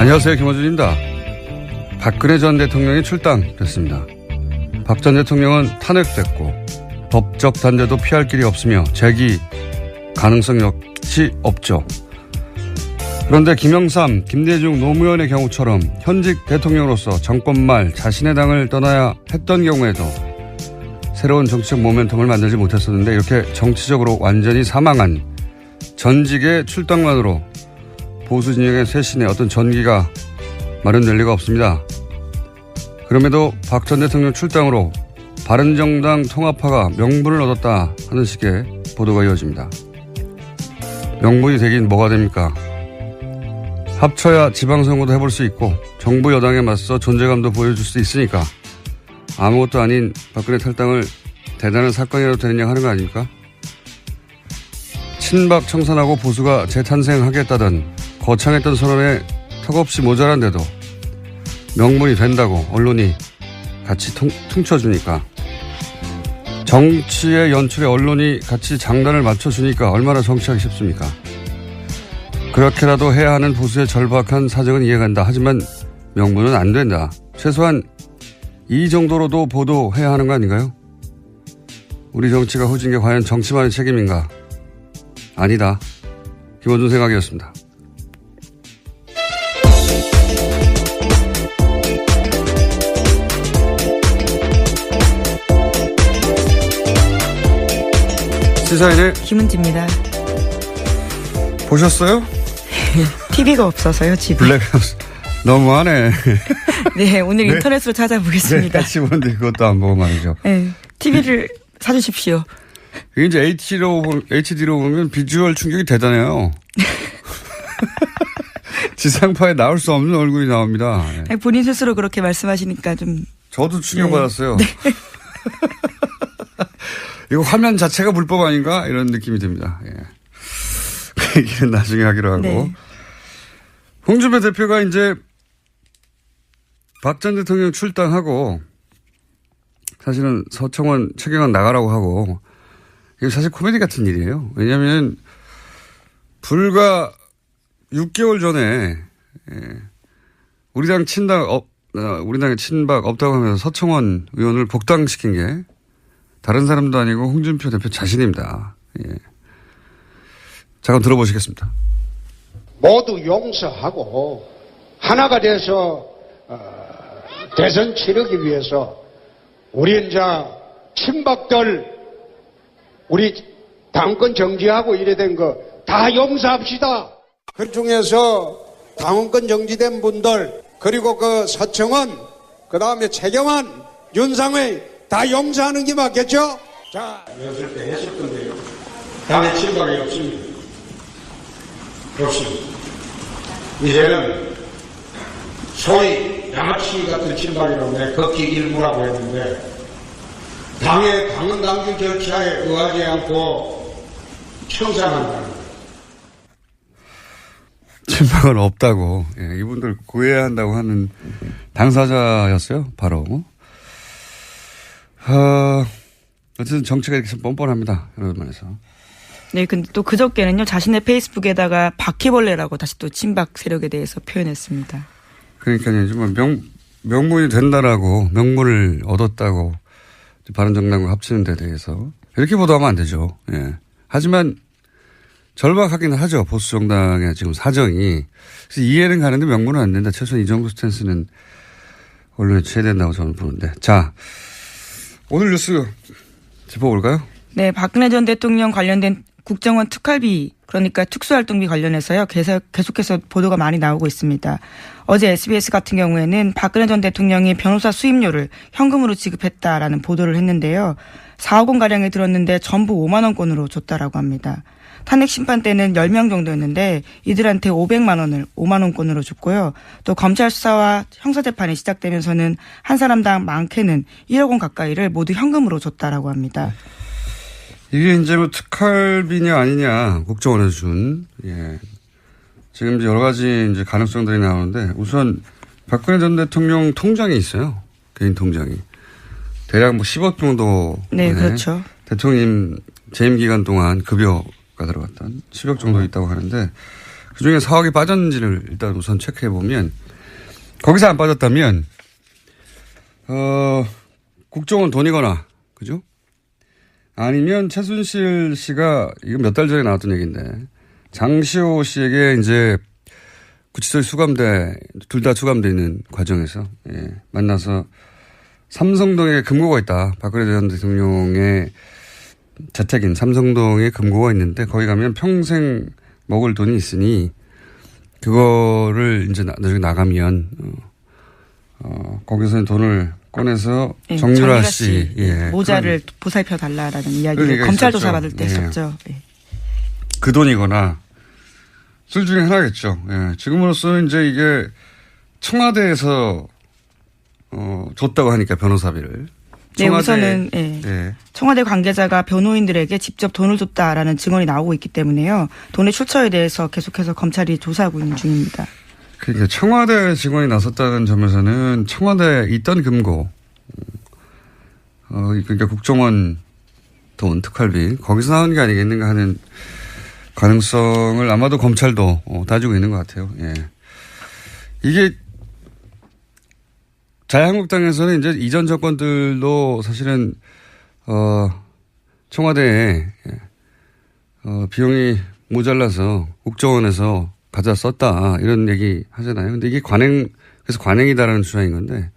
안녕하세요. 김어준입니다. 박근혜 전 대통령이 출당됐습니다. 박 전 대통령은 탄핵됐고 법적 단죄도 피할 길이 없으며 재기 가능성 역시 없죠. 그런데 김영삼, 김대중 노무현의 경우처럼 현직 대통령으로서 정권 말 자신의 당을 떠나야 했던 경우에도 새로운 정치적 모멘텀을 만들지 못했었는데 이렇게 정치적으로 완전히 사망한 전직의 출당만으로 보수 진영의 쇄신에 어떤 전기가 마련될 리가 없습니다. 그럼에도 박 전 대통령 출당으로 바른정당 통합파가 명분을 얻었다 하는 식의 보도가 이어집니다. 명분이 되긴 뭐가 됩니까? 합쳐야 지방선거도 해볼 수 있고 정부 여당에 맞서 존재감도 보여줄 수 있으니까 아무것도 아닌 박근혜 탈당을 대단한 사건이라도 되느냐 하는 거 아닙니까? 친박 청산하고 보수가 재탄생하겠다던 거창했던 선언에 턱없이 모자란데도 명분이 된다고 언론이 같이 퉁쳐주니까, 정치의 연출에 언론이 같이 장단을 맞춰주니까 얼마나 정치하기 쉽습니까? 그렇게라도 해야 하는 보수의 절박한 사정은 이해간다. 하지만 명분은 안 된다. 최소한 이 정도로도 보도해야 하는 거 아닌가요? 우리 정치가 후진 게 과연 정치만의 책임인가? 아니다. 김어준 생각이었습니다. 시사인의 김은지입니다. 보셨어요? TV가 없어서요, 집에. 블랙하우스. 너무하네. 네, 오늘 네. 인터넷으로 찾아보겠습니다. 네, 같이 보는데 그것도 안 보고 말이죠. 네, TV를 사주십시오. 이게 이제 HD로 보면 비주얼 충격이 대단해요. 지상파에 나올 수 없는 얼굴이 나옵니다. 네. 아니, 본인 스스로 그렇게 말씀하시니까 좀. 저도 충격받았어요. 네. 이거 화면 자체가 불법 아닌가? 이런 느낌이 듭니다. 예. 그 얘기는 나중에 하기로 하고. 네. 홍준표 대표가 이제 박 전 대통령 출당하고 사실은 서청원, 최경환 나가라고 하고, 이게 사실 코미디 같은 일이에요. 왜냐하면 불과 6개월 전에 우리 당에 친박 없다고 하면서 서청원 의원을 복당시킨 게 다른 사람도 아니고 홍준표 대표 자신입니다. 예. 잠깐 들어보시겠습니다. 모두 용서하고 하나가 돼서 대선 치르기 위해서 우리 이제 친박들 우리 당권 정지하고 이래 된 거 다 용서합시다. 그 중에서 당원권 정지된 분들 그리고 그 서청원 그다음에 최경환 윤상회 다 용서하는 게 맞겠죠? 자, 했을 때 했을 건데요. 당의 친박이 없습니다. 없습니다. 이제는 소위 양아치 같은 친박이라고 내 걷기 일부라고 했는데 당의 당헌당규 절차에 의하지 않고 청산한다는 거예요. 친박은 없다고. 예, 이분들 구해야 한다고 하는 당사자였어요. 바로. 어쨌든 정치가 이렇게 뻔뻔합니다. 이런 면에서. 네, 근데 또 그저께는요, 자신의 페이스북에다가 바퀴벌레라고 다시 또 친박 세력에 대해서 표현했습니다. 그러니까요, 정말 명분이 된다라고, 명분을 얻었다고, 바른정당과 합치는 데 대해서. 이렇게 보도하면 안 되죠. 예. 하지만, 절박하긴 하죠. 보수정당의 지금 사정이. 그래서 이해는 가는데 명분은 안 된다. 최소한 이 정도 스탠스는 언론에 취해야 된다고 저는 보는데. 자, 오늘 뉴스 짚어볼까요? 네, 박근혜 전 대통령 관련된 국정원 특활비, 그러니까 특수활동비 관련해서요, 계속해서 보도가 많이 나오고 있습니다. 어제 SBS 같은 경우에는 박근혜 전 대통령이 변호사 수임료를 현금으로 지급했다라는 보도를 했는데요. 4억 원가량이 들었는데 전부 5만 원권으로 줬다라고 합니다. 탄핵 심판 때는 10명 정도였는데 이들한테 500만 원을 5만 원권으로 줬고요. 또 검찰 수사와 형사재판이 시작되면서는 한 사람당 많게는 1억 원 가까이를 모두 현금으로 줬다라고 합니다. 이게 이제 뭐 특활비냐 아니냐 국정원에서 준, 예. 지금 이제 여러 가지 이제 가능성들이 나오는데 우선 박근혜 전 대통령 통장이 있어요. 개인 통장이. 대략 뭐 10억 정도. 네, 그렇죠. 대통령 재임 기간 동안 급여가 들어갔던 10억 정도 있다고 하는데 그중에 4억이 빠졌는지를 일단 우선 체크해 보면 거기서 안 빠졌다면 국정원 돈이거나 그죠? 아니면 최순실 씨가 이건 몇 달 전에 나왔던 얘기인데 장시호 씨에게 이제 구치소에 수감돼 둘 다 수감돼 있는 과정에서 만나서 삼성동에 금고가 있다. 박근혜 전 대통령의 자택인 삼성동에 금고가 있는데 거기 가면 평생 먹을 돈이 있으니 그거를 이제 나중에 나가면 거기서 돈을 꺼내서 정유라 씨 모자를 보살펴 달라라는 이야기를 검찰 조사 받을 때 했었죠. 그 돈이거나 둘 중에 하나겠죠. 지금으로서는 이제 이게 청와대에서 줬다고 하니까 변호사비를. 네, 우선은 청와대 관계자가 변호인들에게 직접 돈을 줬다라는 증언이 나오고 있기 때문에요. 돈의 출처에 대해서 계속해서 검찰이 조사하고 있는 중입니다. 그러니까 청와대 직원이 나섰다는 점에서는 청와대에 있던 금고, 그러니까 국정원 돈 특활비 거기서 나온 게 아니겠는가 하는 가능성을 아마도 검찰도 따지고 있는 것 같아요. 이게 자유한국당에서는 이제 이전 정권들도 사실은 청와대에 비용이 모자라서 국정원에서 가져 썼다 이런 얘기 하잖아요. 근데 이게 그래서 관행이다라는 주장인 건데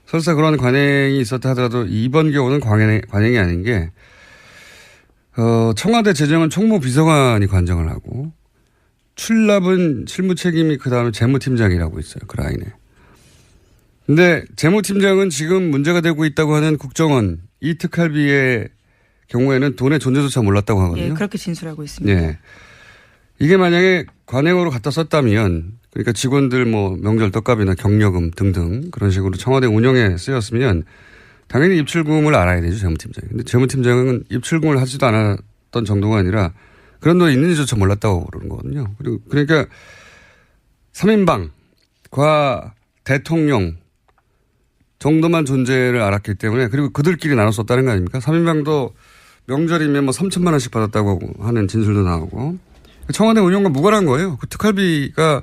설사 그런 관행이 있었다 하더라도 이번 경우는 관행이 아닌 게 청와대 재정은 총무비서관이 관정을 하고 출납은 실무 책임이 그다음에 재무팀장이라고 있어요. 그 라인에. 근데 재무팀장은 지금 문제가 되고 있다고 하는 국정원 이 특활비의 경우에는 돈의 존재조차 몰랐다고 하거든요. 네, 그렇게 진술하고 있습니다. 네. 이게 만약에 관행으로 갖다 썼다면 그러니까 직원들 뭐 명절 떡값이나 경력금 등등 그런 식으로 청와대 운영에 쓰였으면 당연히 입출금을 알아야 되죠. 재무팀장이. 근데 재무팀장은 입출금을 하지도 않았던 정도가 아니라 그런 돈이 있는지조차 몰랐다고 그러는 거거든요. 그리고 그러니까 3인방과 대통령 정도만 존재를 알았기 때문에 그리고 그들끼리 나눠 썼다는 거 아닙니까? 3인방도 명절이면 뭐 3천만 원씩 받았다고 하는 진술도 나오고 청와대 운영과 무관한 거예요. 그 특활비가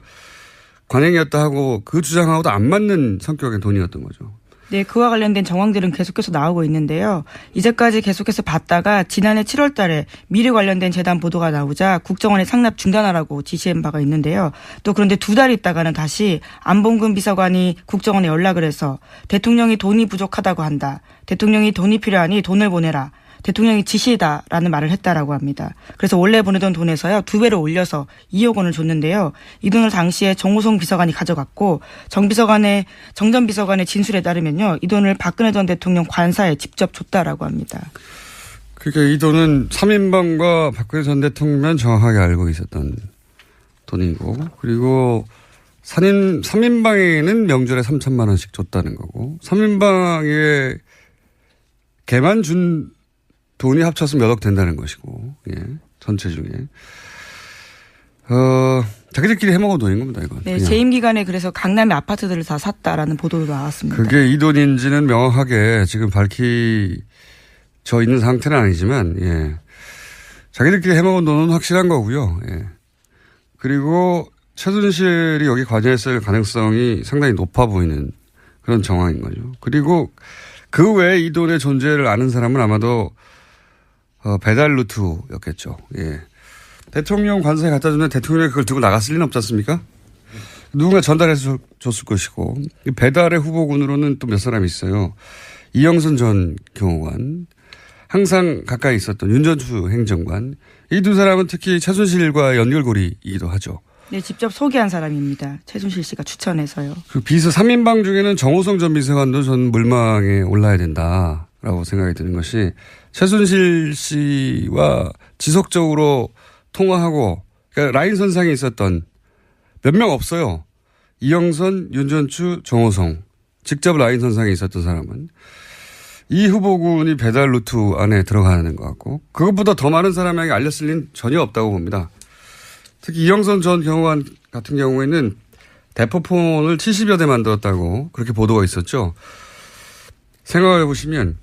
관행이었다 하고 그 주장하고도 안 맞는 성격의 돈이었던 거죠. 네, 그와 관련된 정황들은 계속해서 나오고 있는데요. 이제까지 계속해서 봤다가 지난해 7월 달에 미르 관련된 재단 보도가 나오자 국정원에 상납 중단하라고 지시한 바가 있는데요. 또 그런데 두 달 있다가는 다시 안봉근 비서관이 국정원에 연락을 해서 대통령이 돈이 부족하다고 한다. 대통령이 돈이 필요하니 돈을 보내라. 대통령이 지시다라는 말을 했다라고 합니다. 그래서 원래 보내던 돈에서요 2배로 올려서 2억 원을 줬는데요. 이 돈을 당시에 정호성 비서관이 가져갔고 정 전 비서관의 진술에 따르면요. 이 돈을 박근혜 전 대통령 관사에 직접 줬다라고 합니다. 그러니까 이 돈은 3인방과 박근혜 전 대통령만 정확하게 알고 있었던 돈이고 그리고 3인방에는 명절에 3천만 원씩 줬다는 거고 3인방에 걔만 준 돈이 합쳐서 몇 억 된다는 것이고, 전체 중에. 자기들끼리 해먹은 돈인 겁니다, 이건. 네, 재임 기간에 그래서 강남의 아파트들을 다 샀다라는 보도도 나왔습니다. 그게 이 돈인지는 명확하게 지금 밝혀져 있는 상태는 아니지만, 자기들끼리 해먹은 돈은 확실한 거고요. 그리고 최순실이 여기 관여했을 가능성이 상당히 높아 보이는 그런 정황인 거죠. 그리고 그 외에 이 돈의 존재를 아는 사람은 아마도 배달 루트였겠죠. 대통령 관사에 갖다 주면 대통령이 그걸 들고 나갔을 리는 없지 않습니까? 누군가 전달해서 줬을 것이고 배달의 후보군으로는 또 몇 사람이 있어요. 이영선 전 경호관, 항상 가까이 있었던 윤전추 행정관. 이 두 사람은 특히 최순실과 연결고리이기도 하죠. 네, 직접 소개한 사람입니다. 최순실 씨가 추천해서요. 그 비서 3인방 중에는 정호성 전 비서관도 전 물망에 올라야 된다라고 생각이 드는 것이 최순실 씨와 지속적으로 통화하고 그러니까 라인 선상에 있었던 몇 명 없어요. 이영선, 윤전추, 정호성 직접 라인 선상에 있었던 사람은 이 후보군이 배달 루트 안에 들어가는 것 같고 그것보다 더 많은 사람에게 알렸을 리는 전혀 없다고 봅니다. 특히 이영선 전 경호관 같은 경우에는 대포폰을 70여 대 만들었다고 그렇게 보도가 있었죠. 생각해 보시면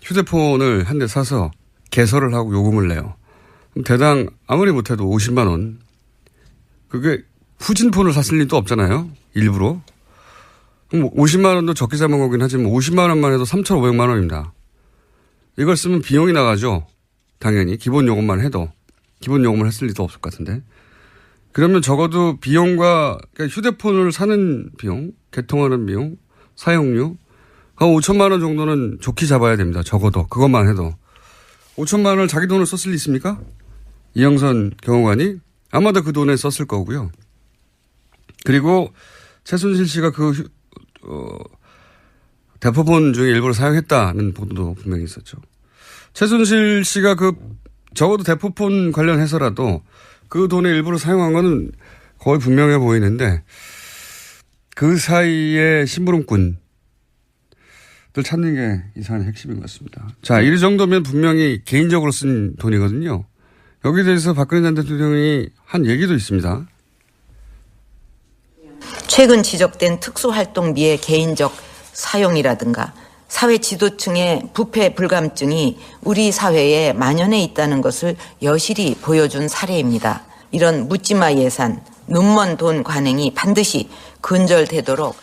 휴대폰을 한 대 사서 개설을 하고 요금을 내요. 그럼 대당 아무리 못해도 50만 원. 그게 후진폰을 샀을 리도 없잖아요. 일부러. 그럼 50만 원도 적게 잡은 거긴 하지만 50만 원만 해도 3,500만 원입니다. 이걸 쓰면 비용이 나가죠. 당연히. 기본 요금만 해도. 기본 요금을 했을 리도 없을 것 같은데. 그러면 적어도 비용과 그러니까 휴대폰을 사는 비용, 개통하는 비용, 사용료 한 5천만 원 정도는 좋게 잡아야 됩니다. 적어도. 그것만 해도. 5천만 원을 자기 돈을 썼을 리 있습니까? 이영선 경호관이? 아마도 그 돈에 썼을 거고요. 그리고 최순실 씨가 대포폰 중에 일부러 사용했다는 보도도 분명히 있었죠. 최순실 씨가 적어도 대포폰 관련해서라도 그 돈에 일부러 사용한 거는 거의 분명해 보이는데 그 사이에 심부름꾼들 찾는 게 이 사안의 핵심인 것 같습니다. 자, 이 정도면 분명히 개인적으로 쓴 돈이거든요. 여기에 대해서 박근혜 전 대통령이 한 얘기도 있습니다. 최근 지적된 특수활동비의 개인적 사용이라든가 사회 지도층의 부패 불감증이 우리 사회에 만연해 있다는 것을 여실히 보여준 사례입니다. 이런 묻지마 예산, 눈먼 돈 관행이 반드시 근절되도록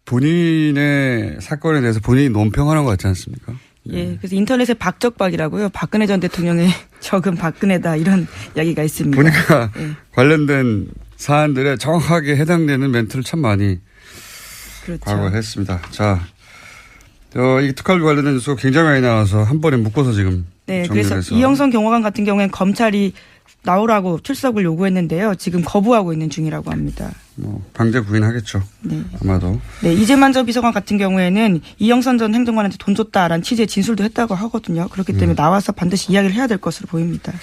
본인의 사건에 대해서 본인이 논평하는 것 같지 않습니까? 예, 그래서 인터넷에 박적박이라고요. 박근혜 전 대통령의 적은 박근혜다 이런 이야기가 있습니다. 보니까 관련된 사안들에 정확하게 해당되는 멘트를 참 많이 그렇죠. 과거했습니다. 자, 이 특활비 관련된 뉴스가 굉장히 많이 나와서 한 번에 묶어서 지금 네, 정리를 그래서 해서. 이영선 경호관 같은 경우에는 검찰이 나오라고 출석을 요구했는데요. 지금 거부하고 있는 중이라고 합니다. 강제 구인하겠죠. 네. 아마도. 네, 이재만 전 비서관 같은 경우에는 이영선 전 행정관한테 돈 줬다라는 취지의 진술도 했다고 하거든요. 그렇기 때문에 나와서 반드시 이야기를 해야 될 것으로 보입니다.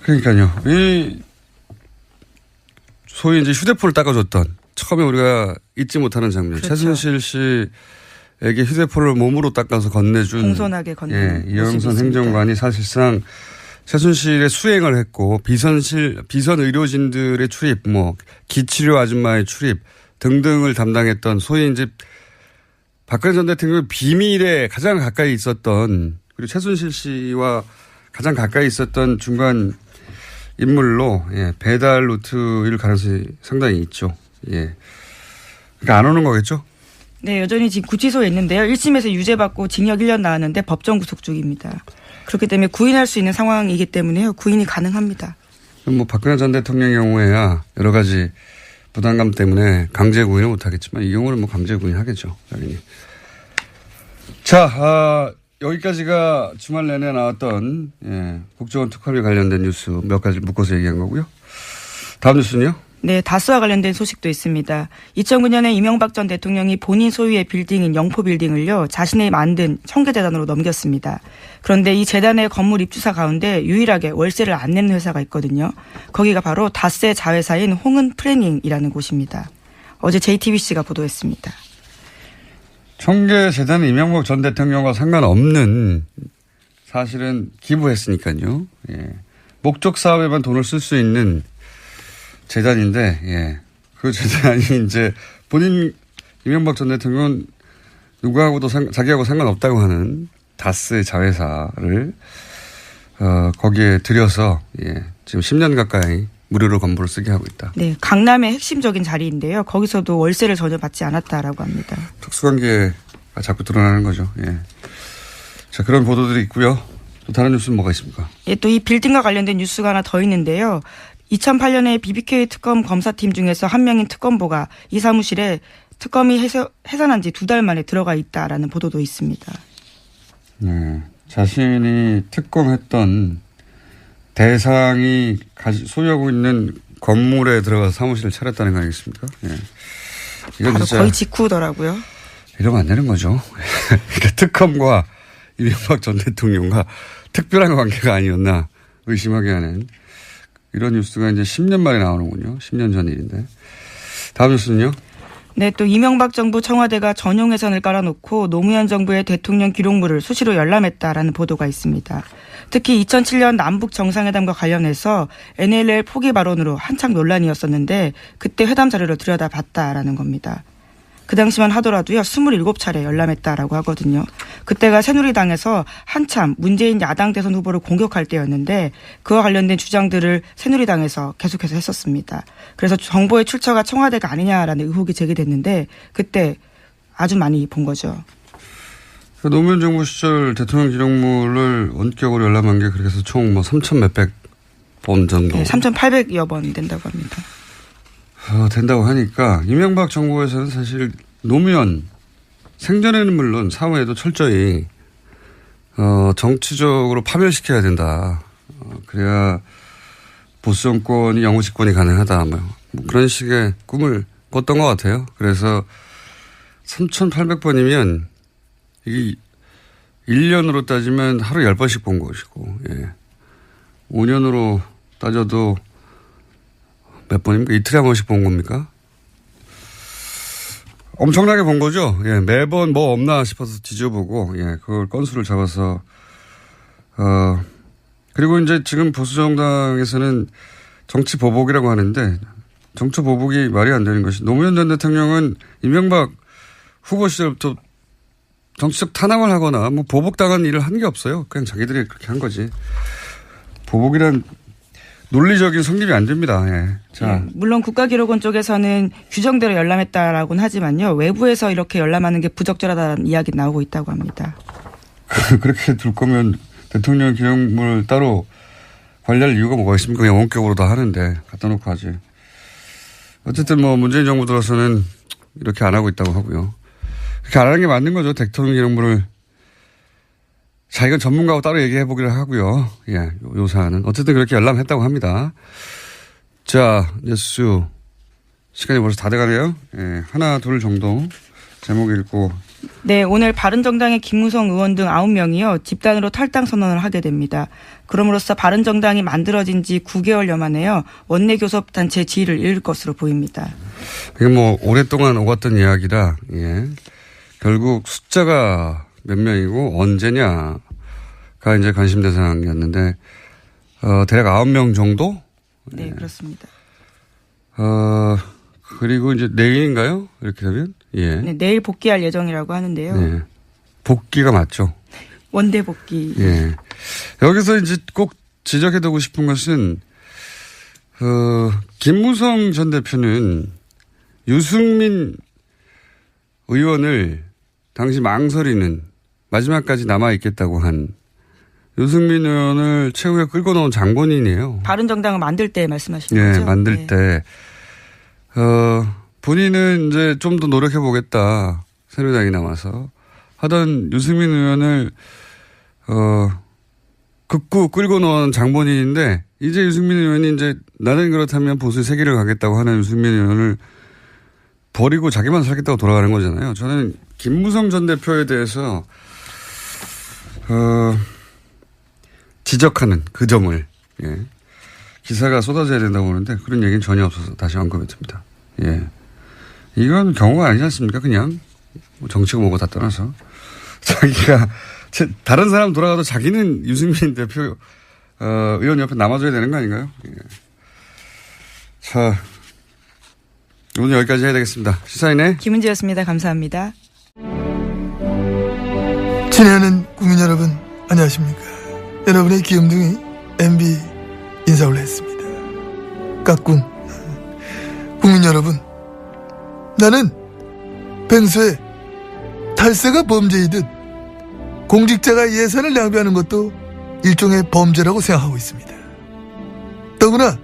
그러니까요. 소위 이제 휴대폰을 닦아줬던 처음에 우리가 잊지 못하는 장면. 그렇죠. 최순실 씨에게 휴대폰을 몸으로 닦아서 건네준. 공손하게 건네준. 이영선 행정관이 사실상 최순실의 수행을 했고 비선 의료진들의 출입, 기치료 아줌마의 출입 등등을 담당했던 소위 이제 박근혜 전 대통령의 비밀에 가장 가까이 있었던 그리고 최순실 씨와 가장 가까이 있었던 중간 인물로 배달 루트일 가능성이 상당히 있죠. 그러니까 안 오는 거겠죠? 네, 여전히 지금 구치소에 있는데요. 1심에서 유죄받고 징역 1년 나왔는데 법정 구속 중입니다. 그렇기 때문에 구인할 수 있는 상황이기 때문에요. 구인이 가능합니다. 박근혜 전 대통령의 경우에야 여러 가지 부담감 때문에 강제 구인을 못 하겠지만 이 경우는 강제 구인 하겠죠. 당연히. 자, 여기까지가 주말 내내 나왔던 국정원 특활비 관련된 뉴스 몇 가지 묶어서 얘기한 거고요. 다음 뉴스는요? 네, 다스와 관련된 소식도 있습니다. 2009년에 이명박 전 대통령이 본인 소유의 빌딩인 영포 빌딩을요, 자신이 만든 청계재단으로 넘겼습니다. 그런데 이 재단의 건물 입주사 가운데 유일하게 월세를 안 내는 회사가 있거든요. 거기가 바로 다스의 자회사인 홍은 프래닝이라는 곳입니다. 어제 JTBC가 보도했습니다. 청계재단은 이명박 전 대통령과 상관없는 사실은 기부했으니까요. 목적 사업에만 돈을 쓸 수 있는 재단인데, 그 재단이 이제 본인 이명박 전 대통령은 누구하고도 자기하고 상관없다고 하는 다스의 자회사를 거기에 들여서 지금 10년 가까이 무료로 건물을 쓰게 하고 있다. 네, 강남의 핵심적인 자리인데요. 거기서도 월세를 전혀 받지 않았다라고 합니다. 특수관계가 자꾸 드러나는 거죠. 자, 그런 보도들이 있고요. 또 다른 뉴스는 뭐가 있습니까? 예, 또 이 빌딩과 관련된 뉴스가 하나 더 있는데요. 2008년에 BBK 특검 검사팀 중에서 한 명인 특검보가 이 사무실에 특검이 해산한 지 2달 만에 들어가 있다라는 보도도 있습니다. 네, 자신이 특검했던 대상이 소유하고 있는 건물에 들어가서 사무실을 차렸다는 거 아니겠습니까? 이건 바로 진짜 거의 직후더라고요. 이러면 안 되는 거죠. 그러니까 특검과 이명박 전 대통령과 특별한 관계가 아니었나 의심하게 하는 이런 뉴스가 이제 10년 만에 나오는군요. 10년 전 일인데. 다음 뉴스는요? 네, 또 이명박 정부 청와대가 전용 회선을 깔아놓고 노무현 정부의 대통령 기록물을 수시로 열람했다라는 보도가 있습니다. 특히 2007년 남북 정상회담과 관련해서 NLL 포기 발언으로 한창 논란이었었는데 그때 회담 자료를 들여다봤다라는 겁니다. 그 당시만 하더라도요 27차례 열람했다라고 하거든요. 그때가 새누리당에서 한참 문재인 야당 대선 후보를 공격할 때였는데 그와 관련된 주장들을 새누리당에서 계속해서 했었습니다. 그래서 정보의 출처가 청와대가 아니냐라는 의혹이 제기됐는데 그때 아주 많이 본 거죠. 노무현 정부 시절 대통령 기록물을 원격으로 열람한 게 그렇게 해서 총 3,000 몇백 번 정도. 네, 3,800여 번 된다고 합니다. 된다고 하니까 이명박 정부에서는 사실 노무현 생전에는 물론 사후에도 철저히 정치적으로 파멸시켜야 된다. 그래야 보수 정권이 영구 집권이 가능하다. 뭐 그런 식의 꿈을 꿨던 것 같아요. 그래서 3,800번이면 이게 1년으로 따지면 하루 10번씩 본 것이고, 예. 5년으로 따져도 몇 번입니까? 이틀에 한 번씩 본 겁니까? 엄청나게 본 거죠. 예. 매번 뭐 없나 싶어서 뒤져보고, 예. 그걸 건수를 잡아서, 그리고 이제 지금 보수정당에서는 정치 보복이라고 하는데, 정치 보복이 말이 안 되는 것이, 노무현 전 대통령은 이명박 후보 시절부터 정치적 탄압을 하거나 뭐 보복당한 일을 한 게 없어요. 그냥 자기들이 그렇게 한 거지. 보복이란 논리적인 성립이 안 됩니다. 예. 자. 네, 물론 국가기록원 쪽에서는 규정대로 열람했다라고는 하지만요. 외부에서 이렇게 열람하는 게 부적절하다는 이야기 나오고 있다고 합니다. 그렇게 둘 거면 대통령 기록물 따로 관리할 이유가 뭐가 있습니까? 그냥 원격으로 다 하는데 갖다 놓고 하지. 어쨌든 뭐 문재인 정부 들어서는 이렇게 안 하고 있다고 하고요. 그렇게 안 하는 게 맞는 거죠. 대통령 기록물을 자기가 전문가하고 따로 얘기해 보기로 하고요. 예, 요 사안은. 어쨌든 그렇게 열람했다고 합니다. 자, 뉴스 시간이 벌써 다 돼가네요. 예, 하나, 둘 정도 제목 읽고. 네, 오늘 바른정당의 김무성 의원 등 9명이요. 집단으로 탈당 선언을 하게 됩니다. 그럼으로써 바른정당이 만들어진 지 9개월여 만에요. 원내교섭단체 지위를 잃을 것으로 보입니다. 이게 뭐 오랫동안 오갔던 이야기라, 예. 결국 숫자가 몇 명이고 언제냐가 이제 관심 대상이었는데, 대략 9명 정도? 네, 예. 그렇습니다. 그리고 이제 내일인가요? 이렇게 되면? 예. 네, 내일 복귀할 예정이라고 하는데요. 네. 복귀가 맞죠. 원대 복귀. 예. 여기서 이제 꼭 지적해두고 싶은 것은, 김무성 전 대표는 유승민 의원을 당시 망설이는 마지막까지 남아있겠다고 한 유승민 의원을 최후에 끌고 나온 장본인이에요. 바른정당을 만들 때 말씀하시는 예, 거죠? 만들 네. 때. 본인은 이제 좀 더 노력해보겠다. 새누리당이 남아서. 하던 유승민 의원을, 극구 끌고 나온 장본인인데, 이제 유승민 의원이 이제 나는 그렇다면 보수의 세계를 가겠다고 하는 유승민 의원을 버리고 자기만 살겠다고 돌아가는 거잖아요. 저는 김무성 전 대표에 대해서, 지적하는 그 점을, 예. 기사가 쏟아져야 된다고 보는데 그런 얘기는 전혀 없어서 다시 언급해 듭니다. 예. 이건 경우가 아니지 않습니까? 그냥 정치고 뭐고 다 떠나서 자기가 다른 사람 돌아가도 자기는 유승민 대표 의원 옆에 남아줘야 되는 거 아닌가요? 예. 자, 오늘 여기까지 해야 되겠습니다. 시사인의 김은지였습니다. 감사합니다. 친애하는 국민 여러분 안녕하십니까. 여러분의 귀염둥이 MB 인사 올렸습니다. 까꿍. 국민 여러분, 나는 평소에 탈세가 범죄이듯 공직자가 예산을 낭비하는 것도 일종의 범죄라고 생각하고 있습니다. 더구나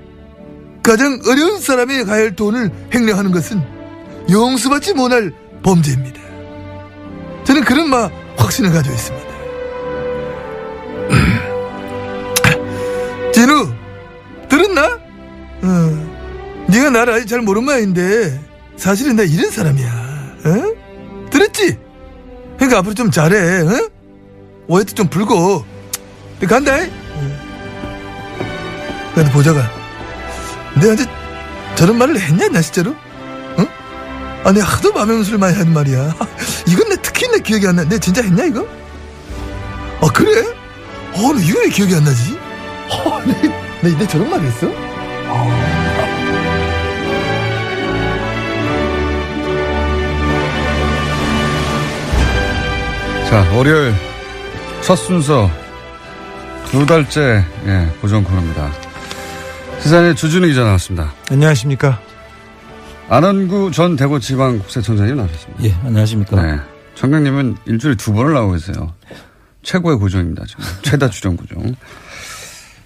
가장 어려운 사람이 가야 할 돈을 횡령하는 것은 용서받지 못할 범죄입니다. 저는 그런 확신을 가지고 있습니다. 진우, 들었나? 네가 나를 아직 잘 모르는 모양인데 사실은 나 이런 사람이야. 들었지? 그러니까 앞으로 좀 잘해. 오해도 좀 풀고. 간다. 근데 보자가 내가 이제 저런 말을 했냐 나 진짜로? 내가 하도 맘에무술 많이 하는 말이야. 이건 특히 내 기억이 안 나. 내가 진짜 했냐 이거? 그래? 나 이거 왜 기억이 안 나지? 내 저런 말 했어? 자, 월요일 첫 순서 2달째 고정 코너입니다. 시사인의 주준희 기자 나왔습니다. 안녕하십니까. 안원구 전 대구지방국세청장님 나오셨습니다. 예, 안녕하십니까. 네. 청장님은 일주일에 2번을 나오고 계세요. 최고의 고정입니다. 정말. 최다 출연 고정.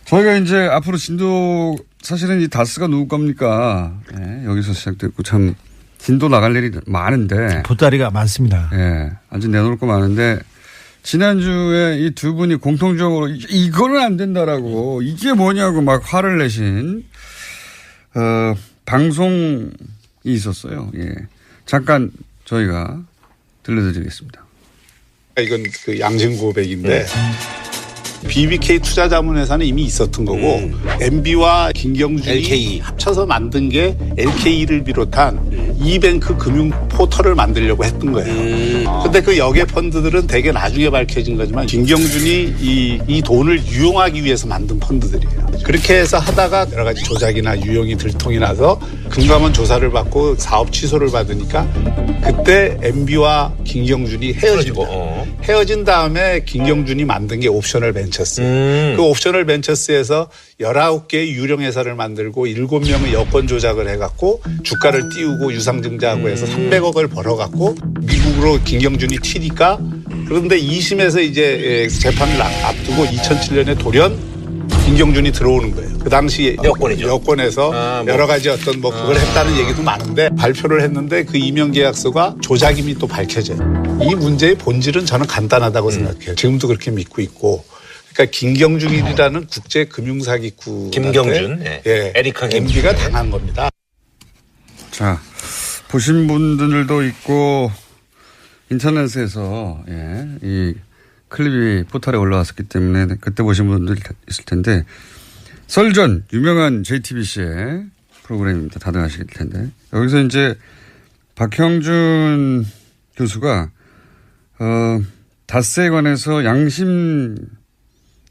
저희가 이제 앞으로 진도 사실은 이 다스가 누구 겁니까? 예, 여기서 시작됐고 참 진도 나갈 일이 많은데. 보따리가 많습니다. 예, 아직 내놓을 거 많은데 지난주에 이 두 분이 공통적으로 이거는 안 된다라고 이게 뭐냐고 막 화를 내신 방송이 있었어요. 예, 잠깐 저희가 들려드리겠습니다. 이건 그 양심 고백인데 BBK 투자자문회사는 이미 있었던 거고 MB와 김경준이 LK. 합쳐서 만든 게 LK를 비롯한 이뱅크 금융 포털을 만들려고 했던 거예요. 근데 그 역의 펀드들은 되게 나중에 밝혀진 거지만 김경준이 이 돈을 유용하기 위해서 만든 펀드들이에요. 그렇게 해서 하다가 여러 가지 조작이나 유용이 들통이 나서 금감원 조사를 받고 사업 취소를 받으니까 그때 MB와 김경준이 헤어진 다음에 김경준이 만든 게 옵셔널 벤처스. 그 옵셔널 벤처스에서 19개의 유령 회사를 만들고 7명의 여권 조작을 해갖고 주가를 띄우고 유상증자하고 해서 300억을 벌어갖고 미국으로 김경준이 튀니까 그런데 2심에서 이제 재판을 앞두고 2007년에 돌연 김경준이 들어오는 거예요. 그 당시 여권에서 여러 가지 어떤 뭐 그걸 했다는 얘기도 많은데 발표를 했는데 그 임용 계약서가 조작임이 또 밝혀져요. 이 문제의 본질은 저는 간단하다고 생각해요. 지금도 그렇게 믿고 있고. 그러니까 김경준이라는 국제 금융사기꾼 김경준, 에리카 MB가 당한 겁니다. 자, 보신 분들도 있고 인터넷에서 이 클립이 포털에 올라왔었기 때문에 그때 보신 분들 있을 텐데 썰전 유명한 JTBC의 프로그램입니다. 다들 아실 텐데 여기서 이제 박형준 교수가 다스에 관해서 양심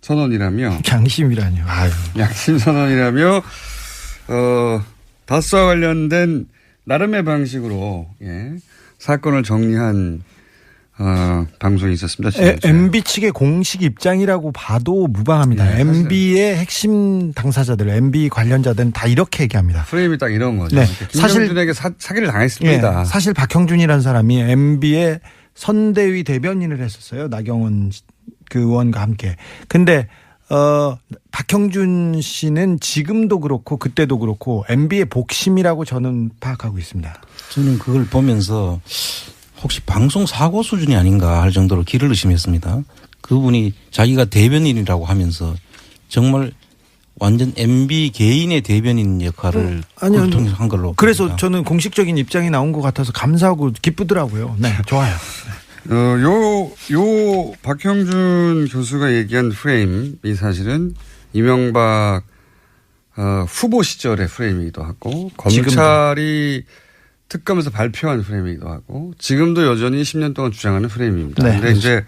선언이라며 양심이라뇨. 아유. 양심 선언이라며 다스와 관련된 나름의 방식으로 사건을 정리한 방송이 있었습니다. MB 측의 공식 입장이라고 봐도 무방합니다. MB의 핵심 당사자들, MB 관련자들은 다 이렇게 얘기합니다. 프레임이 딱 이런 거죠. 네. 김경준에게 사기를 당했습니다. 사실 박형준이라는 사람이 MB의 선대위 대변인을 했었어요. 나경원 그 의원과 함께. 근데 박형준 씨는 지금도 그렇고 그때도 그렇고 MB의 복심이라고 저는 파악하고 있습니다. 저는 그걸 보면서 혹시 방송 사고 수준이 아닌가 할 정도로 길을 의심했습니다. 그분이 자기가 대변인이라고 하면서 정말 완전 MB 개인의 대변인 역할을 통해서 한 걸로. 그래서 봅니다. 저는 공식적인 입장이 나온 것 같아서 감사하고 기쁘더라고요. 네, 좋아요. 요 박형준 교수가 얘기한 프레임이 사실은 이명박 후보 시절의 프레임이기도 하고 검찰이 특검에서 발표한 프레임이기도 하고 지금도 여전히 10년 동안 주장하는 프레임입니다. 네, 그런데 이제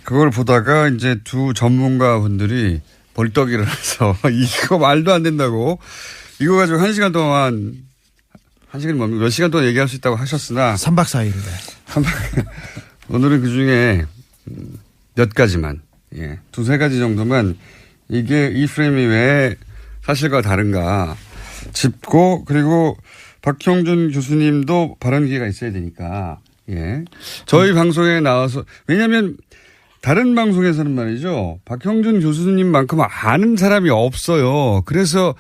그걸 보다가 이제 두 전문가 분들이 벌떡이를 해서 이거 말도 안 된다고 이거 가지고 1시간 동안 1시간이 뭡니까? 몇 시간 동안 얘기할 수 있다고 하셨으나 3박 4일인데 오늘은 그중에 몇 가지만 두세 가지 정도만 이게 이 프레임이 왜 사실과 다른가 짚고 그리고 박형준 교수님도 발언 기회가 있어야 되니까 저희 방송에 나와서 왜냐하면 다른 방송에서는 말이죠 박형준 교수님만큼 아는 사람이 없어요. 그래서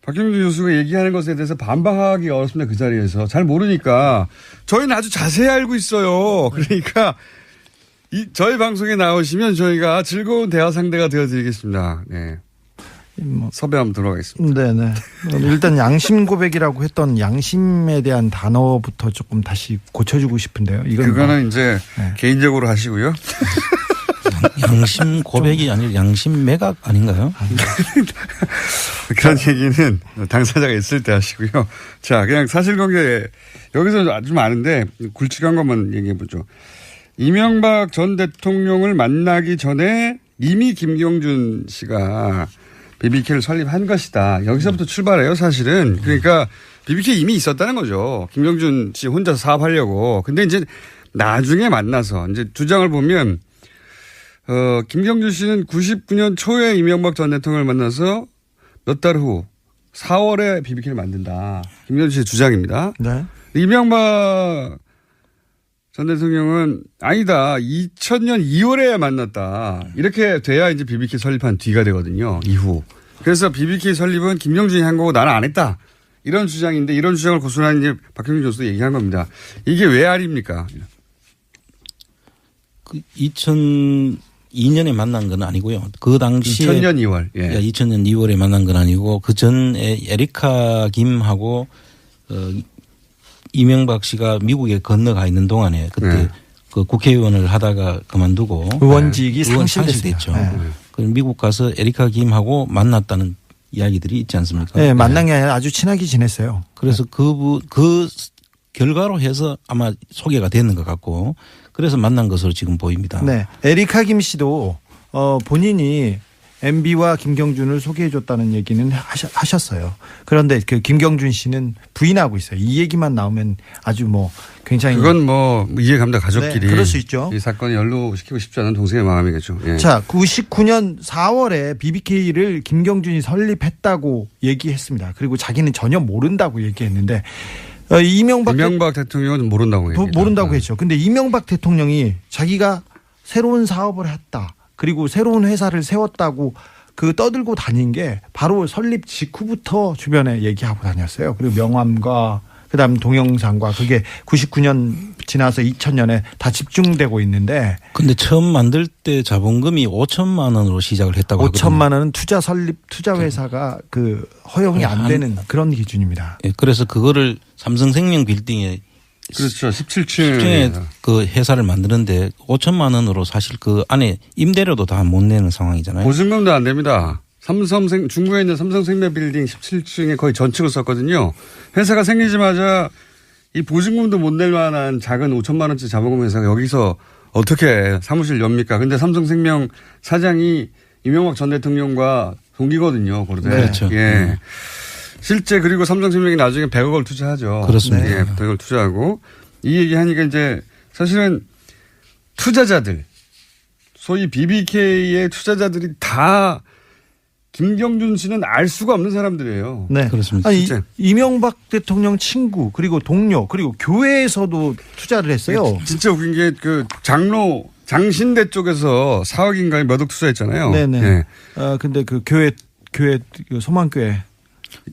박형준 교수가 얘기하는 것에 대해서 반박하기 어렵습니다. 그 자리에서 잘 모르니까 저희는 아주 자세히 알고 있어요. 그러니까 저희 방송에 나오시면 저희가 즐거운 대화 상대가 되어드리겠습니다. 네. 섭외 한번 들어가겠습니다. 네네. 일단 양심 고백이라고 했던 양심에 대한 단어부터 조금 다시 고쳐주고 싶은데요. 그거는 이제 개인적으로 하시고요. 양심 고백이 아니라 양심 매각 아닌가요? 그런 얘기는 당사자가 있을 때 하시고요. 자, 그냥 사실관계 여기서 좀 아는데 굵직한 것만 얘기해보죠. 이명박 전 대통령을 만나기 전에 이미 김경준 씨가 BBK를 설립한 것이다. 여기서부터 출발해요, 사실은. 그러니까 BBK 이미 있었다는 거죠. 김경준 씨 혼자서 사업하려고. 근데 이제 나중에 만나서 이제 주장을 보면 김경준 씨는 99년 초에 이명박 전 대통령을 만나서 몇 달 후 4월에 BBK를 만든다. 김경준 씨의 주장입니다. 네. 이명박 전 대통령은 아니다. 2000년 2월에 만났다. 이렇게 돼야 이제 BBK 설립한 뒤가 되거든요. 이후. 그래서 BBK 설립은 김경준이 한 거고 나는 안 했다. 이런 주장인데 이런 주장을 고수한 이제 박형준 교수도 얘기한 겁니다. 이게 왜 아닙니까? 그 2002년에 만난 건 아니고요. 그 당시에 2000년 2월. 예. 2000년 2월에 만난 건 아니고 그 전에 에리카 김하고 이명박 씨가 미국에 건너가 있는 동안에 그때 그 국회의원을 하다가 그만두고 의원직이 의원 상실됐죠. 상실됐죠. 그 미국 가서 에리카 김하고 만났다는 이야기들이 있지 않습니까? 네, 만난 게 아니라 아주 친하게 지냈어요. 그래서 그 결과로 해서 아마 소개가 되는 것 같고 그래서 만난 것으로 지금 보입니다. 네. 에리카 김 씨도 본인이 MB와 김경준을 소개해줬다는 얘기는 하셨어요. 그런데 그 김경준 씨는 부인하고 있어요. 이 얘기만 나오면 아주 뭐 굉장히. 그건 뭐 이해갑니다. 가족끼리. 네, 그럴 수 있죠. 이 사건을 연루시키고 싶지 않은 동생의 마음이겠죠. 예. 자, 99년 4월에 BBK를 김경준이 설립했다고 얘기했습니다. 그리고 자기는 전혀 모른다고 얘기했는데 이명박 대통령은 모른다고 얘기했죠. 모른다고 했죠. 근데 이명박 대통령이 자기가 새로운 사업을 했다. 그리고 새로운 회사를 세웠다고 그 떠들고 다닌 게 바로 설립 직후부터 주변에 얘기하고 다녔어요. 그리고 명함과 그다음 동영상과 그게 99년 지나서 2000년에 다 집중되고 있는데. 근데 처음 만들 때 자본금이 5천만 원으로 시작을 했다고 하거든요. 5천만 원은 투자 회사가 그 허용이 안 되는 그런 기준입니다. 예, 그래서 그거를 삼성생명 빌딩에 그렇죠. 17층에 그 회사를 만드는데 5천만 원으로 사실 그 안에 임대료도 다 못 내는 상황이잖아요. 보증금도 안 됩니다. 중구에 있는 삼성생명 빌딩 17층에 거의 전축을 썼거든요. 회사가 생기자마자 이 보증금도 못 낼 만한 작은 5천만 원짜리 자본금 회사가 여기서 어떻게 사무실 엽니까? 근데 삼성생명 사장이 이명박 전 대통령과 동기거든요. 고르되. 네. 그렇죠. 예. 실제 그리고 삼성생명이 나중에 100억을 투자하죠. 그렇습니다. 예, 100억을 투자하고 이 얘기하니까 이제 사실은 투자자들 소위 BBK의 투자자들이 다 김경준 씨는 알 수가 없는 사람들이에요. 네. 그렇습니다. 아니, 이명박 대통령 친구 그리고 동료 그리고 교회에서도 투자를 했어요. 진짜 웃긴 게 그 장신대 쪽에서 4억인가 몇 억 투자했잖아요. 네네. 네. 근데 그 교회 그 소망교회.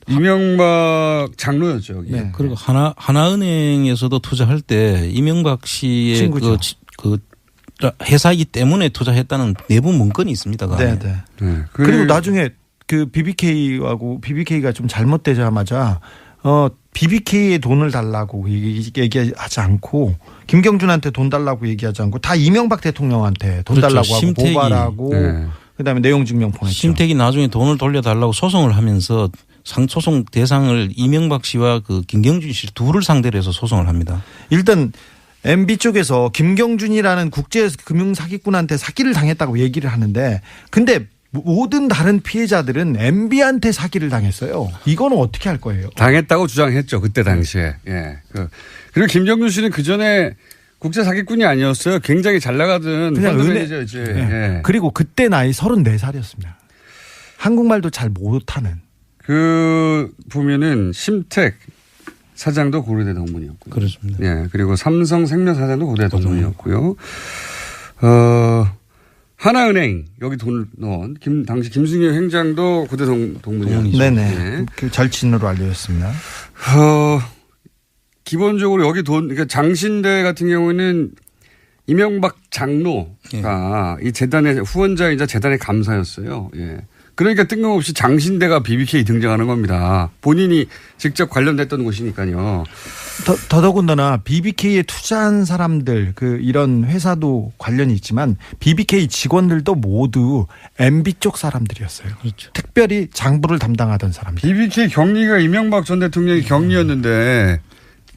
이명박 장로였죠. 여기. 네. 그리고 하나은행에서도 투자할 때 이명박 씨의 그 회사이기 때문에 투자했다는 내부 문건이 있습니다. 네. 네. 그리고 나중에 그 BBK가 좀 잘못되자마자 BBK에 돈을 달라고 얘기하지 않고 김경준한테 돈 달라고 얘기하지 않고 다 이명박 대통령한테 돈 그렇죠. 달라고 하고 심택이. 고발하고 그다음에 내용 증명 보냈죠. 심택이 나중에 돈을 돌려달라고 소송을 하면서 소송 대상을 이명박 씨와 그 김경준 씨 둘을 상대로 해서 소송을 합니다. 일단 MB 쪽에서 김경준이라는 국제 금융 사기꾼한테 사기를 당했다고 얘기를 하는데 근데 모든 다른 피해자들은 MB한테 사기를 당했어요. 이거는 어떻게 할 거예요? 당했다고 주장했죠. 그때 당시에. 예. 그리고 김경준 씨는 그 전에 국제 사기꾼이 아니었어요. 굉장히 잘 나가던 그냥 매니저였지. 네. 예. 그리고 그때 나이 34살이었습니다. 한국말도 잘 못하는. 보면은 심택 사장도 고려대 동문이었고요. 그렇습니다. 예. 그리고 삼성생명 사장도 고려대 동문이었고요. 하나은행 여기 돈을 넣은 당시 김승효 행장도 고대 동문이었죠. 네네. 예. 그 절친으로 알려졌습니다. 기본적으로 여기 그러니까 장신대 같은 경우는 이명박 장로가 이 재단의 후원자이자 재단의 감사였어요. 예. 그러니까 뜬금없이 장신대가 BBK 등장하는 겁니다. 본인이 직접 관련됐던 곳이니까요. 더더군다나 BBK에 투자한 사람들 이런 회사도 관련이 있지만 BBK 직원들도 모두 MB 쪽 사람들이었어요. 그렇죠. 특별히 장부를 담당하던 사람들. BBK 경리가 이명박 전 대통령이 경리였는데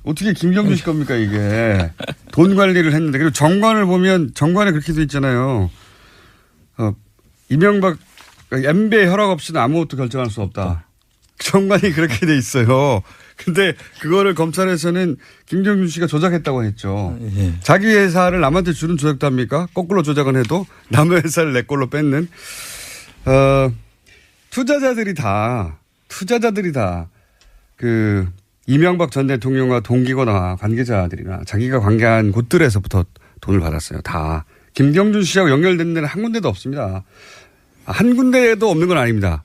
어떻게 김경준 씨 겁니까 이게. 돈 관리를 했는데. 그리고 정관을 보면 정관에 그렇게 돼 있잖아요. 이명박 MB의 허락 없이는 아무것도 결정할 수 없다. 정관이 그렇게 돼 있어요. 근데 그거를 검찰에서는 김경준 씨가 조작했다고 했죠. 예. 자기 회사를 남한테 주는 조작도 합니까? 거꾸로 조작은 해도 남의 회사를 내 걸로 뺏는. 투자자들이 다 그 이명박 전 대통령과 동기거나 관계자들이나 자기가 관계한 곳들에서부터 돈을 받았어요. 다. 김경준 씨하고 연결된 데는 한 군데도 없습니다. 한 군데도 없는 건 아닙니다.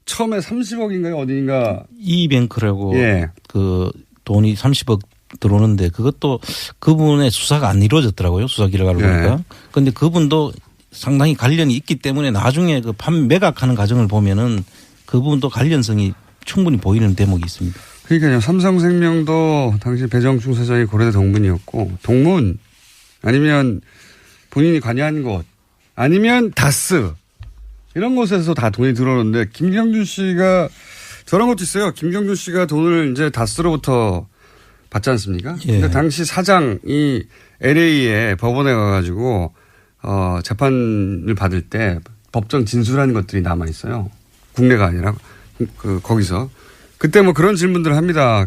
처음에 30억인가요? 어디인가. 이뱅크라고 예. 그 돈이 30억 들어오는데 그것도 그분의 수사가 안 이루어졌더라고요. 수사 결과를 보니까. 그런데 그분도 상당히 관련이 있기 때문에 나중에 그 매각하는 과정을 보면은 그분도 관련성이 충분히 보이는 대목이 있습니다. 그러니까요. 삼성생명도 당시 배정충 사장이 고려대 동문이었고 동문 아니면 본인이 관여한 곳 아니면 다스 이런 곳에서 다 돈이 들어오는데 김경준 씨가 저런 것도 있어요. 김경준 씨가 돈을 이제 다스로부터 받지 않습니까? 예. 근데 당시 사장이 LA에 법원에 가가지고 재판을 받을 때 법정 진술한 것들이 남아 있어요. 국내가 아니라 거기서 그때 뭐 그런 질문들을 합니다.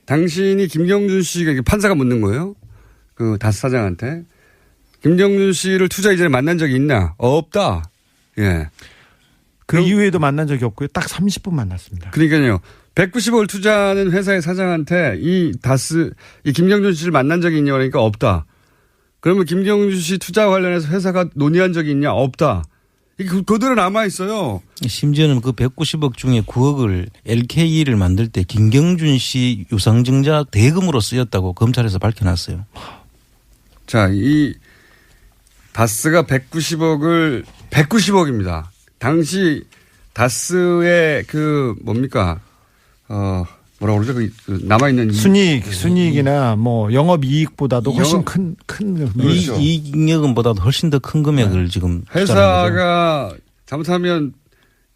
당신이 김경준 씨가 판사가 묻는 거예요. 그 다스 사장한테 김경준 씨를 투자 이전에 만난 적이 있나? 없다. 예. 그 이후에도 만난 적이 없고요. 딱 30분 만났습니다. 그러니까요. 190억을 투자하는 회사의 사장한테 이 김경준 씨를 만난 적이 있냐 그러니까 없다. 그러면 김경준 씨 투자 관련해서 회사가 논의한 적이 있냐? 없다. 그대로 남아 있어요. 심지어는 그 190억 중에 9억을 LKE를 만들 때 김경준 씨 유상증자 대금으로 쓰였다고 검찰에서 밝혀놨어요. 자, 이 다스가 190억입니다. 당시 다스의 뭐라고 그러죠? 그 남아있는 순이익이나 뭐 영업이익보다도 훨씬 큰 그렇죠. 이익금보다도 훨씬 더 큰 금액을 지금 회사가 잘못하면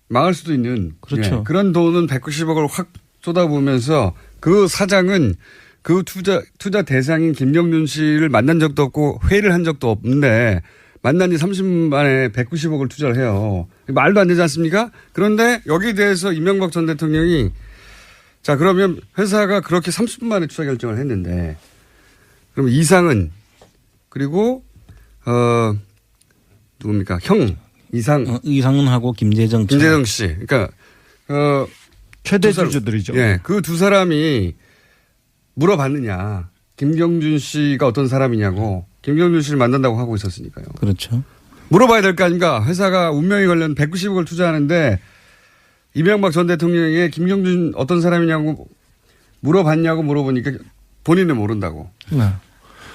망할 수도 있는 그렇죠. 그런 돈은 190억을 확 쏟아부으면서 그 사장은 그 투자 대상인 김경준 씨를 만난 적도 없고 회의를 한 적도 없는데 만난 지 30분 만에 190억을 투자를 해요. 말도 안 되지 않습니까? 그런데 여기에 대해서 이명박 전 대통령이 자, 그러면 회사가 그렇게 30분 만에 투자 결정을 했는데, 그럼 이상은, 그리고, 누굽니까? 이상은하고 김재정 씨. 그러니까, 최대 주주들이죠. 예. 그 두 사람이 물어봤느냐. 김경준 씨가 어떤 사람이냐고. 김경준 씨를 만난다고 하고 있었으니까요. 그렇죠. 물어봐야 될 거 아닙니까? 회사가 운명이 걸린 190억을 투자하는데, 이명박 전 대통령에게 김경준 어떤 사람이냐고 물어보니까 본인은 모른다고. 네.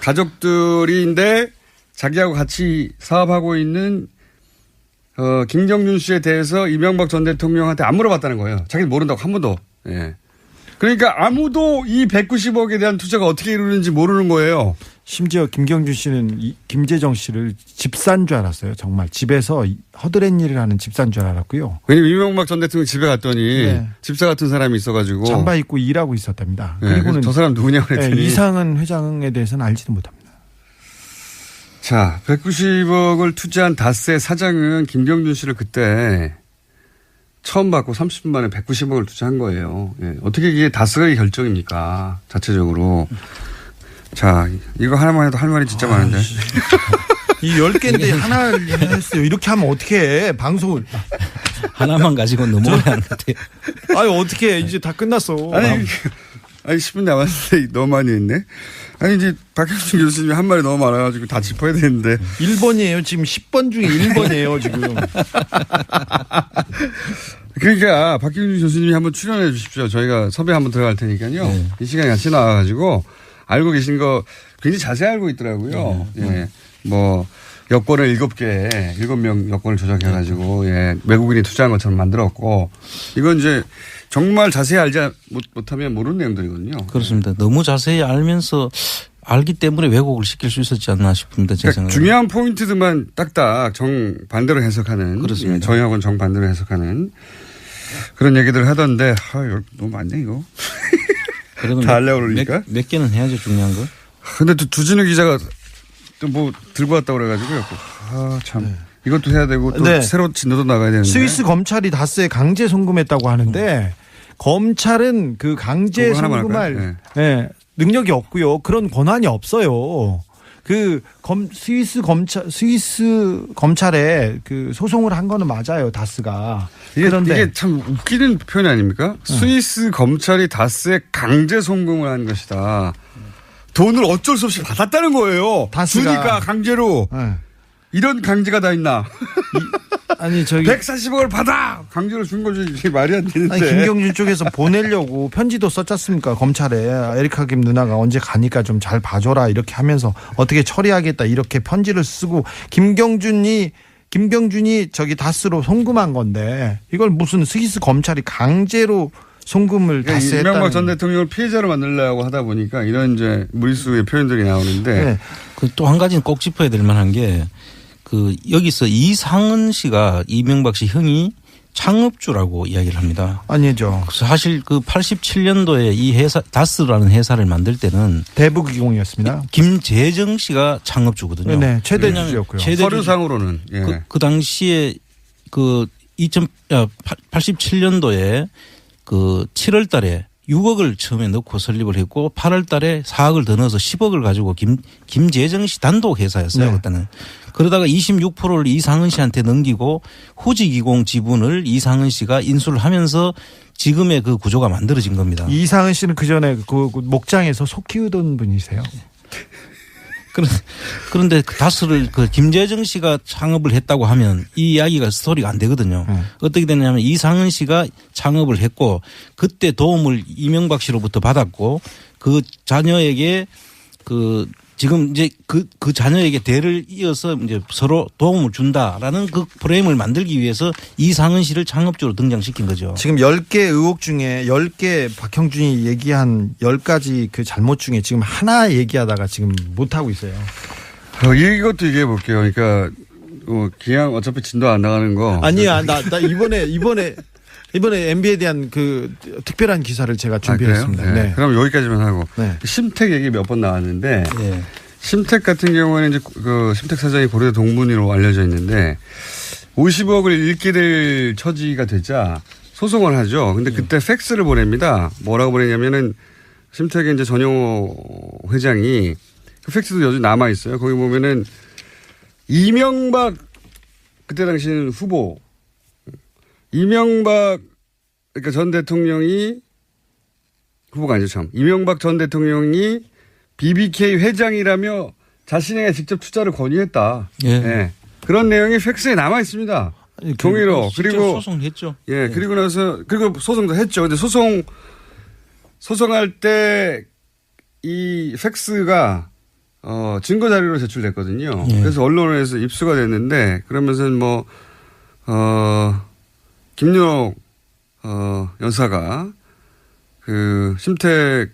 가족들인데 자기하고 같이 사업하고 있는 김경준 씨에 대해서 이명박 전 대통령한테 안 물어봤다는 거예요. 자기는 모른다고 한 번도. 예. 그러니까 아무도 이 190억에 대한 투자가 어떻게 이루는지 모르는 거예요. 심지어 김경준 씨는 김재정 씨를 집사인 줄 알았어요. 정말 집에서 허드렛 일을 하는 집사인 줄 알았고요. 왜냐면 이명박 전 대통령 집에 갔더니 집사 같은 사람이 있어가지고 잠바 입고 일하고 있었답니다. 네, 그리고는 저 사람 누구냐고 그랬더니 이상은 회장에 대해서는 알지도 못합니다. 자, 190억을 투자한 다스의 사장은 김경준 씨를 그때 처음 받고 30분 만에 190억을 투자한 거예요. 예. 어떻게 이게 다스의 결정입니까? 자체적으로. 자, 이거 하나만 해도 할 말이 진짜 많은데. 이 10개인데 하나를 했어요. 이렇게 하면 어떻게 해, 방송을. 하나만 가지고 넘어가야 하는 것 같아요. 아유, 어떻게 해. 이제 다 끝났어. 아니 10분 남았는데 너무 많이 했네. 아니, 이제 박형준 교수님이 한 말이 너무 많아가지고 다 짚어야 되는데. 1번이에요. 지금 10번 중에 1번이에요, 지금. 그러니까 박형준 교수님이 한번 출연해 주십시오. 저희가 섭외 한번 들어갈 테니까요. 네. 이 시간에 같이 나와가지고 알고 계신 거 굉장히 자세히 알고 있더라고요. 예. 뭐, 여권을 7명 여권을 조작해가지고, 예. 외국인이 투자한 것처럼 만들었고, 이건 이제 정말 자세히 알지 못하면 모르는 내용들이거든요. 그렇습니다. 너무 자세히 알면서 알기 때문에 왜곡을 시킬 수 있었지 않나 싶습니다. 제 그러니까 중요한 포인트들만 딱딱 정반대로 해석하는. 그렇습니다. 예. 저희하고는 정반대로 해석하는 그런 얘기들을 하던데, 너무 많네, 이거. 다 하려고 그러니까? 몇 개는 해야죠, 중요한 거. 근데 또 주진우 기자가 또 뭐 들고 왔다고 그래가지고요. 참. 이것도 해야 되고 또 네. 새로 진도도 나가야 되는데. 스위스 검찰이 다스에 강제 송금했다고 하는데 검찰은 그 강제 그거 하나만 송금할 능력이 없고요. 그런 권한이 없어요. 그 스위스 검찰에 그 소송을 한 거는 맞아요. 다스가. 이게 참 웃기는 표현이 아닙니까? 스위스 검찰이 다스에 강제 송금을 한 것이다. 돈을 어쩔 수 없이 받았다는 거예요. 주니까 강제로. 이런 강제가 다 있나? 아니 140억을 받아 강제로 준 거지. 이게 말이 안 되는데. 아니, 김경준 쪽에서 보내려고 편지도 썼지 않습니까? 검찰에 에리카 김 누나가 언제 가니까 좀 잘 봐줘라 이렇게 하면서 어떻게 처리하겠다 이렇게 편지를 쓰고 김경준이 저기 다스로 송금한 건데 이걸 무슨 스위스 검찰이 강제로 송금을 다스 했다는. 이명박 전 대통령을 피해자로 만들려고 하다 보니까 이런 이제 무리수의 표현들이 나오는데. 네. 그 또 한 가지는 꼭 짚어야 될 만한 게 그 여기서 이상은 씨가 이명박 씨 형이 창업주라고 이야기를 합니다. 아니죠. 사실 그 87년도에 이 회사 다스라는 회사를 만들 때는 대북이공이었습니다. 김재정 씨가 창업주거든요. 네, 최대주였고요. 서류상으로는 그 당시에 그 87년도에 그 7월달에 6억을 처음에 넣고 설립을 했고 8월달에 4억을 더 넣어서 10억을 가지고 김재정 씨 단독 회사였어요. 그때는. 그러다가 26%를 이상은 씨한테 넘기고 후지기공 지분을 이상은 씨가 인수를 하면서 지금의 그 구조가 만들어진 겁니다. 이상은 씨는 그 전에 그 목장에서 소 키우던 분이세요. 그런데 다스를 그 김재정 씨가 창업을 했다고 하면 이 이야기가 스토리가 안 되거든요. 어떻게 되냐면 이상은 씨가 창업을 했고 그때 도움을 이명박 씨로부터 받았고 그 자녀에게 그 지금 이제 그 자녀에게 대를 이어서 이제 서로 도움을 준다라는 그 프레임을 만들기 위해서 이상은 씨를 창업주로 등장시킨 거죠. 지금 10개 의혹 중에 10개 박형준이 얘기한 10가지 그 잘못 중에 지금 하나 얘기하다가 지금 못하고 있어요. 이것도 얘기해 볼게요. 그러니까 기왕 어차피 진도 안 나가는 거. 아니야. 나 이번에 MB에 대한 그 특별한 기사를 제가 준비했습니다. 네. 그럼 여기까지만 하고. 심택 얘기 몇 번 나왔는데 심택 같은 경우에는 이제 그 심택 사장이 고려대 동문이로 알려져 있는데 50억을 잃게 될 처지가 되자 소송을 하죠. 근데 그때 팩스를 보냅니다. 뭐라고 보내냐면은 심택의 이제 전용호 회장이 그 팩스도 여전히 남아 있어요. 거기 보면은 이명박 그때 당시는 후보 이명박 그러니까 전 대통령이 후보가 아니죠 참. 이명박 전 대통령이 BBK 회장이라며 자신에게 직접 투자를 권유했다. 그런 내용이 팩스에 남아 있습니다. 종이로. 그리고 소송했죠. 그리고 나서 그리고 소송도 했죠. 근데 소송할 때 이 팩스가 증거 자료로 제출됐거든요. 그래서 언론에서 입수가 됐는데 그러면서는 김윤옥 여사가 그 심택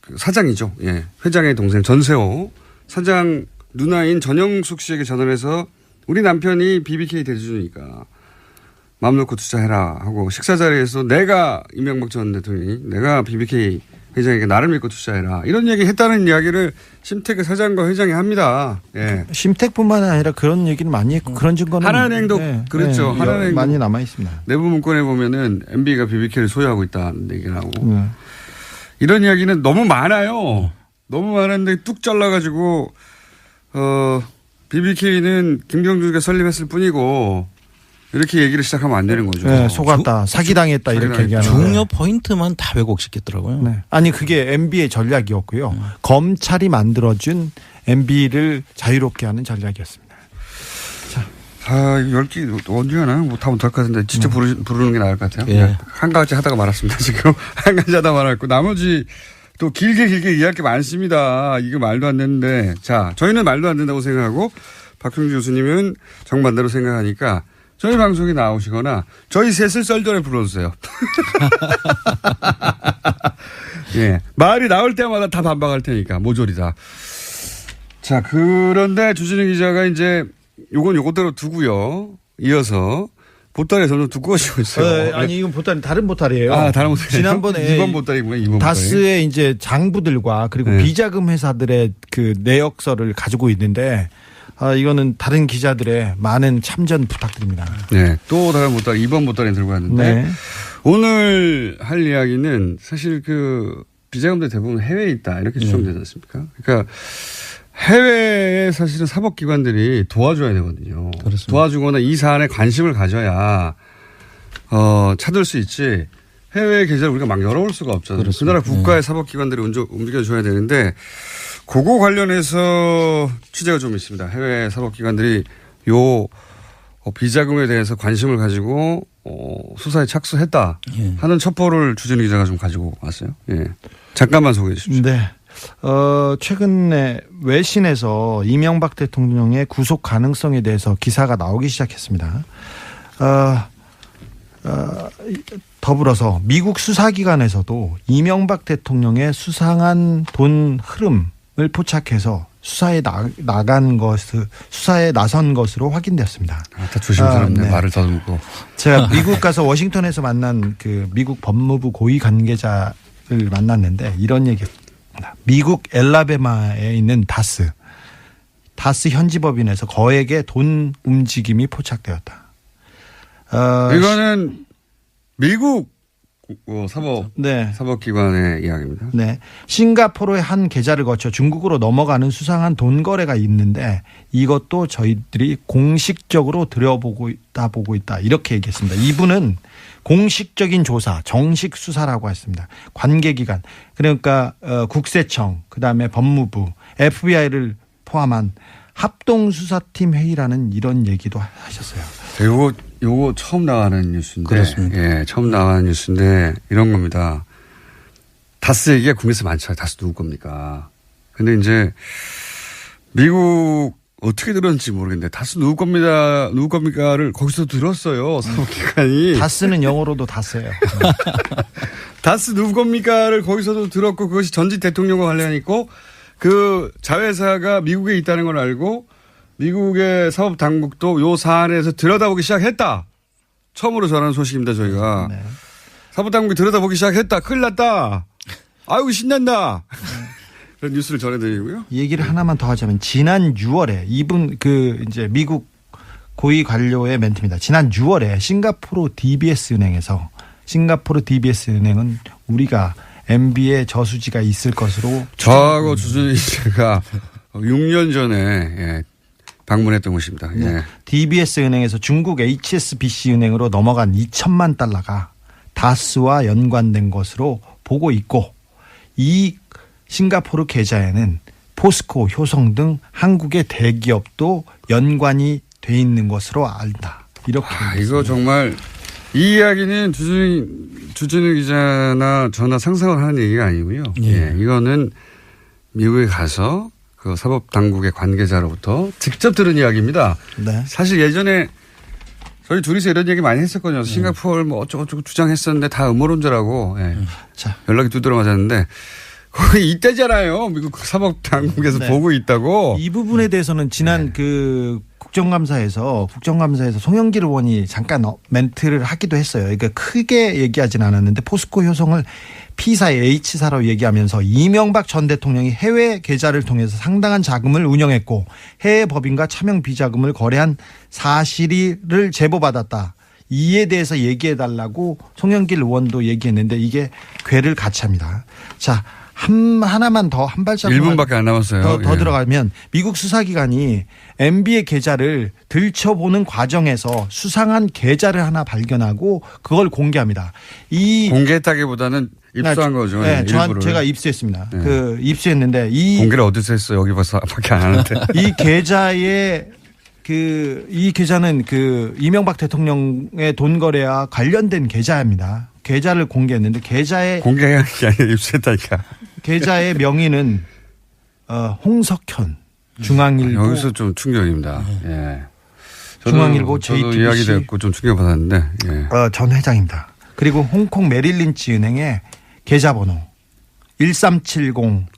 그 사장이죠. 회장의 동생 전세호 사장 누나인 전영숙 씨에게 전화해서 우리 남편이 BBK 대주주니까 마음 놓고 투자해라 하고 식사 자리에서 내가 이명박 전 대통령이 내가 BBK 회장에게 나를 믿고 투자해라 이런 얘기 했다는 이야기를 심택의 사장과 회장이 합니다. 심택뿐만 아니라 그런 얘기는 많이 했고 그런 증거는 하나은행도 그랬죠. 하나은행도 많이 남아 있습니다. 내부 문건에 보면은 MB가 BBK를 소유하고 있다는 얘기를 하고 이런 이야기는 너무 많아요. 너무 많은데 뚝 잘라가지고 BBK는 김경준이가 설립했을 뿐이고 이렇게 얘기를 시작하면 안 되는 거죠. 속았다. 사기당했다. 이렇게 얘기하는 중요 포인트만 다 왜곡시켰더라고요. 아니 그게 MB의 전략이었고요. 검찰이 만들어준 MB를 자유롭게 하는 전략이었습니다. 자. 10개 언제 하나? 다 못할 것 같은데 진짜 부르는 게 나을 것 같아요. 한 가지 하다가 말았습니다. 지금 한 가지 하다가 말았고 나머지 또 길게 이야기할 게 많습니다. 이거 말도 안 되는데 자 저희는 말도 안 된다고 생각하고 박형준 교수님은 정반대로 생각하니까 저희 방송에 나오시거나 저희 셋을 썰전에 불러주세요. 말이 나올 때마다 다 반박할 테니까 모조리다. 자 그런데 주진우 기자가 이제 요것대로 두고요. 이어서 보따리 점점 두꺼워지고 있어요. 아니 이건 보따리 다른 보따리예요. 다른 보따리. 지난번에 2번 보따리구나. 2번 다스의 이제 장부들과 그리고 비자금 회사들의 그 내역서를 가지고 있는데 이거는 다른 기자들의 많은 참전 부탁드립니다. 네. 또 다른 보따리, 이번 보따리 들고 왔는데 네. 오늘 할 이야기는 사실 비자금들 대부분 해외에 있다 이렇게 추정되지 않습니까? 그러니까 해외에 사실은 사법기관들이 도와줘야 되거든요. 그렇습니다. 도와주거나 이 사안에 관심을 가져야 찾을 수 있지 해외 계좌를 우리가 막 열어올 수가 없잖아요. 그 나라 국가의 사법기관들이 움직여줘야 되는데 그거 관련해서 취재가 좀 있습니다. 해외 사법기관들이 비자금에 대해서 관심을 가지고 수사에 착수했다 하는 첩보를 주진우 기자가 좀 가지고 왔어요. 예. 잠깐만 소개해 주십시오. 네. 최근에 외신에서 이명박 대통령의 구속 가능성에 대해서 기사가 나오기 시작했습니다. 더불어서 미국 수사기관에서도 이명박 대통령의 수상한 돈 흐름을 포착해서 수사에 나선 것으로 확인되었습니다. 다 조심스럽네. 네. 말을 더듬고. 제가 미국 가서 워싱턴에서 만난 미국 법무부 고위 관계자를 만났는데 이런 얘기입니다. 미국 엘라베마에 있는 다스 현지법인에서 거액의 돈 움직임이 포착되었다. 이거는 미국 네. 사법기관의 이야기입니다. 네. 싱가포르의 한 계좌를 거쳐 중국으로 넘어가는 수상한 돈 거래가 있는데 이것도 저희들이 공식적으로 들여보고 있다. 이렇게 얘기했습니다. 이분은 공식적인 조사, 정식 수사라고 했습니다. 관계기관, 그러니까 국세청, 그다음에 법무부, FBI를 포함한 합동수사팀 회의라는 이런 얘기도 하셨어요. 요거 처음 나가는 뉴스인데. 그렇습니다. 예, 처음 나가는 뉴스인데 이런 겁니다. 다스 얘기가 국내에서 많죠. 다스 누구 겁니까? 근데 이제 미국 어떻게 들었는지 모르겠는데 다스 누구 겁니까를 거기서 들었어요. 사법기관이. 다스는 영어로도 다스예요. 다스 누구 겁니까를 거기서도 들었고 그것이 전직 대통령과 관련이 있고 그 자회사가 미국에 있다는 걸 알고 미국의 사법당국도 요 사안에서 들여다보기 시작했다. 처음으로 전하는 소식입니다. 저희가. 네. 사법당국이 들여다보기 시작했다. 큰일 났다. 아이고 신난다. 그런 뉴스를 전해드리고요. 얘기를 하나만 더 하자면 지난 6월에 이분 이제 미국 고위 관료의 멘트입니다. 지난 6월에 싱가포르 DBS 은행은 우리가 MB의 저수지가 있을 것으로 저하고 주준희 씨가 6년 전에 방문했던 곳입니다. 네. 예. DBS 은행에서 중국 HSBC 은행으로 넘어간 2천만 달러가 다스와 연관된 것으로 보고 있고 이 싱가포르 계좌에는 포스코, 효성 등 한국의 대기업도 연관이 돼 있는 것으로 안다. 이렇게. 이거 정말 이 이야기는 주진우 기자나 저나 상상을 하는 얘기가 아니고요. 예. 이거는 미국에 가서 그 사법당국의 관계자로부터 직접 들은 이야기입니다. 네. 사실 예전에 저희 둘이서 이런 얘기 많이 했었거든요. 싱가포르 어쩌고저쩌고 주장했었는데 다 음모론자라고 자. 연락이 두드러 맞았는데 거기 이때잖아요. 미국 사법당국에서 네. 보고 있다고. 이 부분에 대해서는 지난 국정감사에서 송영길 의원이 잠깐 멘트를 하기도 했어요. 그러니까 크게 얘기하지는 않았는데 포스코 효성을 P사의 H사로 얘기하면서 이명박 전 대통령이 해외 계좌를 통해서 상당한 자금을 운영했고 해외 법인과 차명 비자금을 거래한 사실을 제보받았다. 이에 대해서 얘기해달라고 송영길 의원도 얘기했는데 이게 궤를 같이 합니다. 자, 하나만 더 한 발자국 1분밖에 안 남았어요. 더 들어가면 미국 수사기관이 MB의 계좌를 들춰보는 과정에서 수상한 계좌를 하나 발견하고 그걸 공개합니다. 공개했다기보다는 입수한 거죠. 네, 제가 입수했습니다. 네. 입수했는데 공개를 어디서 했어요? 여기 밖에 안 하는데. 이 계좌에 이 계좌는 이명박 대통령의 돈 거래와 관련된 계좌입니다. 계좌를 공개했는데 공개한 게 아니라 입수했다니까. 계좌의 명의는 홍석현 중앙일보. 여기서 좀 충격입니다. 예. 중앙일보 저도 JTBC 이야기 듣고 좀 충격받았는데. 예. 전 회장입니다. 그리고 홍콩 메릴린치 은행의 계좌번호 1370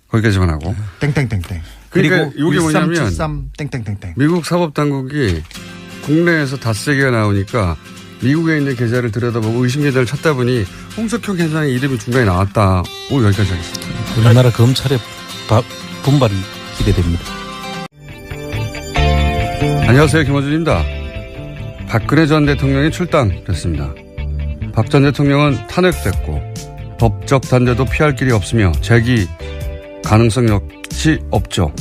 거기까지만 하고. 땡땡땡땡. 그러니까 그리고 이게 뭐냐면 1373 땡땡땡땡. 미국 사법당국이 국내에서 다스 얘기가 나오니까 미국에 있는 계좌를 들여다보고 의심 계좌를 찾다 보니 홍석현 계장의 이름이 중간에 나왔다. 여기까지 하겠습니다. 우리나라 검찰의 분발이 기대됩니다. 안녕하세요. 김어준입니다. 박근혜 전 대통령이 출당됐습니다. 박 전 대통령은 탄핵됐고 법적 단죄도 피할 길이 없으며 재기 가능성 역시 없죠.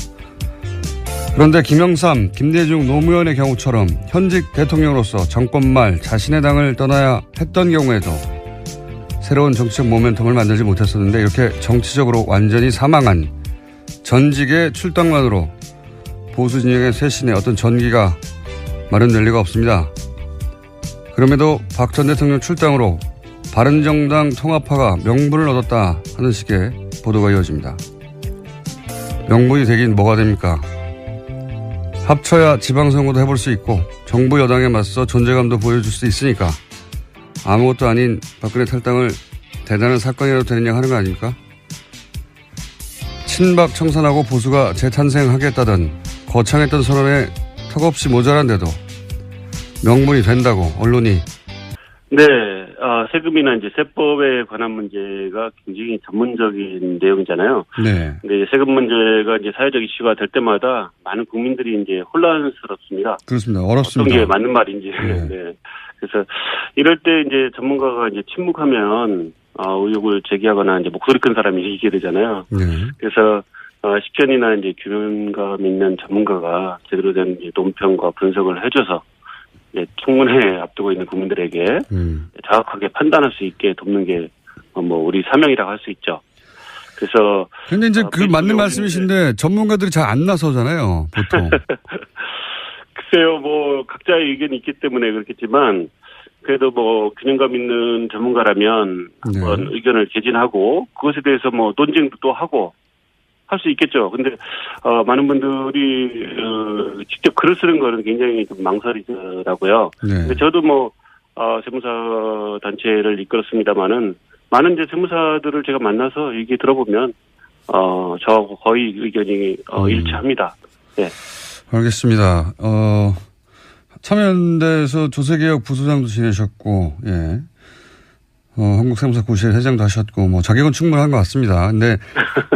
그런데 김영삼, 김대중 노무현의 경우처럼 현직 대통령으로서 정권 말 자신의 당을 떠나야 했던 경우에도 새로운 정치적 모멘텀을 만들지 못했었는데 이렇게 정치적으로 완전히 사망한 전직의 출당만으로 보수 진영의 쇄신에 어떤 전기가 마련될 리가 없습니다. 그럼에도 박 전 대통령 출당으로 바른정당 통합파가 명분을 얻었다 하는 식의 보도가 이어집니다. 명분이 되긴 뭐가 됩니까? 합쳐야 지방선거도 해볼 수 있고 정부 여당에 맞서 존재감도 보여줄 수 있으니까 아무것도 아닌 박근혜 탈당을 대단한 사건이라도 되느냐 하는 거 아닙니까? 친박 청산하고 보수가 재탄생하겠다던 거창했던 선언에 턱없이 모자란데도 명분이 된다고 언론이. 네, 세금이나 이제 세법에 관한 문제가 굉장히 전문적인 내용이잖아요. 네. 근데 세금 문제가 이제 사회적 이슈가 될 때마다 많은 국민들이 이제 혼란스럽습니다. 그렇습니다. 어렵습니다. 어떤 게 맞는 말인지. 네. 네. 그래서 이럴 때 이제 전문가가 이제 침묵하면 의혹을 제기하거나 이제 목소리 큰 사람이 이기게 되잖아요. 네. 그래서 식견이나 이제 규명감 있는 전문가가 제대로 된 이제 논평과 분석을 해줘서 청문회에 앞두고 있는 국민들에게 정확하게 판단할 수 있게 돕는 게 우리 사명이라고 할 수 있죠. 그래서 근데 이제 그 맞는 말씀이신데 전문가들이 잘 안 나서잖아요, 보통. 글쎄요, 각자의 의견이 있기 때문에 그렇겠지만 그래도 균형감 있는 전문가라면 네. 한번 의견을 개진하고 그것에 대해서 논쟁도 또 하고 할 수 있겠죠. 근데 많은 분들이 직접 글을 쓰는 거는 굉장히 좀 망설이더라고요. 네. 근데 저도 세무사 단체를 이끌었습니다마는 많은 이제 세무사들을 제가 만나서 얘기 들어보면 저하고 거의 의견이 일치합니다. 네. 알겠습니다. 참여연대에서 조세개혁 부소장도 지내셨고, 예. 한국세무사고시회 회장도 하셨고, 자격은 충분한 것 같습니다. 근데,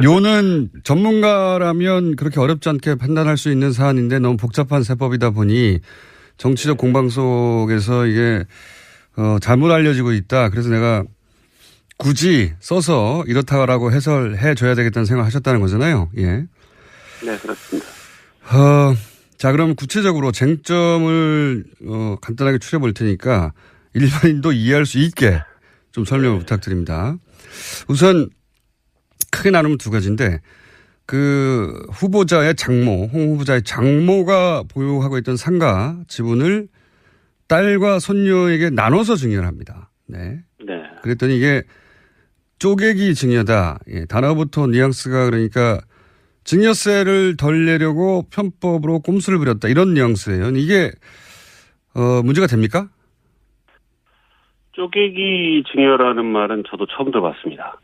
요는 전문가라면 그렇게 어렵지 않게 판단할 수 있는 사안인데 너무 복잡한 세법이다 보니 정치적 공방 속에서 이게, 잘못 알려지고 있다. 그래서 내가 굳이 써서 이렇다라고 해설해 줘야 되겠다는 생각을 하셨다는 거잖아요. 예. 네, 그렇습니다. 자, 그럼 구체적으로 쟁점을, 간단하게 추려 볼 테니까 일반인도 이해할 수 있게 좀 설명을 부탁드립니다. 우선 크게 나누면 두 가지인데 그 후보자의 장모, 홍 후보자의 장모가 보유하고 있던 상가 지분을 딸과 손녀에게 나눠서 증여합니다. 네. 네. 그랬더니 이게 쪼개기 증여다. 예, 단어부터 뉘앙스가 그러니까 증여세를 덜 내려고 편법으로 꼼수를 부렸다. 이런 뉘앙스예요. 이게 문제가 됩니까? 쪼개기 증여라는 말은 저도 처음 들어봤습니다.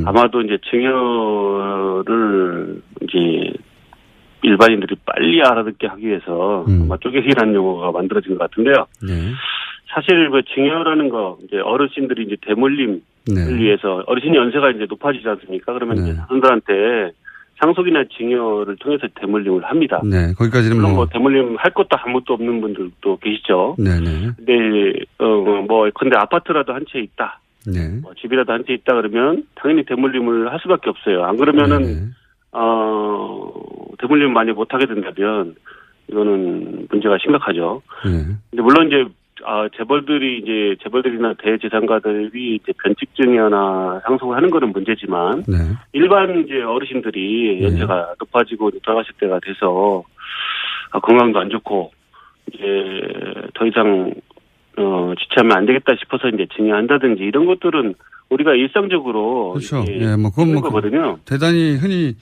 아마도 이제 증여를 이제 일반인들이 빨리 알아듣게 하기 위해서 아마 쪼개기라는 용어가 만들어진 것 같은데요. 네. 사실 증여라는 거 이제 어르신들이 이제 대물림을 네. 위해서 어르신 연세가 이제 높아지지 않습니까? 그러면 네. 이제 자손들한테 상속이나 증여를 통해서 대물림을 합니다. 네, 거기까지는 물론 대물림 할 것도 아무것도 없는 분들도 계시죠. 네네. 근데 근데 아파트라도 한 채 있다. 네. 집이라도 한 채 있다 그러면 당연히 대물림을 할 수밖에 없어요. 안 그러면은 네네. 대물림 만약 못 하게 된다면 이거는 문제가 심각하죠. 네. 근데 물론 이제 재벌들이나 대재산가들이 이제 변칙증여나 상속을 하는 거는 문제지만 네. 일반 이제 어르신들이 연세가 높아지고 돌아가실 때가 돼서 건강도 안 좋고 이제 더 이상 지체하면 안 되겠다 싶어서 이제 증여한다든지 이런 것들은 우리가 일상적으로 그렇죠. 예, 그건 거거든요. 대단히 흔히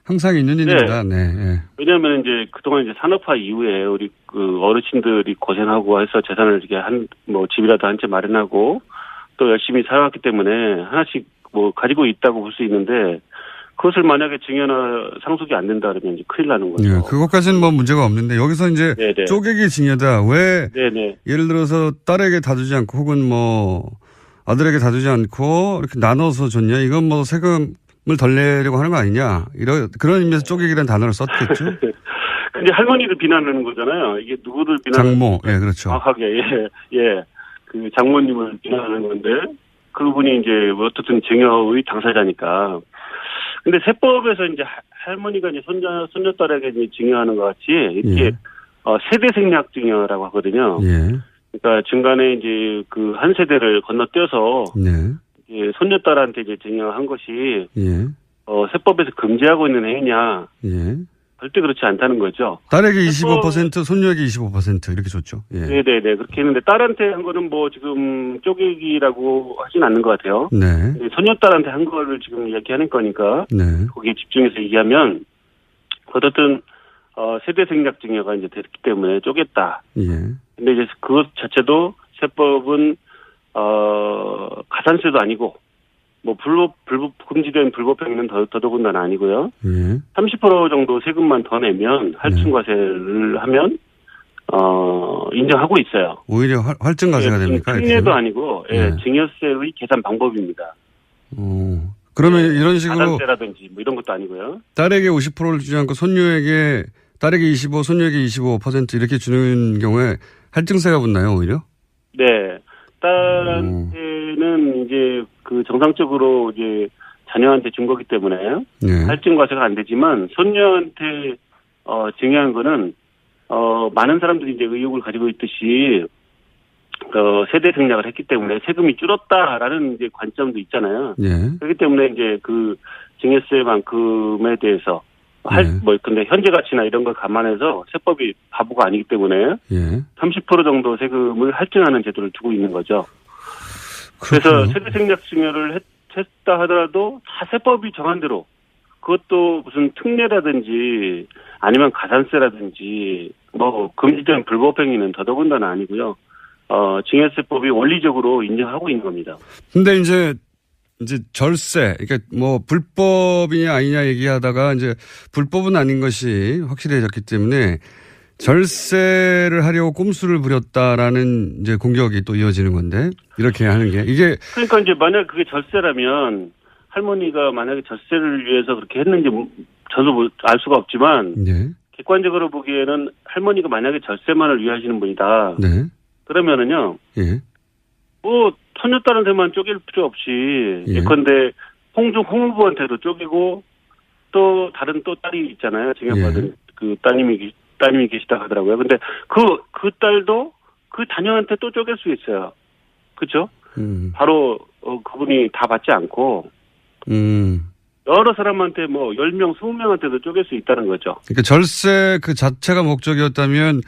항상 있는 일입니다. 네. 네. 왜냐하면 이제 그동안 이제 산업화 이후에 우리 그 어르신들이 고생하고 해서 재산을 이렇게 집이라도 한 채 마련하고 또 열심히 살아왔기 때문에 하나씩 가지고 있다고 볼 수 있는데 그것을 만약에 증여나 상속이 안 된다 그러면 이제 큰일 나는 거죠. 네, 그것까지는 문제가 없는데 여기서 이제 네네. 쪼개기 증여다. 왜 네네. 예를 들어서 딸에게 다 주지 않고 혹은 아들에게 다 주지 않고 이렇게 나눠서 줬냐? 이건 세금을 덜 내려고 하는 거 아니냐? 그런 의미에서 쪼개기라는 단어를 썼겠죠. 근데 할머니를 비난하는 거잖아요. 이게 누구를 비난하는 장모, 예, 그렇죠. 정확하게, 예. 그 장모님을 비난하는 건데, 그분이 이제 어떻든 증여의 당사자니까. 근데 세법에서 이제 할머니가 이제 손녀딸에게 이제 증여하는 것 같이, 이렇게, 세대 생략 증여라고 하거든요. 예. 그러니까 중간에 이제 그 한 세대를 건너뛰어서, 네. 이제 손녀딸한테 이제 증여한 것이, 예. 세법에서 금지하고 있는 행위냐. 예. 절대 그렇지 않다는 거죠. 딸에게 25%, 손녀에게 25% 이렇게 줬죠. 예. 네네네. 그렇게 했는데 딸한테 한 거는 뭐 지금 쪼개기라고 하진 않는 것 같아요. 네. 손녀딸한테 한 거를 지금 이야기하는 거니까. 네. 거기에 집중해서 얘기하면 어쨌든 세대 생략 증여가 이제 됐기 때문에 쪼갰다. 예. 근데 이제 그것 자체도 세법은 가산세도 아니고 뭐 금지된 불법행위는 더더군다나 아니고요. 예. 30% 정도 세금만 더 내면 할증과세를 하면 인정하고 있어요. 오히려 활증과세가 됩니까? 특례도 아니고 증여세의 계산 방법입니다. 그러면 이런 식으로 가산세라든지 뭐 이런 것도 아니고요. 딸에게 50%를 주지 않고 딸에게 25, 손녀에게 25% 이렇게 주는 경우에 할증세가 붙나요, 오히려? 네. 딸한테는 이제 그 정상적으로 이제 자녀한테 준 거기 때문에 할증과세가 안 되지만 손녀한테 증여한 거는 많은 사람들이 이제 의혹을 가지고 있듯이 세대 생략을 했기 때문에 세금이 줄었다라는 이제 관점도 있잖아요. 그렇기 때문에 이제 그 증여세만큼에 대해서 근데 현재 가치나 이런 걸 감안해서 세법이 바보가 아니기 때문에 30% 정도 세금을 할증하는 제도를 두고 있는 거죠. 그래서 세대 생략 증여를 했다 하더라도 다 세법이 정한 대로 그것도 무슨 특례라든지 아니면 가산세라든지 뭐 금지된 불법행위는 더더군다나 아니고요. 증여세법이 원리적으로 인정하고 있는 겁니다. 근데 이제 절세, 그러니까 뭐 불법이냐 아니냐 얘기하다가 이제 불법은 아닌 것이 확실해졌기 때문에 절세를 하려고 꼼수를 부렸다라는 이제 공격이 또 이어지는 건데 이렇게 하는 게 이게 그러니까 이제 만약 그게 절세라면 할머니가 만약에 절세를 위해서 그렇게 했는지 저도 뭐 알 수가 없지만 객관적으로 보기에는 할머니가 만약에 절세만을 위하시는 분이다. 그러면은요. 뭐 손녀딸한테만 쪼갤 필요 없이 예컨대 홍 후보한테도 쪼개고 또 다른 또 딸이 있잖아요. 증여받은 그 따님이 계시다 하더라고요. 근데 그 딸도 그 자녀한테 또 쪼갤 수 있어요. 그렇죠? 바로 그분이 다 받지 않고 여러 사람한테 뭐 10명, 20명한테도 쪼갤 수 있다는 거죠. 그러니까 절세 그 자체가 목적이었다면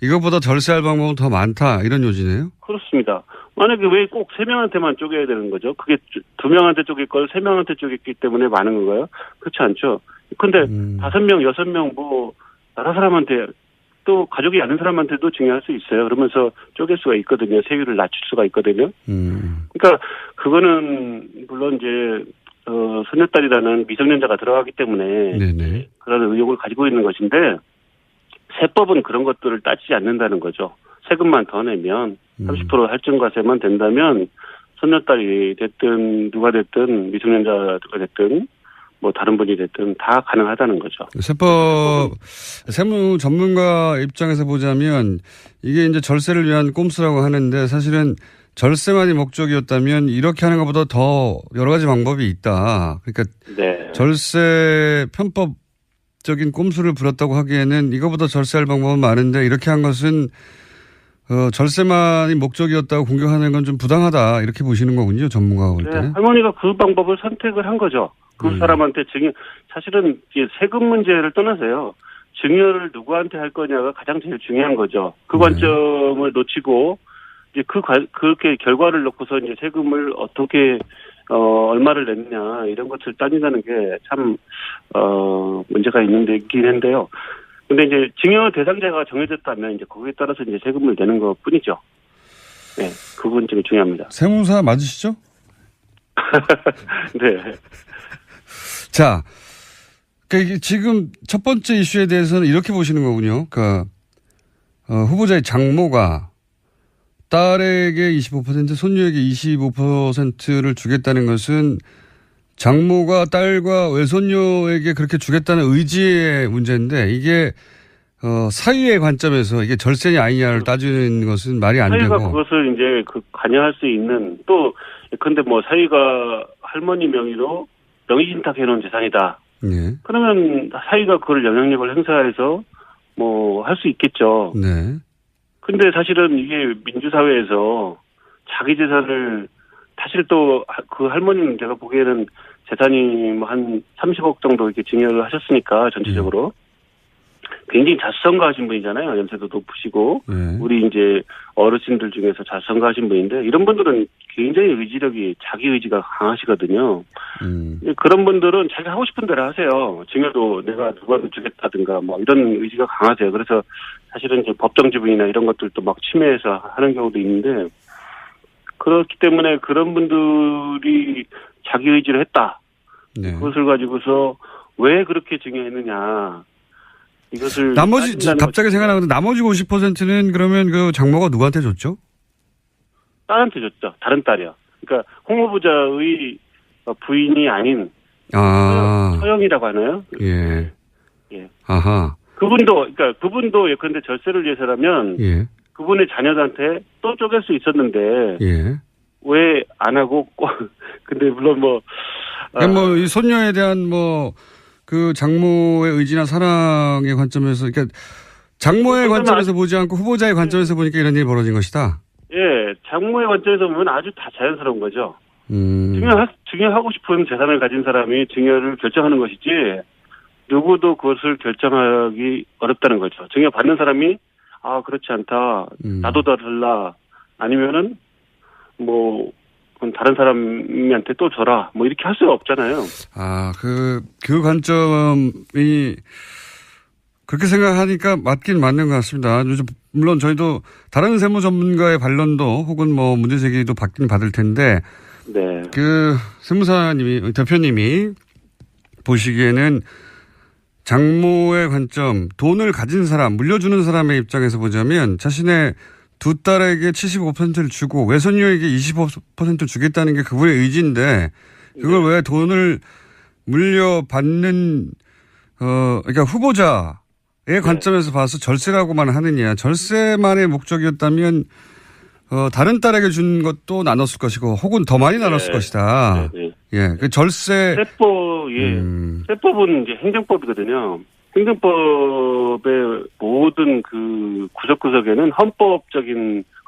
이것보다 절세할 방법은 더 많다 이런 요지네요. 그렇습니다. 만약에 왜 꼭 3명한테만 쪼개야 되는 거죠? 그게 2명한테 쪼갤 걸 3명한테 쪼갰기 때문에 많은 건가요? 그렇지 않죠. 근데 5명, 6명 뭐 여러 사람한테 또 가족이 아는 사람한테도 증여할 수 있어요. 그러면서 쪼갤 수가 있거든요. 세율을 낮출 수가 있거든요. 그러니까 그거는 물론 이제 손녀딸이라는 미성년자가 들어가기 때문에 그런 의혹을 가지고 있는 것인데 세법은 그런 것들을 따지지 않는다는 거죠. 세금만 더 내면 30% 할증과세만 된다면 손녀딸이 됐든 누가 됐든 미성년자가 됐든 뭐 다른 분이 됐든 다 가능하다는 거죠. 세법 세무 전문가 입장에서 보자면 이게 이제 절세를 위한 꼼수라고 하는데 사실은 절세만이 목적이었다면 이렇게 하는 것보다 더 여러 가지 방법이 있다. 그러니까 절세 편법적인 꼼수를 부렸다고 하기에는 이거보다 절세할 방법은 많은데 이렇게 한 것은 절세만이 목적이었다고 공격하는 건 좀 부당하다 이렇게 보시는 거군요. 전문가가 볼 때. 할머니가 그 방법을 선택을 한 거죠. 그 사람한테 사실은 세금 문제를 떠나서요. 증여를 누구한테 할 거냐가 가장 제일 중요한 거죠. 그 관점을 놓치고 이제 그렇게 결과를 놓고서 이제 세금을 어떻게 얼마를 냈냐 이런 것을 따진다는 게 참 문제가 있긴 한데요. 근데 이제 증여 대상자가 정해졌다면 이제 거기에 따라서 이제 세금을 내는 것 뿐이죠. 네, 그 부분이 중요합니다. 세무사 맞으시죠? 네. 자, 그러니까 지금 첫 번째 이슈에 대해서는 이렇게 보시는 거군요. 그러니까 후보자의 장모가 딸에게 25%, 손녀에게 25%를 주겠다는 것은 장모가 딸과 외손녀에게 그렇게 주겠다는 의지의 문제인데 이게 사위의 관점에서 이게 절세냐 아니냐를 따지는 것은 말이 안 사위가 되고. 그것을 이제 관여할 수 있는 또 근데 뭐 사위가 할머니 명의로 명의신탁 해놓은 재산이다. 네. 그러면 사위가 그걸 영향력을 행사해서 뭐 할 수 있겠죠. 네. 근데 사실은 이게 민주사회에서 자기 재산을 사실 또 그 할머니는 제가 보기에는 재산이 뭐 한 30억 정도 이렇게 증여를 하셨으니까 전체적으로 굉장히 자수성가하신 분이잖아요. 연세도 높으시고 우리 이제 어르신들 중에서 자수성가하신 분인데 이런 분들은 굉장히 의지력이 자기 의지가 강하시거든요. 그런 분들은 자기 하고 싶은 대로 하세요. 증여도 내가 누구한테 주겠다든가 뭐 이런 의지가 강하세요. 그래서 사실은 이제 법정 지분이나 이런 것들도 막 침해해서 하는 경우도 있는데 그렇기 때문에 그런 분들이 자기 의지를 했다. 네. 그것을 가지고서 왜 그렇게 증여했느냐. 이것을 나머지 갑자기 생각나는데 나머지 50%는 그러면 그 장모가 누구한테 줬죠? 딸한테 줬죠. 다른 딸이요. 그러니까 홍 후보자의 부인이 아닌 서영이라고 하나요? 예. 예. 아하. 그분도 그런데 절세를 위해서라면 예. 그분의 자녀들한테 또 쪼갤 수 있었는데 예. 왜 안 하고 근데 물론 이 손녀에 대한 그 장모의 의지나 사랑의 관점에서, 그러니까 장모의 관점에서 보지 않고 후보자의 관점에서 보니까 이런 일이 벌어진 것이다. 예, 장모의 관점에서 보면 아주 다 자연스러운 거죠. 증여하고 싶은 재산을 가진 사람이 증여를 결정하는 것이지 누구도 그것을 결정하기 어렵다는 거죠. 증여 받는 사람이 그렇지 않다. 나도 더 달라. 아니면은 그건 다른 사람한테 또 줘라. 이렇게 할 수가 없잖아요. 그 관점이 그렇게 생각하니까 맞긴 맞는 것 같습니다. 물론 저희도 다른 세무 전문가의 반론도 혹은 문제 제기도 받긴 받을 텐데, 네. 그 대표님이 보시기에는 장모의 관점, 돈을 가진 사람, 물려주는 사람의 입장에서 보자면 자신의 두 딸에게 75%를 주고 외손녀에게 25% 주겠다는 게 그분의 의지인데 그걸 왜 돈을 물려받는 그러니까 후보자의 관점에서 봐서 절세라고만 하느냐. 절세만의 목적이었다면 다른 딸에게 준 것도 나눴을 것이고 혹은 더 많이 나눴을 것이다. 예, 그 절세 세법은 이제 행정법이거든요. 행정법의 모든 그 구석구석에는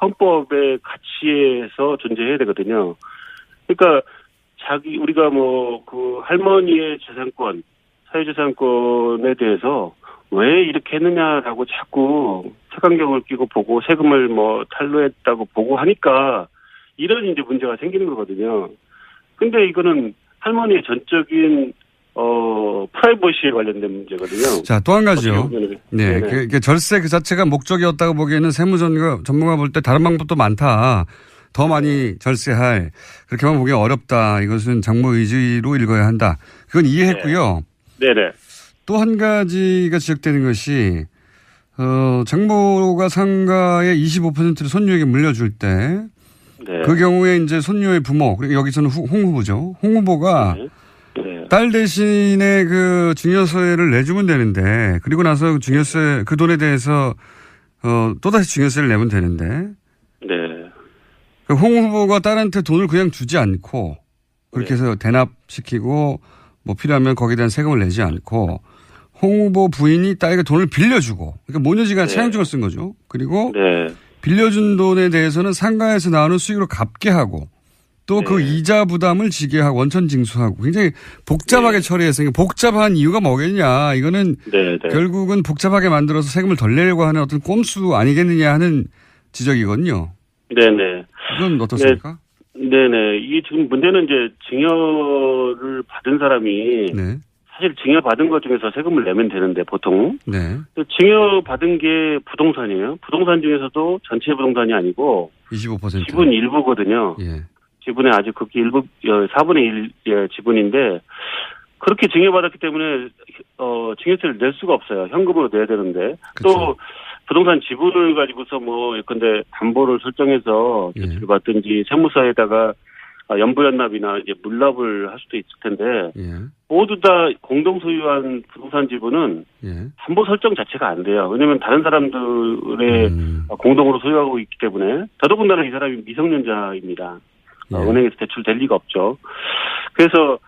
헌법의 가치에서 존재해야 되거든요. 그러니까 우리가 그 할머니의 재산권, 사회재산권에 대해서 왜 이렇게 했느냐라고 자꾸 색안경을 끼고 보고 세금을 탈루했다고 보고 하니까 이런 이제 문제가 생기는 거거든요. 근데 이거는 할머니의 전적인 프라이버시에 관련된 문제거든요. 자, 또 한 가지요. 네. 그 절세 그 자체가 목적이었다고 보기에는 세무전문가 볼 때 다른 방법도 많다. 더 많이 절세할. 그렇게만 보기 어렵다. 이것은 장모 의지로 읽어야 한다. 그건 이해했고요. 네네. 또 한 가지가 지적되는 것이, 장모가 상가의 25%를 손녀에게 물려줄 때, 그 경우에 이제 손녀의 부모, 그리고 여기서는 홍 후보죠. 홍 후보가 딸 대신에 그 증여세를 내주면 되는데, 그리고 나서 증여세, 그 돈에 대해서, 또다시 증여세를 내면 되는데, 홍 후보가 딸한테 돈을 그냥 주지 않고, 그렇게 해서 대납시키고, 필요하면 거기에 대한 세금을 내지 않고, 홍 후보 부인이 딸에게 돈을 빌려주고, 그러니까 모녀지간 차용증을 쓴 거죠. 그리고 빌려준 돈에 대해서는 상가에서 나오는 수익으로 갚게 하고, 또 그 이자 부담을 지게 하고 원천 징수하고 굉장히 복잡하게 처리해서 복잡한 이유가 뭐겠냐. 이거는 결국은 복잡하게 만들어서 세금을 덜 내려고 하는 어떤 꼼수 아니겠느냐 하는 지적이거든요. 네네. 이건 어떻습니까? 네네. 이게 지금 문제는 이제 증여를 받은 사람이 사실 증여받은 것 중에서 세금을 내면 되는데 보통 증여받은 게 부동산이에요. 부동산 중에서도 전체 부동산이 아니고 25% 지분 일부거든요. 지분의 아주 극히 일부 4분의 1 지분인데 그렇게 증여받았기 때문에 증여세를 낼 수가 없어요. 현금으로 내야 되는데 또 부동산 지분을 가지고서 예컨대 담보를 설정해서 대출을 받든지 세무서에다가 연부연납이나 이제 물납을 할 수도 있을 텐데 예. 모두 다 공동 소유한 부동산 지분은 예. 담보 설정 자체가 안 돼요. 왜냐하면 다른 사람들의 공동으로 소유하고 있기 때문에 더더군다나 이 사람이 미성년자입니다. 예. 은행에서 대출될 리가 없죠. 그래서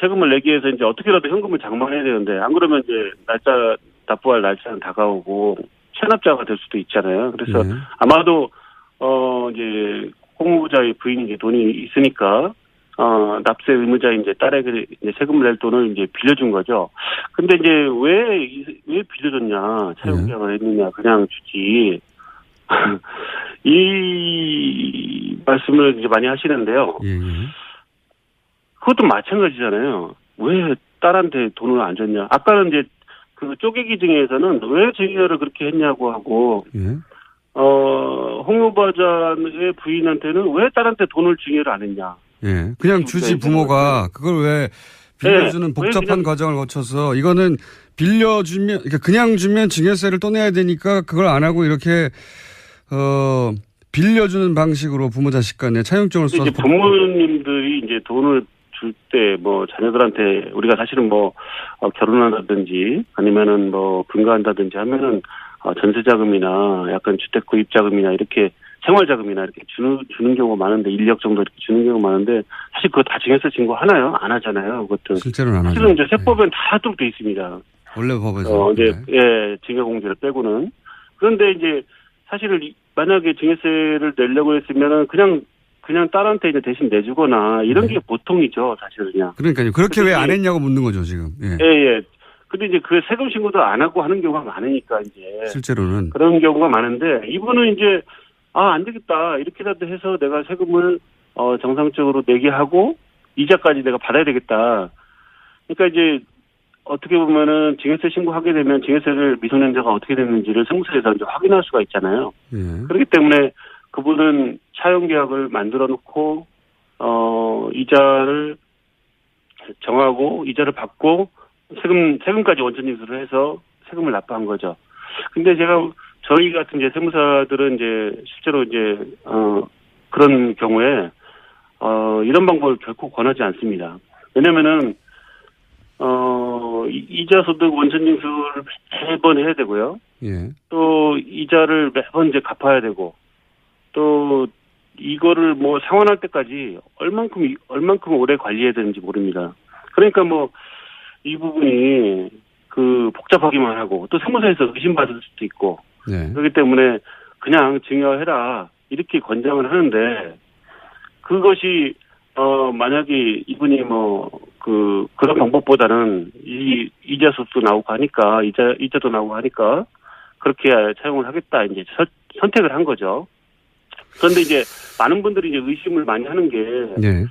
세금을 내기 위해서 이제 어떻게라도 현금을 장만해야 되는데 안 그러면 이제 날짜 납부할 날짜는 다가오고 체납자가 될 수도 있잖아요. 그래서 예. 아마도 이제 공무자의 부인이 이제 돈이 있으니까 납세 의무자인 이제 딸에게 이제 세금을 낼 돈을 이제 빌려준 거죠. 근데 이제 왜 빌려줬냐? 차용계약을 했느냐? 그냥 주지. 이 말씀을 이제 많이 하시는데요. 예. 그것도 마찬가지잖아요. 왜 딸한테 돈을 안 줬냐? 아까는 이제 그 쪼개기 증여에서는 왜 증여를 그렇게 했냐고 하고, 예. 홍 후보자의 부인한테는 왜 딸한테 돈을 증여를 안 했냐? 예. 그냥 주지 부모가 그걸 왜 빌려주는 네. 복잡한 과정을 거쳐서 이거는 빌려주면, 그러니까 그냥 주면 증여세를 또 내야 되니까 그걸 안 하고 이렇게, 빌려주는 방식으로 부모 자식 간에 차용증을 써서. 이제 부모님들이 이제 돈을 줄 때 뭐 자녀들한테 우리가 사실은 뭐 결혼한다든지 아니면은 뭐 분가한다든지 하면은 전세자금이나 약간 주택 구입자금이나 이렇게 생활자금이나 이렇게 주는 경우가 많은데 1억 정도 이렇게 주는 경우가 많은데 사실 그거 다 증여세 신고 하나요? 안 하잖아요. 그것도. 실제로는 안 하죠. 실은 이제 세법엔 다 하도록 돼 있습니다. 원래 법에서. 이제 증여공제를 빼고는. 그런데 이제 사실은 만약에 증여세를 내려고 했으면은 그냥 딸한테 이제 대신 내주거나 이런 게 보통이죠, 사실은요. 그러니까요. 그렇게 왜 안 했냐고 묻는 거죠, 지금. 예. 예. 근데 이제 그 세금 신고도 안 하고 하는 경우가 많으니까 이제. 실제로는. 그런 경우가 많은데 이분은 이제 안 되겠다. 이렇게라도 해서 내가 세금을 정상적으로 내게 하고 이자까지 내가 받아야 되겠다. 그러니까 이제 어떻게 보면은 증여세 신고하게 되면 증여세를 미성년자가 어떻게 됐는지를 세무서에서 이제 확인할 수가 있잖아요. 예. 그렇기 때문에 그분은 차용계약을 만들어 놓고 이자를 정하고 이자를 받고 세금까지 원천징수를 해서 세금을 납부한 거죠. 근데 저희 같은 이제 세무사들은 이제 실제로 이제 그런 경우에 이런 방법을 결코 권하지 않습니다. 왜냐면은 이자 소득 원천징수를 매번 해야 되고요. 예. 또 이자를 매번 이제 갚아야 되고 또 이거를 뭐 상환할 때까지 얼만큼 오래 관리해야 되는지 모릅니다. 그러니까 뭐 이 부분이 복잡하기만 하고 또 세무서에서 의심받을 수도 있고 네. 그렇기 때문에 그냥 증여해라 이렇게 권장을 하는데 그것이 만약에 이분이 그런 방법보다는 이자 수도 나오고 하니까 이자도 나오고 하니까 그렇게 차용을 하겠다 이제 선택을 한 거죠. 그런데 이제 많은 분들이 이제 의심을 많이 하는 게 네.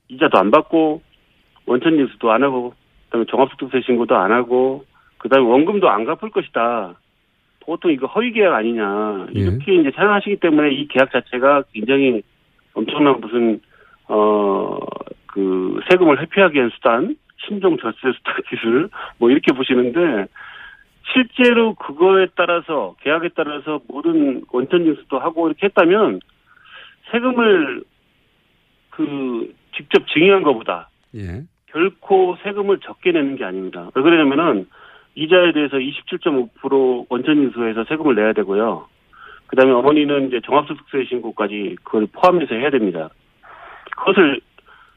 이자도 안 받고 원천징수도 안 하고 그다음에 종합소득세 신고도 안 하고 그다음에 원금도 안 갚을 것이다. 보통 이거 허위 계약 아니냐 이렇게 이제 생각하시기 때문에 이 계약 자체가 굉장히 엄청난 무슨 세금을 회피하기 위한 수단, 신종 절세 수단 기술 뭐 이렇게 보시는데 실제로 그거에 따라서 계약에 따라서 모든 원천징수도 하고 이렇게 했다면 세금을 직접 증여한 것보다 예. 결코 세금을 적게 내는 게 아닙니다. 왜 그러냐면은 이자에 대해서 27.5% 원천징수해서 세금을 내야 되고요. 그다음에 어머니는 이제 종합소득세 신고까지 그걸 포함해서 해야 됩니다. 그것을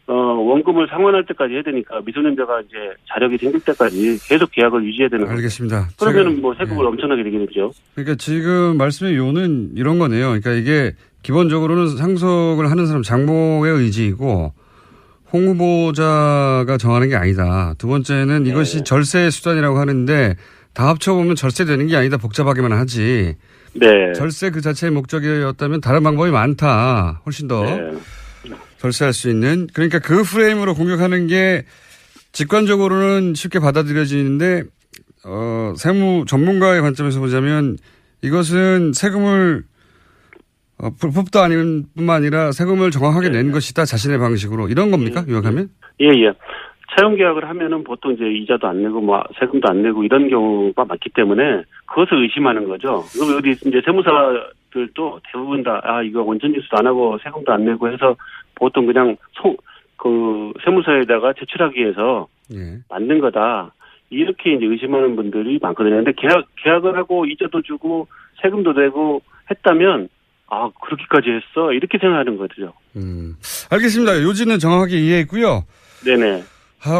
원금을 상환할 때까지 해야 되니까 미성년자가 이제 자력이 생길 때까지 계속 계약을 유지해야 되는 거죠. 알겠습니다. 그러면은 세금을 엄청나게 내게 되죠. 그러니까 지금 말씀의 요는 이런 거네요. 그러니까 이게 기본적으로는 상속을 하는 사람 장모의 의지이고 홍 후보자가 정하는 게 아니다. 두 번째는 이것이 절세 수단이라고 하는데 다 합쳐보면 절세되는 게 아니다. 복잡하게만 하지. 네. 절세 그 자체의 목적이었다면 다른 방법이 많다. 훨씬 더 절세할 수 있는. 그러니까 그 프레임으로 공격하는 게 직관적으로는 쉽게 받아들여지는데 세무 전문가의 관점에서 보자면 이것은 세금을 불법도 아닌 뿐만 아니라 세금을 정확하게 낸 것이다. 자신의 방식으로. 이런 겁니까? 요약하면? 예. 차용계약을 하면은 보통 이제 이자도 안 내고 세금도 안 내고 이런 경우가 많기 때문에 그것을 의심하는 거죠. 그럼 어디 이제 세무사들도 대부분 다 이거 원천징수도 안 하고 세금도 안 내고 해서 보통 그냥 세무서에다가 제출하기 위해서 예. 만든 거다. 이렇게 이제 의심하는 분들이 많거든요. 근데 계약을 하고 이자도 주고 세금도 내고 했다면 그렇게까지 했어? 이렇게 생각하는 거죠. 알겠습니다. 요지는 정확하게 이해했고요. 네네.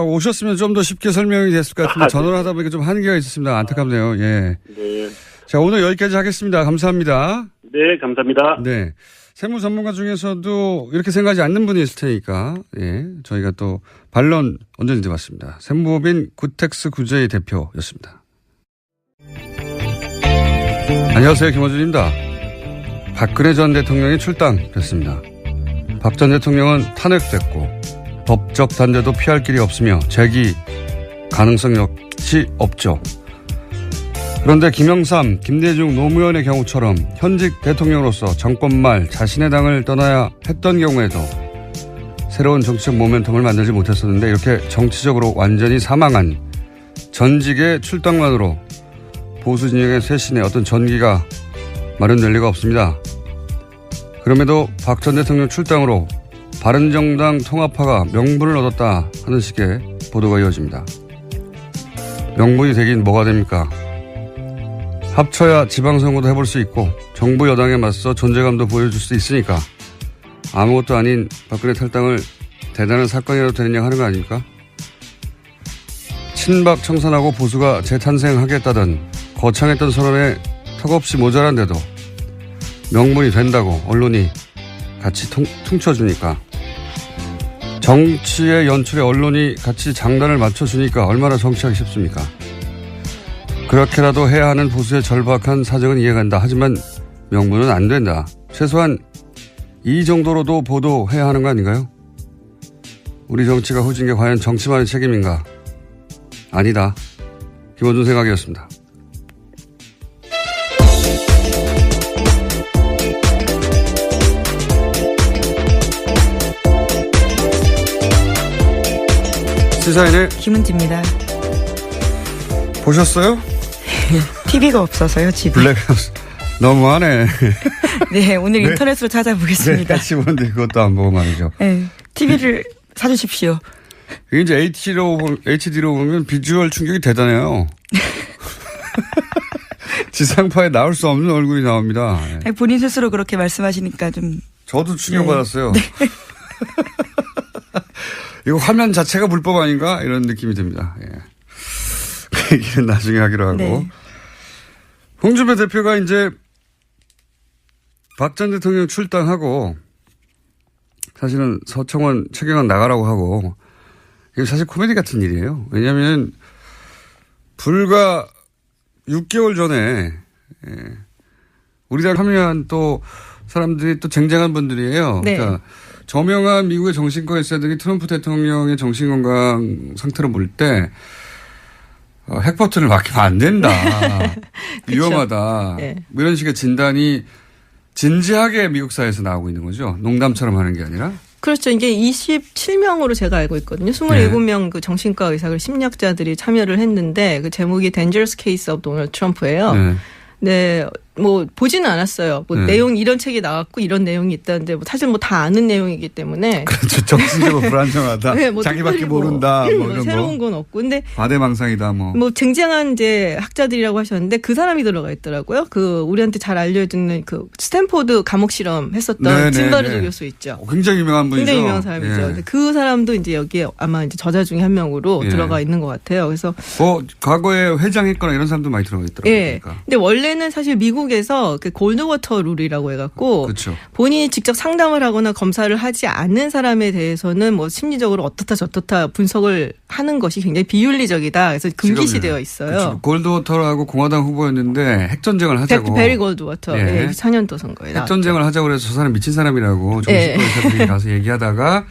오셨으면 좀 더 쉽게 설명이 됐을 것 같은데 전화를 하다 보니까 좀 한계가 있었습니다. 안타깝네요. 예. 네. 자, 오늘 여기까지 하겠습니다. 감사합니다. 네, 감사합니다. 네. 세무 전문가 중에서도 이렇게 생각하지 않는 분이 있을 테니까, 예. 저희가 또 반론 언제든지 받습니다. 세무법인 구텍스 구제의 대표였습니다. 안녕하세요. 김어준입니다. 박근혜 전 대통령이 출당됐습니다. 박 전 대통령은 탄핵됐고 법적 단죄도 피할 길이 없으며 재기 가능성 역시 없죠. 그런데 김영삼, 김대중 노무현의 경우처럼 현직 대통령으로서 정권 말 자신의 당을 떠나야 했던 경우에도 새로운 정치적 모멘텀을 만들지 못했었는데 이렇게 정치적으로 완전히 사망한 전직의 출당만으로 보수 진영의 쇄신에 어떤 전기가 마련될 리가 없습니다. 그럼에도 박 전 대통령 출당으로 바른정당 통합파가 명분을 얻었다 하는 식의 보도가 이어집니다. 명분이 되긴 뭐가 됩니까? 합쳐야 지방선거도 해볼 수 있고 정부 여당에 맞서 존재감도 보여줄 수 있으니까 아무것도 아닌 박근혜 탈당을 대단한 사건이라도 되느냐 하는 거 아닙니까? 친박 청산하고 보수가 재탄생하겠다던 거창했던 선언에 턱없이 모자란데도 명분이 된다고 언론이 같이 퉁쳐주니까 정치의 연출에 언론이 같이 장단을 맞춰주니까 얼마나 정치하기 쉽습니까? 그렇게라도 해야 하는 보수의 절박한 사정은 이해간다. 하지만 명분은 안 된다. 최소한 이 정도로도 보도해야 하는 거 아닌가요? 우리 정치가 후진 게 과연 정치만의 책임인가? 아니다. 김어준 생각이었습니다. 시사인의 김은지입니다. 보셨어요? TV가 없어서요, 집에. 블랙하우스. 너무하네. 네, 오늘 인터넷으로 찾아보겠습니다. 네, 같이 보는데 그것도 안 보고 말이죠. 네, TV를 사주십시오. 이게 이제 HD로 보면 비주얼 충격이 대단해요. 지상파에 나올 수 없는 얼굴이 나옵니다. 네. 본인 스스로 그렇게 말씀하시니까 좀. 저도 충격받았어요. 네. 이거 화면 자체가 불법 아닌가? 이런 느낌이 듭니다. 예. 그 얘기는 나중에 하기로 하고. 네. 홍준표 대표가 이제 박 전 대통령 출당하고 사실은 서청원 최경환 나가라고 하고 이게 사실 코미디 같은 일이에요. 왜냐하면 불과 6개월 전에 우리 당 참여한 또 사람들이 또 쟁쟁한 분들이에요. 네. 그러니까 저명한 미국의 정신과 의사들이 트럼프 대통령의 정신건강 상태를 볼 때 핵버튼을 맡기면 안 된다. 위험하다. 네. 뭐 이런 식의 진단이 진지하게 미국 사회에서 나오고 있는 거죠. 농담처럼 하는 게 아니라. 그렇죠. 이게 27명으로 제가 알고 있거든요. 27명 그 정신과 의사, 그 심리학자들이 참여를 했는데 그 제목이 Dangerous Case of Donald Trump예요. 네. 네, 뭐 보지는 않았어요. 뭐 내용 이런 책이 나왔고 이런 내용이 있다는데 뭐 사실 뭐 다 아는 내용이기 때문에. 그렇죠. 정신적으로 불안정하다. 네, 뭐 자기밖에 모른다. 뭐 이런 새로운 건 없고, 근데 과대망상이다. 뭐 쟁쟁한 이제 학자들이라고 하셨는데 그 사람이 들어가 있더라고요. 그 우리한테 잘 알려주는 그 스탠포드 감옥 실험 했었던 짐바르조 교수 있죠. 굉장히 유명한 분이죠. 굉장히 유명한 사람이죠. 예. 그 사람도 이제 여기에 아마 이제 저자 중에 한 명으로 들어가 있는 것 같아요. 그래서 과거에 회장했거나 이런 사람도 많이 들어가 있더라고요. 예. 그러니까. 근데 원래는 사실 미국에서 그 골드워터 룰이라고 해갖고 그렇죠. 본인이 직접 상담을 하거나 검사를 하지 않는 사람에 대해서는 뭐 심리적으로 어떻다 저떻다 분석을 하는 것이 굉장히 비윤리적이다. 그래서 금기시되어 있어요. 그렇죠. 골드워터라고 공화당 후보였는데 핵전쟁을 하자고. 베리 골드워터. 예. 4년도 선거에 핵전쟁을 하자고 그래서 저 사람 미친 사람이라고 정신과 의사들이 가서 얘기하다가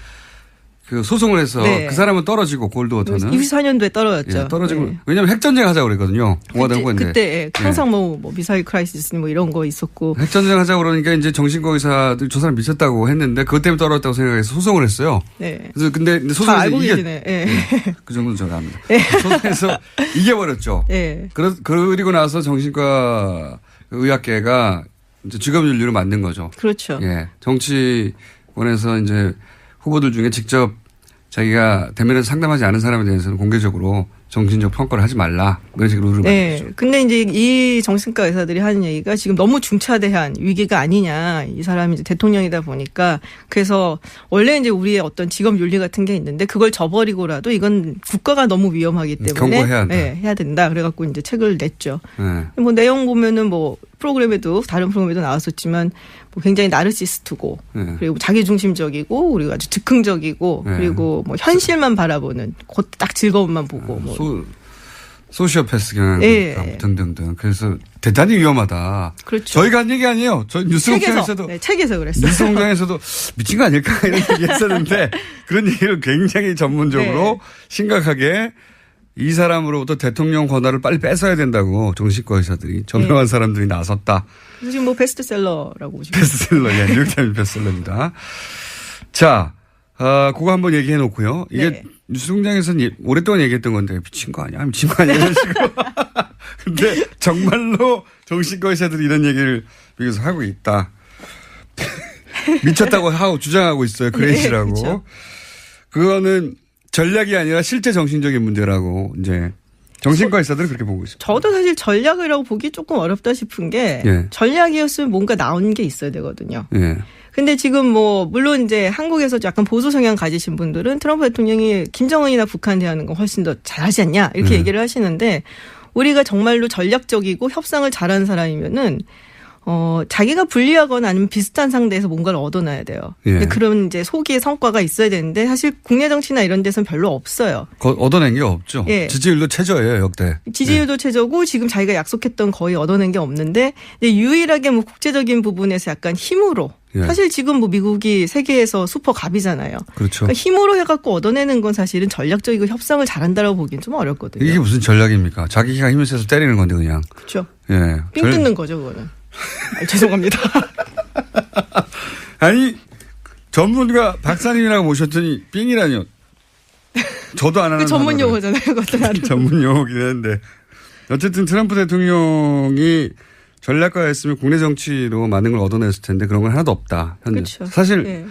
그 소송을 해서 그 사람은 떨어지고 골드워터는 24년도에 떨어졌죠. 예, 떨어지고 왜냐하면 핵전쟁 하자고 그랬거든요. 공화당 후보인데 그때 항상 뭐 미사일 크라이시스 뭐 이런 거 있었고 핵전쟁 하자고 그러니까 이제 정신과 의사들 저 사람 미쳤다고 했는데 그것 때문에 떨어졌다고 생각해서 소송을 했어요. 네. 그래서 근데 소송에서 알고 계시네. 그 정도는 제가 압니다. 소송에서 이겨버렸죠. 그리고 나서 정신과 의학계가 이제 직업윤리로 만든 거죠. 그렇죠. 예, 정치권에서 이제 후보들 중에 직접 자기가 대면에서 상담하지 않은 사람에 대해서는 공개적으로 정신적 평가를 하지 말라. 이런 식으로 룰을 만들죠. 근데 이제 이 정신과 의사들이 하는 얘기가 지금 너무 중차대한 위기가 아니냐. 이 사람이 이제 대통령이다 보니까. 그래서 원래 이제 우리의 어떤 직업 윤리 같은 게 있는데 그걸 저버리고라도 이건 국가가 너무 위험하기 때문에 경고해야 한다. 네, 해야 된다. 그래갖고 이제 책을 냈죠. 네. 뭐 내용 보면은 뭐 프로그램에도 다른 프로그램에도 나왔었지만 뭐 굉장히 나르시스트고 네. 그리고 자기중심적이고 그리고 아주 즉흥적이고 네. 그리고 뭐 현실만 바라보는 곧 딱 즐거움만 보고 뭐 소시오패스 경향 네. 등등등. 그래서 대단히 위험하다. 그렇죠. 저희가 한 얘기 아니에요. 저희 뉴스공장에서도 책에서 그랬어요. 뉴스공장에서도 미친 거 아닐까 이런 얘기 했었는데 그런 얘기를 굉장히 전문적으로 네. 심각하게 이 사람으로부터 대통령 권한을 빨리 뺏어야 된다고 정신과 의사들이 저명한 사람들이 나섰다. 그래서 지금 뭐 베스트셀러라고 보시면 베스트셀러, 예, 뉴욕타임즈 베스트셀러입니다. 자, 그거 한번 얘기해 놓고요. 이게 네. 뉴스공장에서는 오랫동안 얘기했던 건데 미친 거 아니야? 미친 거 아니야? 이런 식으로. 근데 정말로 정신과 의사들이 이런 얘기를 미국에서 하고 있다. 미쳤다고 하고 주장하고 있어요. 그레이시라고. 네, 그렇죠. 그거는 전략이 아니라 실제 정신적인 문제라고 이제 정신과 의사들은 그렇게 보고 있습니다. 저도 사실 전략이라고 보기 조금 어렵다 싶은 게 예. 전략이었으면 뭔가 나온 게 있어야 되거든요. 예. 근데 지금 뭐 물론 이제 한국에서 약간 보수 성향 가지신 분들은 트럼프 대통령이 김정은이나 북한 대하는 거 훨씬 더 잘하지 않냐 이렇게 얘기를 하시는데 우리가 정말로 전략적이고 협상을 잘하는 사람이면은 자기가 불리하거나 아니면 비슷한 상대에서 뭔가를 얻어놔야 돼요. 예. 근데 그런 이제 소기의 성과가 있어야 되는데 사실 국내 정치나 이런 데서는 별로 없어요. 얻어낸 게 없죠. 예. 지지율도 최저예요, 역대. 지지율도 최저고 지금 자기가 약속했던 거의 얻어낸 게 없는데 이제 유일하게 뭐 국제적인 부분에서 약간 힘으로 예. 사실 지금 뭐 미국이 세계에서 슈퍼갑이잖아요. 그렇죠. 그러니까 힘으로 해갖고 얻어내는 건 사실은 전략적이고 협상을 잘한다고 보기엔 좀 어렵거든요. 이게 무슨 전략입니까? 자기가 힘을 세서 때리는 건데 그냥. 그렇죠. 예. 삥 뜯는 거죠, 그거는. 죄송합니다. 아니 전문가 박사님이라고 모셨더니 삥이라뇨. 저도 안 하는 그 전문 용어잖아요, 그것도 나름. 전문 용어긴 한데 어쨌든 트럼프 대통령이 전략가였으면 국내 정치로 많은 걸 얻어냈을 텐데 그런 건 하나도 없다. 현재. 그렇죠. 사실 네.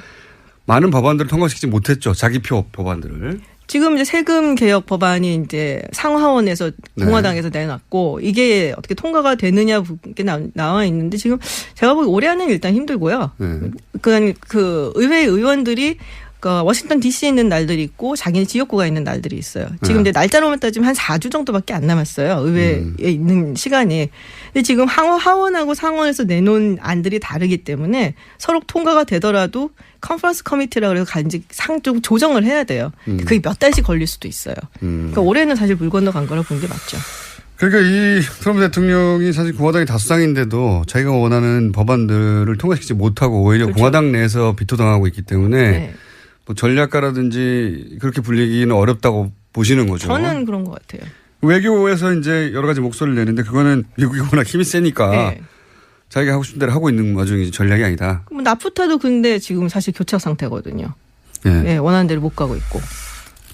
많은 법안들을 통과시키지 못했죠. 자기 표 법안들을. 지금 이제 세금 개혁 법안이 이제 상하원에서 공화당에서 내놨고 이게 어떻게 통과가 되느냐 게 나와 있는데 지금 제가 보기 올해 안은 일단 힘들고요. 그 의회 의원들이 워싱턴 DC에 있는 날들이 있고 자기네 지역구가 있는 날들이 있어요. 지금 이제 날짜로만 따지면 한 4주 정도밖에 안 남았어요. 의회에 있는 시간이. 근데 지금 하원하고 상원에서 내놓은 안들이 다르기 때문에 서로 통과가 되더라도 컨퍼런스 커미티라고 해서 간직 상좀 조정을 해야 돼요. 그게 몇 달씩 걸릴 수도 있어요. 그러니까 올해는 사실 물 건너간 거라 보는 게 맞죠. 그러니까 이 트럼프 대통령이 사실 공화당이 다수당인데도 자기가 원하는 법안들을 통과시키지 못하고 오히려 그렇죠. 공화당 내에서 비토당하고 있기 때문에 네. 뭐 전략가라든지 그렇게 불리기는 어렵다고 보시는 거죠. 저는 그런 것 같아요. 외교에서 이제 여러 가지 목소리를 내는데 그거는 미국이 워낙 힘이 세니까 네. 자기가 하고 싶은 대로 하고 있는 와중이지 전략이 아니다. 뭐 나프타도 근데 지금 사실 교착 상태거든요. 네. 네, 원하는 대로 못 가고 있고.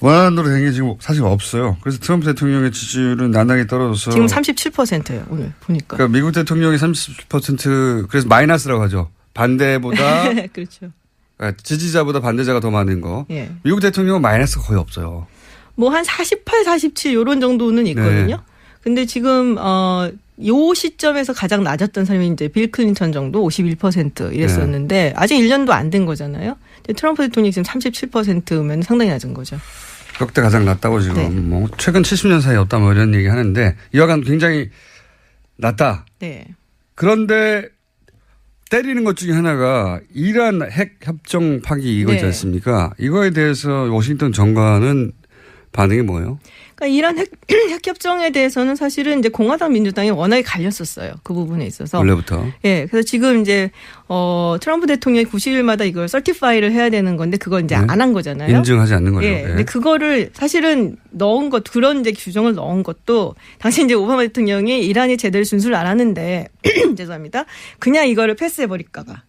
원하는 대로 된 게 지금 사실 없어요. 그래서 트럼프 대통령의 지지율은 나날이 떨어져서 지금 37%예요. 오늘 보니까. 그러니까 미국 대통령이 30% 그래서 마이너스라고 하죠. 반대보다 그렇죠. 지지자보다 반대자가 더 많은 거. 예. 미국 대통령은 마이너스가 거의 없어요. 뭐 한 48, 47 요런 정도는 있거든요. 네. 근데 지금 요 시점에서 가장 낮았던 사람이 이제 빌 클린턴 정도 51% 이랬었는데 아직 1년도 안 된 거잖아요. 근데 트럼프 대통령이 지금 37%면 상당히 낮은 거죠. 역대 가장 낮다고 지금 네. 뭐 최근 70년 사이 없다 뭐 이런 얘기 하는데 이와간 굉장히 낮다. 네. 그런데 때리는 것 중에 하나가 이란 핵 협정 파기 이거 있지 네. 않습니까? 이거에 대해서 워싱턴 정관은 반응이 뭐예요? 그러니까 이란 핵협정에 대해서는 사실은 이제 공화당 민주당이 워낙에 갈렸었어요. 그 부분에 있어서. 원래부터. 예. 그래서 지금 이제 트럼프 대통령이 90일마다 이걸 서티파이를 해야 되는 건데 그걸 이제 네. 안 한 거잖아요. 인증하지 않는 거죠. 예. 근데 그거를 사실은 넣은 것 그런 이제 규정을 넣은 것도 당시 이제 오바마 대통령이 이란이 제대로 준수를 안 하는데 죄송합니다. 그냥 이거를 패스해 버릴까봐.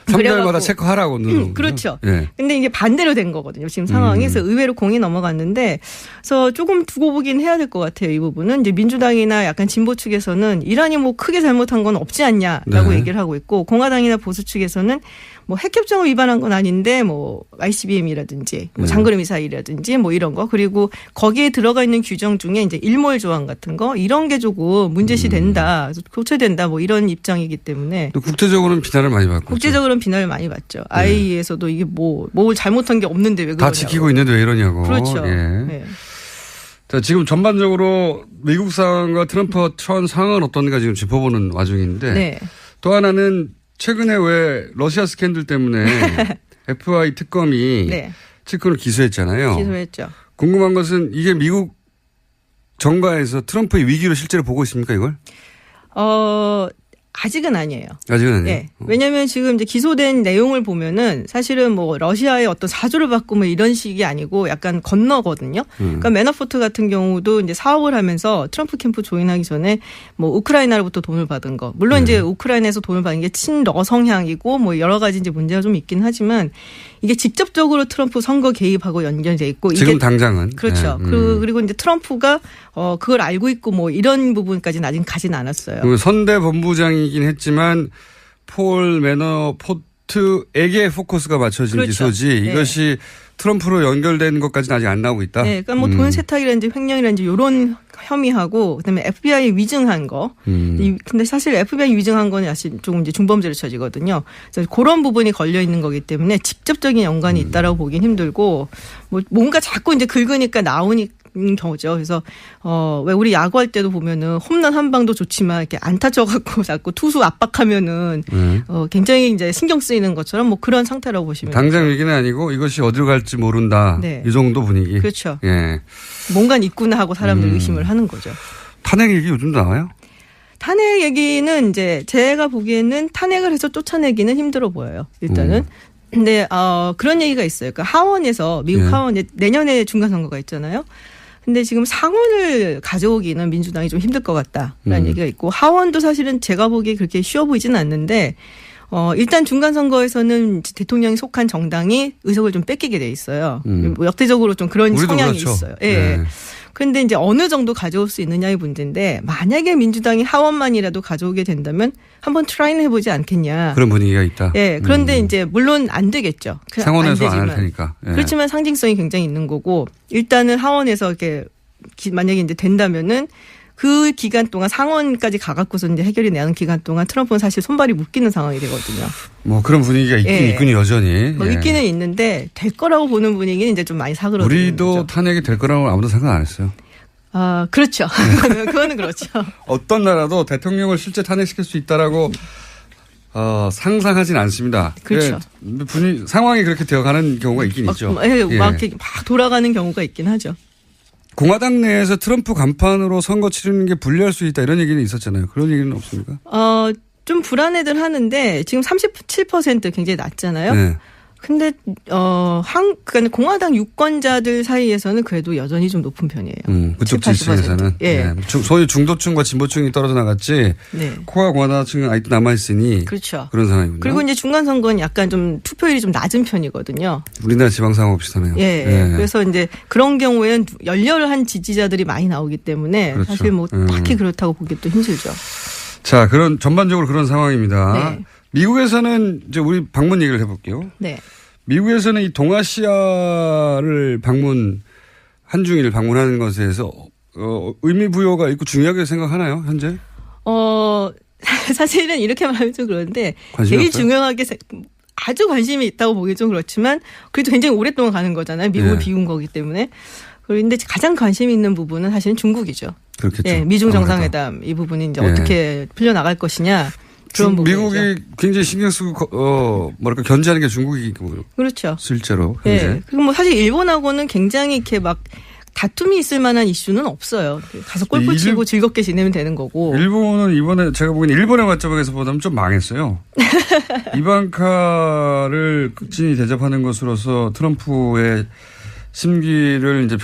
3개월마다 체크하라고 누르는 그렇죠. 예. 근데 이게 반대로 된 거거든요. 지금 상황이. 그래서 의외로 공이 넘어갔는데 그래서 조금 두고 보긴 해야 될 것 같아요. 이 부분은 이제 민주당이나 약간 진보 측에서는 이란이 뭐 크게 잘못한 건 없지 않냐라고 네. 얘기를 하고 있고 공화당이나 보수 측에서는 뭐 핵협정을 위반한 건 아닌데 뭐 ICBM이라든지 뭐 장거리 미사일이라든지 뭐 이런 거 그리고 거기에 들어가 있는 규정 중에 이제 일몰 조항 같은 거 이런 게 조금 문제시 된다. 교체된다. 뭐 이런 입장이기 때문에 또 국제적으로는 비난을 많이 받고 국제적으로는 비난을 많이 받죠. IAEA에서도 이게 뭐 잘못한 게 없는데 왜 그러냐고. 다 지키고 있는데 왜 이러냐고. 그렇죠. 예. 네. 자, 지금 전반적으로 미국 상황과 트럼프 현 상황은 어떤가 지금 짚어보는 와중인데 네. 또 하나는 최근에 왜 러시아 스캔들 때문에 FBI 특검이 네. 측근을 기소했잖아요. 기소했죠. 궁금한 것은 이게 미국 정가에서 트럼프의 위기로 실제로 보고 있습니까, 이걸? 아직은 아니에요. 아직은 아니에요. 네. 왜냐하면 지금 이제 기소된 내용을 보면은 사실은 뭐 러시아의 어떤 사주를 받고 뭐 이런 식이 아니고 약간 건너거든요. 그러니까 매너포트 같은 경우도 이제 사업을 하면서 트럼프 캠프 조인하기 전에 뭐 우크라이나로부터 돈을 받은 거. 물론 이제 우크라이나에서 돈을 받은 게 친러 성향이고 뭐 여러 가지 이제 문제가 좀 있긴 하지만 이게 직접적으로 트럼프 선거 개입하고 연결돼 있고 지금 이게 당장은 그렇죠. 네. 그리고 이제 트럼프가 그걸 알고 있고 뭐 이런 부분까지는 아직 가진 않았어요. 그 선대 본부장이긴 했지만 폴 매너포트에게 포커스가 맞춰진 그렇죠. 기소지 네. 이것이 트럼프로 연결된 것까지는 아직 안 나오고 있다. 네, 그러니까 뭐 돈 세탁이라든지 횡령이라든지 이런 혐의하고 그다음에 FBI 위증한 거. 근데 사실 FBI 위증한 거는 사실 조금 이제 중범죄로 쳐지거든요. 그래서 그런 부분이 걸려 있는 거기 때문에 직접적인 연관이 있다라고 보긴 힘들고 뭐 뭔가 자꾸 이제 긁으니까 나오니. 경우죠. 그래서 왜 우리 야구할 때도 보면은 홈런 한 방도 좋지만 이렇게 안타 쳐갖고 자꾸 투수 압박하면은 굉장히 이제 신경 쓰이는 것처럼 뭐 그런 상태라고 보시면 당장 되죠. 위기는 아니고 이것이 어디로 갈지 모른다. 네. 이 정도 분위기. 그렇죠. 예. 뭔가 있구나 하고 사람들이 의심을 하는 거죠. 탄핵 얘기 요즘 나와요? 탄핵 얘기는 이제 제가 보기에는 탄핵을 해서 쫓아내기는 힘들어 보여요. 일단은. 근데 그런 얘기가 있어요. 그러니까 하원에서 미국 하원에 내년에 중간 선거가 있잖아요. 근데 지금 상원을 가져오기는 민주당이 좀 힘들 것 같다라는 얘기가 있고 하원도 사실은 제가 보기에 그렇게 쉬워 보이지는 않는데 일단 중간 선거에서는 대통령이 속한 정당이 의석을 좀 뺏기게 돼 있어요. 뭐 역대적으로 좀 그런 성향이 그렇죠. 있어요. 예. 네. 그런데 이제 어느 정도 가져올 수 있느냐의 문제인데 만약에 민주당이 하원만이라도 가져오게 된다면 한번 트라이는 해보지 않겠냐. 그런 분위기가 있다. 예. 그런데 이제 물론 안 되겠죠. 상원에서 안 할 테니까. 예. 그렇지만 상징성이 굉장히 있는 거고 일단은 하원에서 이렇게 만약에 이제 된다면은 그 기간 동안 상원까지 가갖고서 이제 해결이 나는 기간 동안 트럼프는 사실 손발이 묶이는 상황이 되거든요. 뭐 그런 분위기가 있긴 있군요, 여전히. 뭐 예. 있기는 있는데 될 거라고 보는 분위기는 이제 좀 많이 사그러들는 우리도 거죠. 탄핵이 될 거라고 아무도 생각 안 했어요. 아, 그렇죠. 그거는 그렇죠. 어떤 나라도 대통령을 실제 탄핵시킬 수 있다라고 상상하진 않습니다. 그렇죠. 상황이 그렇게 되어가는 경우가 있긴 있죠. 막 이렇게 막 돌아가는 경우가 있긴 하죠. 공화당 내에서 트럼프 간판으로 선거 치르는 게 불리할 수 있다 이런 얘기는 있었잖아요. 그런 얘기는 없습니까? 좀 불안해들 하는데 지금 37% 굉장히 낮잖아요. 네. 근데 그러니까 공화당 유권자들 사이에서는 그래도 여전히 좀 높은 편이에요. 그쪽 70, 80%. 지지층에서는 예. 네. 소위 중도층과 진보층이 떨어져 나갔지. 네. 코어 공화당층은 아직도 남아 있으니. 그렇죠. 그런 상황이군요. 그리고 이제 중간 선거는 약간 좀 투표율이 좀 낮은 편이거든요. 우리나라 지방선거 비슷하네요. 예. 예. 그래서 이제 그런 경우에는 열렬한 지지자들이 많이 나오기 때문에 그렇죠. 사실 뭐 딱히 그렇다고 보기도 힘들죠. 자, 전반적으로 그런 상황입니다. 네. 미국에서는 이제 우리 방문 얘기를 해볼게요. 네. 미국에서는 이 동아시아를 한중일 방문하는 것에 대해서 의미 부여가 있고 중요하게 생각하나요, 현재? 사실은 이렇게 말하면 좀 그런데 관심이 되게 없어요? 중요하게 아주 관심이 있다고 보기 좀 그렇지만 그래도 굉장히 오랫동안 가는 거잖아요. 미국을 네. 비운 거기 때문에. 그런데 가장 관심이 있는 부분은 사실은 중국이죠. 그렇겠죠. 예, 미중 정상회담 이 부분이 이제 예. 어떻게 풀려나갈 것이냐. 그런 부분이죠. 미국이 굉장히 신경 쓰고 견제하는 게 중국이고. 그렇죠. 실제로 현재. 예. 그리고 뭐 사실 일본하고는 굉장히 이렇게 막 다툼이 있을 만한 이슈는 없어요. 가서 골프 치고 즐겁게 지내면 되는 거고. 일본은 이번에 제가 보기엔 일본의 관점에서 보다면 좀 망했어요. 이방카를 극진히 대접하는 것으로서 트럼프의 심기를 이제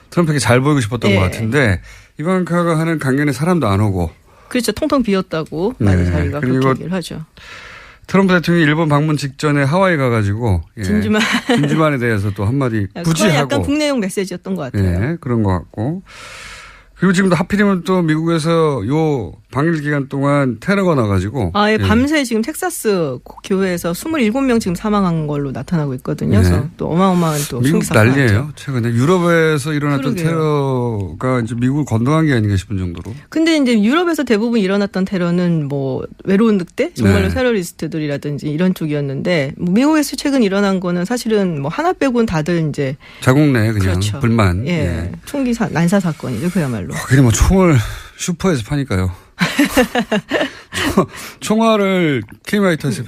트럼프에게 잘 보이고 싶었던 것 같은데 이방카가 하는 강연에 사람도 안 오고. 그렇죠. 통통 비었다고 많은 자리가 그렇게 얘기를 하죠. 트럼프 대통령이 일본 방문 직전에 하와이 가가지고 진주만에 대해서 또 한마디 굳이 그건 하고. 약간 국내용 메시지였던 것 같아요. 예, 그런 것 같고. 그리고 지금도 하필이면 또 미국에서 요 방일 기간 동안 테러가 나가지고. 예, 밤새 지금 텍사스 교회에서 27명 지금 사망한 걸로 나타나고 있거든요. 그래서 또 어마어마한 또 미국 충격사가 난리예요. 나왔죠. 최근에 유럽에서 일어났던 그러게요. 테러가 이제 미국을 건너간 게 아닌가 싶은 정도로. 근데 이제 유럽에서 대부분 일어났던 테러는 뭐 외로운 늑대 정말로 네. 테러리스트들이라든지 이런 쪽이었는데 뭐 미국에서 최근 일어난 거는 사실은 뭐 하나 빼고는 다들 이제 자국 내 그냥 그렇죠. 불만. 예. 총기 난사 사건이죠 그야말로. 그래 뭐 총을 슈퍼에서 파니까요. 총알을 K마이트에서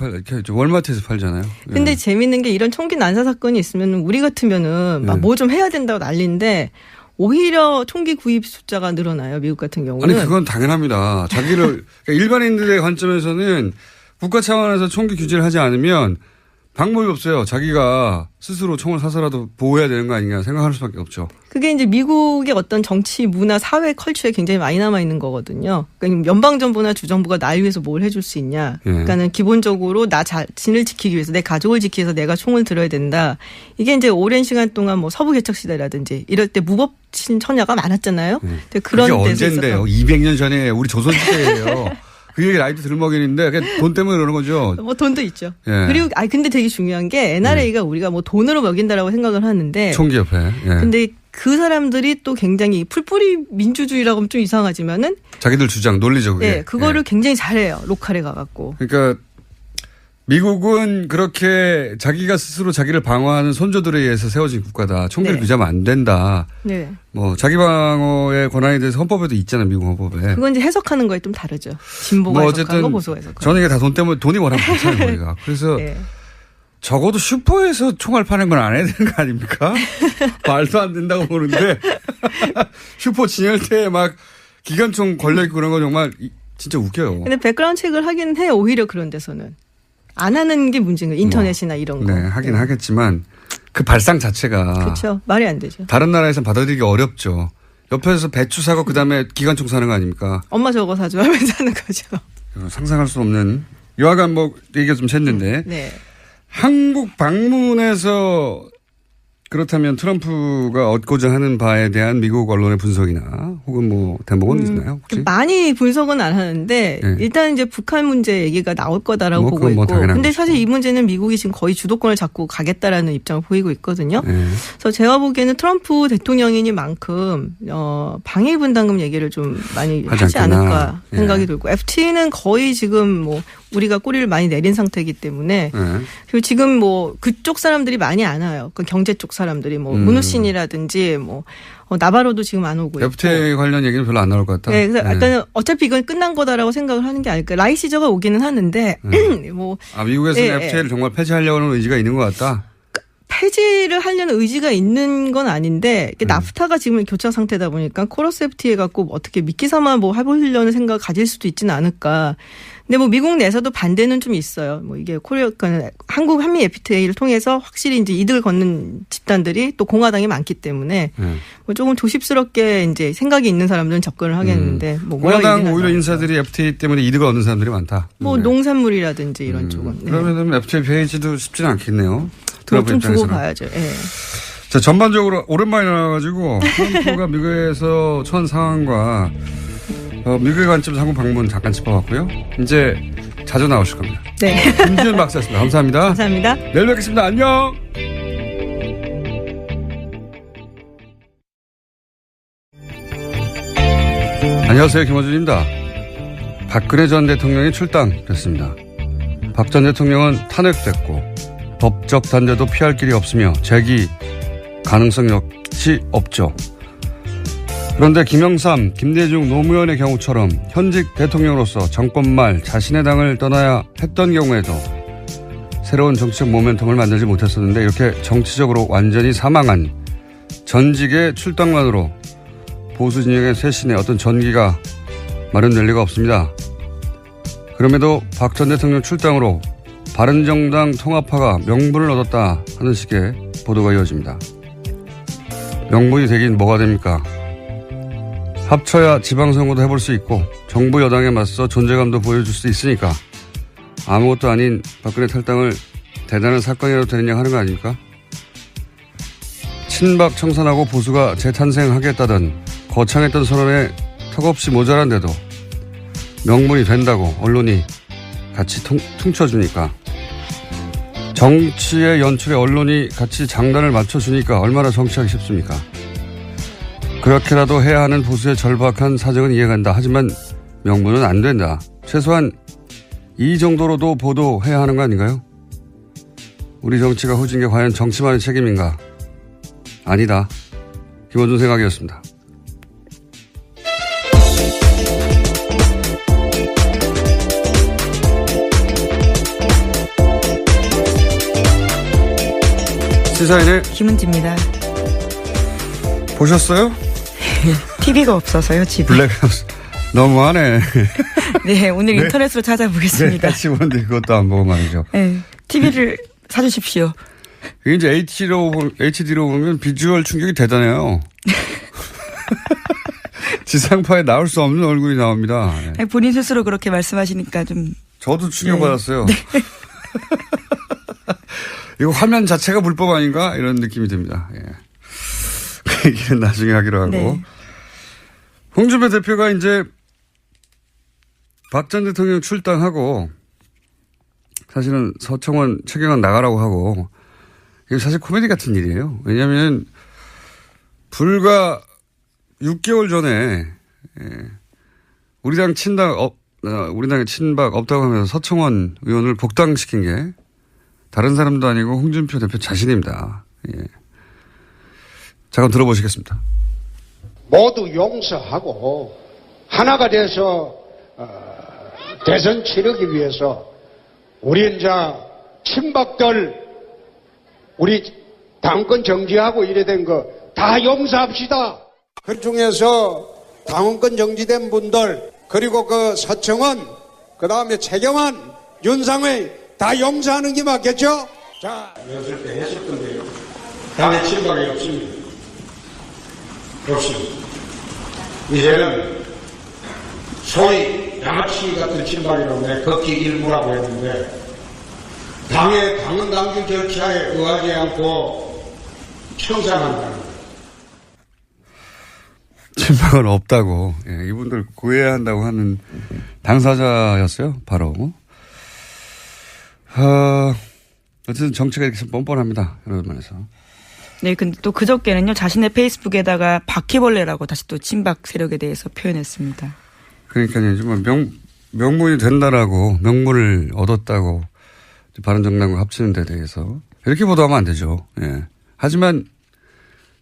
월마트에서 팔잖아요. 근데 재밌는 게 이런 총기 난사 사건이 있으면 우리 같으면은 막 뭐 좀 해야 된다고 난리인데 오히려 총기 구입 숫자가 늘어나요. 미국 같은 경우는. 아니 그건 당연합니다. 자기를 그러니까 일반인들의 관점에서는 국가 차원에서 총기 규제를 하지 않으면 방법이 없어요. 자기가 스스로 총을 사서라도 보호해야 되는 거 아니냐 생각할 수밖에 없죠. 그게 이제 미국의 어떤 정치, 문화, 사회 컬처에 굉장히 많이 남아 있는 거거든요. 그러니까 연방정부나 주정부가 날 위해서 뭘 해줄 수 있냐. 그러니까는 기본적으로 나 자신을 지키기 위해서 내 가족을 지키기 위해서 내가 총을 들어야 된다. 이게 이제 오랜 시간 동안 뭐 서부 개척 시대라든지 이럴 때 무법친 처녀가 많았잖아요. 그런 그게 데서 언젠데요? 200년 전에 우리 조선 시대예요. 그 얘기 라이트 들먹이는데 그냥 돈 때문에 그러는 거죠. 뭐 돈도 있죠. 예. 그리고 근데 되게 중요한 게 NRA가 우리가 뭐 돈으로 먹인다라고 생각을 하는데 총기협회. 예. 근데 그 사람들이 또 굉장히 풀뿌리 민주주의라고 하면 좀 이상하지만은 자기들 주장 논리죠. 그게. 네, 그거를 굉장히 잘해요. 로컬에 가갖고. 그러니까 미국은 그렇게 자기가 스스로 자기를 방어하는 선조들에 의해서 세워진 국가다. 총기를 규제하면 안 된다. 네. 뭐 자기 방어의 권한에 대해서 헌법에도 있잖아요. 미국 헌법에. 그건 이제 해석하는 거에 좀 다르죠. 진보가 뭐 해석하는 거, 보수가 해석하는 거. 저는 이게 다 돈 때문에 돈이 뭐라면 괜찮아요. 우리가. 그래서 네. 적어도 슈퍼에서 총알 파는 건 안 해야 되는 거 아닙니까? 말도 안 된다고 보는데 슈퍼 진열대에 막 기관총 걸려있고 그런 건 정말 진짜 웃겨요. 근데 백그라운드 체크를 하긴 해요. 오히려 그런 데서는. 안 하는 게 문제인 거예요. 인터넷이나 이런 거. 네, 하긴 하겠지만 그 발상 자체가. 그렇죠. 말이 안 되죠. 다른 나라에서는 받아들이기 어렵죠. 옆에서 배추 사고 그다음에 기관총 사는 거 아닙니까? 엄마 저거 사줘 하면서 하는 거죠. 상상할 수 없는. 여하간 뭐 얘기가 좀 샜는데. 네. 한국 방문에서 그렇다면 트럼프가 얻고자 하는 바에 대한 미국 언론의 분석이나 혹은 뭐 대목은 있나요? 혹시? 많이 분석은 안 하는데 네. 일단 이제 북한 문제 얘기가 나올 거다라고 뭐 보고 있고. 근데 것이고. 사실 이 문제는 미국이 지금 거의 주도권을 잡고 가겠다라는 입장을 보이고 있거든요. 네. 그래서 제가 보기에는 트럼프 대통령이니만큼 방위 분담금 얘기를 좀 많이 하지 않을까 생각이 들고 FTA는 거의 지금 뭐 우리가 꼬리를 많이 내린 상태이기 때문에 그리고 지금 뭐 그쪽 사람들이 많이 안 와요. 그 경제 쪽 사람들이 뭐 문우신이라든지 뭐 나바로도 지금 안 오고 있고. FTA 관련 얘기는 별로 안 나올 것 같다. 네, 그래서 일단은 어차피 이건 끝난 거다라고 생각을 하는 게 아닐까. 라이시저가 오기는 하는데 뭐 미국에서는 FTA를 정말 폐지하려는 의지가 있는 것 같다. 폐지를 하려는 의지가 있는 건 아닌데 나프타가 지금 교착 상태다 보니까 코러스 FTA 갖고 어떻게 미끼 삼아 뭐 해보려는 생각을 가질 수도 있지는 않을까. 근데 뭐 미국 내에서도 반대는 좀 있어요. 뭐 이게 한국 한미 FTA를 통해서 확실히 이제 이득을 걷는 집단들이 또 공화당이 많기 때문에 뭐 조금 조심스럽게 이제 생각이 있는 사람들은 접근을 하겠는데 뭐 공화당 오히려 인사들이 FTA 때문에 이득을 얻는 사람들이 많다. 뭐 농산물이라든지 이런 쪽은. 네. 그러면 FTA 폐지도 쉽지는 않겠네요. 뭐 좀 두고 봐야죠. 예. 자, 전반적으로 오랜만에 나와가지고 트럼프가 미국에서 처한 상황과 미국의 관점에서 한국 방문 잠깐 짚어봤고요. 이제 자주 나오실 겁니다. 네. 김지현 박사였습니다. 감사합니다. 감사합니다. 내일 뵙겠습니다. 안녕. 안녕하세요. 김어준입니다. 박근혜 전 대통령이 출당됐습니다. 박 전 대통령은 탄핵됐고 법적 단죄도 피할 길이 없으며 재기 가능성 역시 없죠. 그런데 김영삼, 김대중, 노무현의 경우처럼 현직 대통령으로서 정권 말 자신의 당을 떠나야 했던 경우에도 새로운 정치적 모멘텀을 만들지 못했었는데 이렇게 정치적으로 완전히 사망한 전직의 출당만으로 보수 진영의 쇄신에 어떤 전기가 마련될 리가 없습니다. 그럼에도 박 전 대통령 출당으로 바른정당 통합파가 명분을 얻었다 하는 식의 보도가 이어집니다. 명분이 되긴 뭐가 됩니까? 합쳐야 지방선거도 해볼 수 있고 정부 여당에 맞서 존재감도 보여줄 수 있으니까 아무것도 아닌 박근혜 탈당을 대단한 사건이라도 되느냐 하는 거 아닙니까? 친박 청산하고 보수가 재탄생하겠다던 거창했던 선언에 턱없이 모자란데도 명분이 된다고 언론이 같이 퉁쳐주니까, 정치의 연출에 언론이 같이 장단을 맞춰주니까 얼마나 정치하기 쉽습니까? 그렇게라도 해야 하는 보수의 절박한 사정은 이해간다. 하지만 명분은 안 된다. 최소한 이 정도로도 보도해야 하는 거 아닌가요? 우리 정치가 후진 게 과연 정치만의 책임인가? 아니다. 김원준 생각이었습니다. 시사인의 김은지입니다. 보셨어요? TV가 없어서요, 집에. 블랙하우스. 너무하네. 네, 오늘 인터넷으로 찾아보겠습니다. 네, 같이 보는데 그것도 안 보고 말이죠. 네, TV를 사주십시오. 이게 이제 HD로 보면 비주얼 충격이 대단해요. 지상파에 나올 수 없는 얼굴이 나옵니다. 네. 본인 스스로 그렇게 말씀하시니까 좀. 저도 충격받았어요. 네. 이거 화면 자체가 불법 아닌가? 이런 느낌이 듭니다. 예. 그 얘기는 나중에 하기로 하고. 네. 홍준표 대표가 이제 박 전 대통령 출당하고 사실은 서청원 최경환 나가라고 하고, 이거 사실 코미디 같은 일이에요. 왜냐하면 불과 6개월 전에 우리 당의 친박 없다고 하면서 서청원 의원을 복당시킨 게 다른 사람도 아니고 홍준표 대표 자신입니다. 예. 잠깐 들어보시겠습니다. 모두 용서하고 하나가 돼서 대선 치르기 위해서 우리 이제 친박들 우리 당권 정지하고 이래 된 거 다 용서합시다. 그 중에서 당원권 정지된 분들, 그리고 그 서청원, 그 다음에 최경환, 윤상회 다 용서하는 게 맞겠죠? 자, 연설 때 했을 건데요. 당의 친박이 없습니다. 없습니다. 이제는 소위 양아치 같은 친박이라고 걷기 일부라고 했는데, 당원 당규 절차에 의하지 않고 청산한다는 거예요. 친박은 없다고. 예, 이분들 구해야 한다고 하는 당사자였어요. 바로. 어쨌든 정치가 이렇게 뻔뻔합니다. 이런 면에서. 네, 근데 또 그저께는요, 자신의 페이스북에다가 바퀴벌레라고 다시 또 친박 세력에 대해서 표현했습니다. 그러니까요, 정말 명분이 된다라고, 명분을 얻었다고, 바른정당과 합치는 데 대해서. 이렇게 보도하면 안 되죠. 예. 하지만,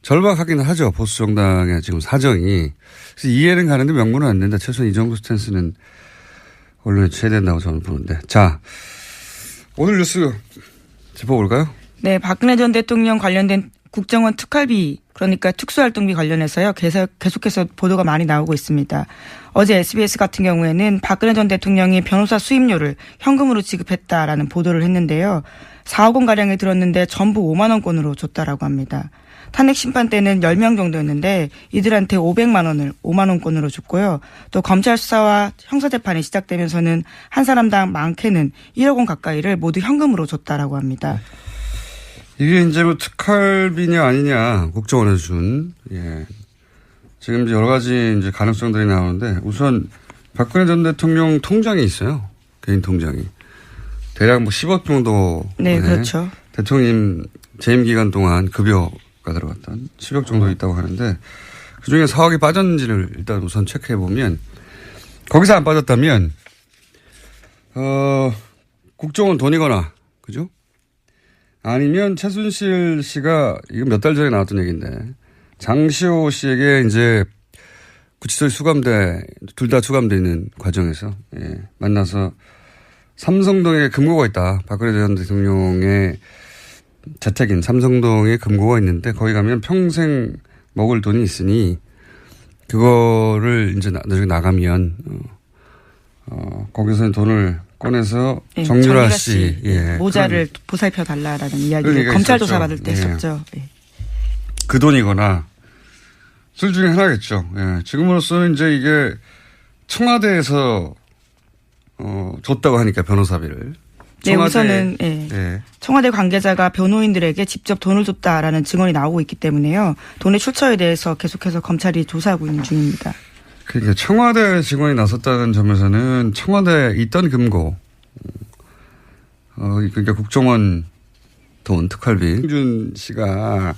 절박하긴 하죠. 보수 정당의 지금 사정이. 그래서 이해는 가는데 명분은 안 된다. 최소한 이 정도 스탠스는 언론에 취해야 된다고 저는 보는데. 자, 오늘 뉴스 짚어볼까요? 네, 박근혜 전 대통령 관련된 국정원 특활비, 그러니까 특수활동비 관련해서요, 계속해서 보도가 많이 나오고 있습니다. 어제 SBS 같은 경우에는 박근혜 전 대통령이 변호사 수임료를 현금으로 지급했다라는 보도를 했는데요. 4억 원가량이 들었는데 전부 5만 원권으로 줬다라고 합니다. 탄핵 심판 때는 10명 정도였는데 이들한테 500만 원을 5만 원권으로 줬고요. 또 검찰 수사와 형사재판이 시작되면서는 한 사람당 많게는 1억 원 가까이를 모두 현금으로 줬다라고 합니다. 이게 이제 뭐 특활비냐 아니냐 국정원에서 준, 예. 지금 여러 가지 이제 가능성들이 나오는데 우선 박근혜 전 대통령 통장이 있어요. 개인 통장이. 대략 뭐 10억 정도. 네, 그렇죠. 대통령 재임 기간 동안 급여가 들어갔던 10억 정도 있다고 하는데 그중에 4억이 빠졌는지를 일단 우선 체크해 보면 거기서 안 빠졌다면 국정원 돈이거나 그죠? 아니면 최순실 씨가 이거 몇 달 전에 나왔던 얘기인데 장시호 씨에게 이제 구치소에 둘 다 수감돼 있는 과정에서 예, 만나서 삼성동에 금고가 있다. 박근혜 전 대통령의 자택인 삼성동에 금고가 있는데 거기 가면 평생 먹을 돈이 있으니 그거를 이제 나중에 나가면 거기서 돈을 꺼내서 정유라 씨 예, 모자를 보살펴 달라라는 이야기를 검찰 조사 받을 때 했었죠. 예. 그 돈이거나 둘 중에 하나겠죠. 예. 지금으로서는 이제 이게 청와대에서 줬다고 하니까 변호사비를. 네, 우선은 청와대 관계자가 변호인들에게 직접 돈을 줬다라는 증언이 나오고 있기 때문에요. 돈의 출처에 대해서 계속해서 검찰이 조사하고 있는 중입니다. 그러니까 청와대 직원이 나섰다는 점에서는 청와대에 있던 금고, 그러니까 국정원 돈 특활비, 김경준 씨가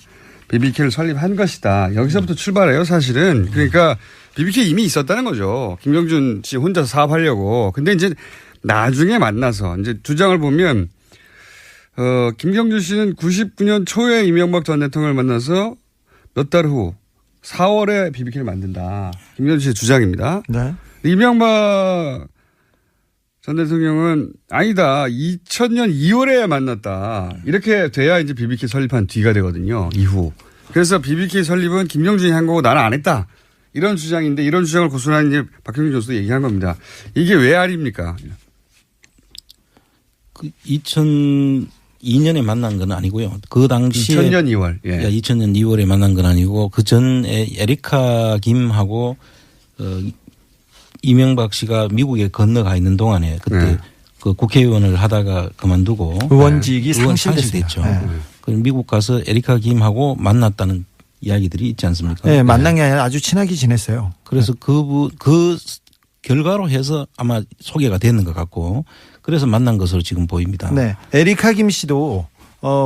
BBK를 설립한 것이다. 여기서부터 출발해요, 사실은. 그러니까 BBK 이미 있었다는 거죠. 김경준 씨 혼자서 사업하려고. 근데 이제 나중에 만나서 이제 주장을 보면 김경준 씨는 99년 초에 이명박 전 대통령을 만나서 몇 달 후 4월에 BBK를 만든다. 김경준 씨의 주장입니다. 네. 이명박 전 대통령은 아니다. 2000년 2월에 만났다. 이렇게 돼야 이제 BBK 설립한 뒤가 되거든요. 이후. 그래서 BBK 설립은 김경준이 한 거고 나는 안 했다. 이런 주장인데 이런 주장을 고수한 이제 박형준 교수도 얘기한 겁니다. 이게 왜 아닙니까? 그 2002년에 만난 건 아니고요. 그 당시에 2000년 2월. 예. 2000년 2월에 만난 건 아니고 그 전에 에리카 김하고 이명박 씨가 미국에 건너가 있는 동안에 그때 그 국회의원을 하다가 그만두고 의원직이 상실됐죠. 그럼 미국 가서 에리카 김하고 만났다는 이야기들이 있지 않습니까? 네, 만난 게 아니라 아주 친하게 지냈어요. 그래서 그 결과로 해서 아마 소개가 됐는 것 같고 그래서 만난 것으로 지금 보입니다. 네, 에리카 김 씨도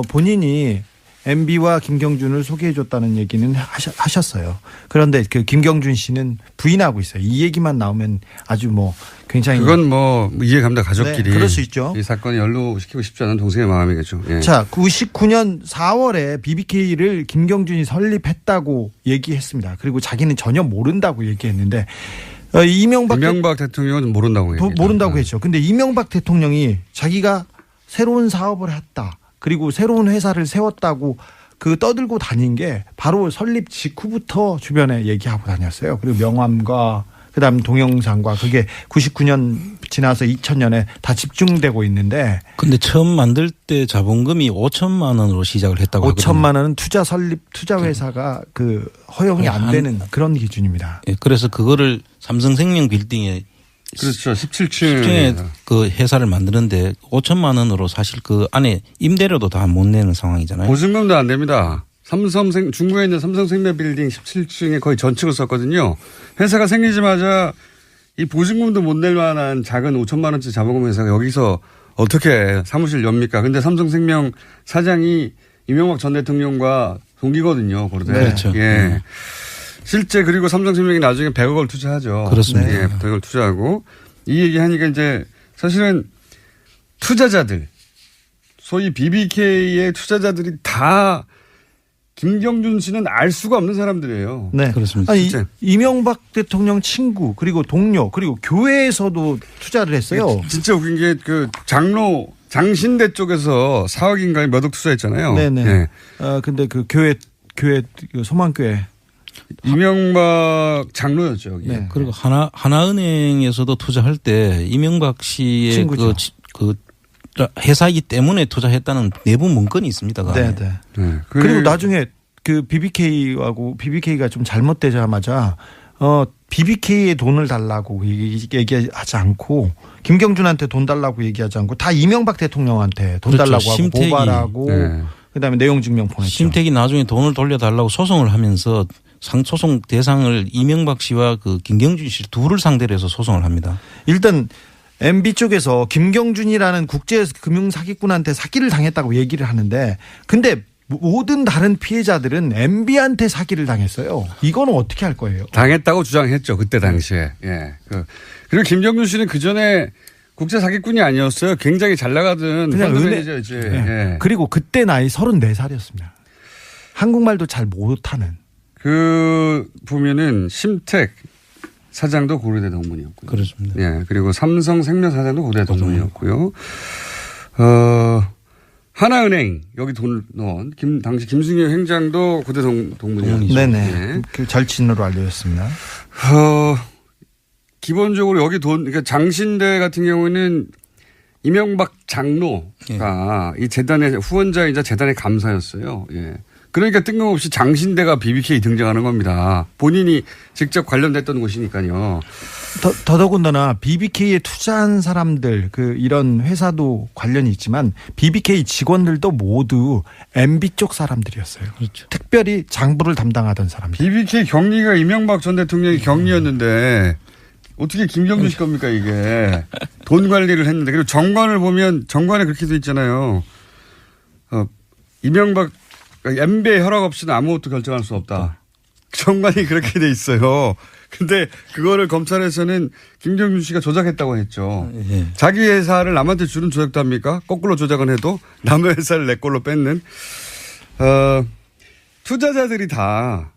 본인이 MB와 김경준을 소개해줬다는 얘기는 하셨어요. 그런데 그 김경준 씨는 부인하고 있어요. 이 얘기만 나오면 아주 뭐 굉장히 그건 뭐 이해갑니다. 가족끼리. 네, 그럴 수 있죠. 이 사건을 연루시키고 싶지 않은 동생의 마음이겠죠. 예. 자, 99년 4월에 BBK를 김경준이 설립했다고 얘기했습니다. 그리고 자기는 전혀 모른다고 얘기했는데 이명박 대통령은 모른다고 얘기했죠. 모른다고 했죠. 근데 이명박 대통령이 자기가 새로운 사업을 했다. 그리고 새로운 회사를 세웠다고 그 떠들고 다닌 게 바로 설립 직후부터 주변에 얘기하고 다녔어요. 그리고 명함과 그다음 동영상과 그게 99년 지나서 2000년에 다 집중되고 있는데. 근데 처음 만들 때 자본금이 5천만 원으로 시작을 했다고 하거든요. 5천만 원은 투자 회사가 그 허용이 안 되는 그런 기준입니다. 예, 그래서 그거를 삼성생명 빌딩에 그렇죠. 17층에 그 회사를 만드는데 5천만 원으로 사실 그 안에 임대료도 다 못 내는 상황이잖아요. 보증금도 안 됩니다. 중구에 있는 삼성생명 빌딩 17층에 거의 전층을 썼거든요. 회사가 생기자마자 이 보증금도 못 낼 만한 작은 5천만 원짜리 자본금 회사가 여기서 어떻게 사무실 엽니까? 근데 삼성생명 사장이 이명박 전 대통령과 동기거든요. 그런데. 네. 그렇죠. 예. 실제 그리고 삼성생명이 나중에 100억을 투자하죠. 그렇습니다. 예, 100억을 투자하고 이 얘기하니까 이제 사실은 투자자들 소위 BBK의 투자자들이 다 김경준 씨는 알 수가 없는 사람들이에요. 네, 그렇습니다. 아니, 이명박 대통령 친구 그리고 동료 그리고 교회에서도 투자를 했어요. 진짜 웃긴 게 그 장신대 쪽에서 4억인가에 몇 억 투자했잖아요. 네네. 네. 근데 그 교회 그 소망교회 이명박 장로였죠. 여기. 네. 그리고 하나은행에서도 투자할 때 이명박 씨의 그 회사이기 때문에 투자했다는 내부 문건이 있습니다. 네. 그리고 나중에 그 BBK가 좀 잘못되자마자 BBK에 돈을 달라고 얘기하지 않고 김경준한테 돈 달라고 얘기하지 않고 다 이명박 대통령한테 돈 그렇죠. 달라고 하고 고발하고 그다음에 내용 증명 보냈죠. 심택이 나중에 돈을 돌려달라고 소송을 하면서 소송 대상을 이명박 씨와 그 김경준 씨 둘을 상대로 해서 소송을 합니다. 일단 MB 쪽에서 김경준이라는 국제 금융 사기꾼한테 사기를 당했다고 얘기를 하는데 근데 모든 다른 피해자들은 MB한테 사기를 당했어요. 이거는 어떻게 할 거예요? 당했다고 주장했죠. 그때 당시에. 예. 그리고 김경준 씨는 그 전에 국제 사기꾼이 아니었어요. 굉장히 잘 나가던 펀드 매니저였지. 네. 예. 그리고 그때 나이 34살이었습니다. 한국말도 잘 못하는. 보면은 심택 사장도 고려대 동문이었고요. 그렇습니다. 예. 그리고 삼성생명 사장도 고려대 동문이었고요. 하나은행 여기 돈을 넣은 당시 김승효 행장도 고대 동문이었죠. 네네. 예. 그 절친으로 알려졌습니다. 기본적으로 여기 그러니까 장신대 같은 경우에는 이명박 장로가 이 재단의 후원자이자 재단의 감사였어요. 예. 그러니까 뜬금없이 장신대가 BBK 등장하는 겁니다. 본인이 직접 관련됐던 곳이니까요. 더더군다나 BBK에 투자한 사람들 이런 회사도 관련이 있지만 BBK 직원들도 모두 MB 쪽 사람들이었어요. 그렇죠. 특별히 장부를 담당하던 사람들. BBK 경리가 이명박 전 대통령이 경리였는데 어떻게 김경준 씨 겁니까 이게. 돈 관리를 했는데. 그리고 정관을 보면 정관에 그렇게 돼 있잖아요. 이명박 MB의 허락 없이는 아무것도 결정할 수 없다. 정관이 그렇게 돼 있어요. 근데 그거를 검찰에서는 김경준 씨가 조작했다고 했죠. 예. 자기 회사를 남한테 주는 조작도 합니까? 거꾸로 조작은 해도 남의 회사를 내 걸로 뺏는. 투자자들이 다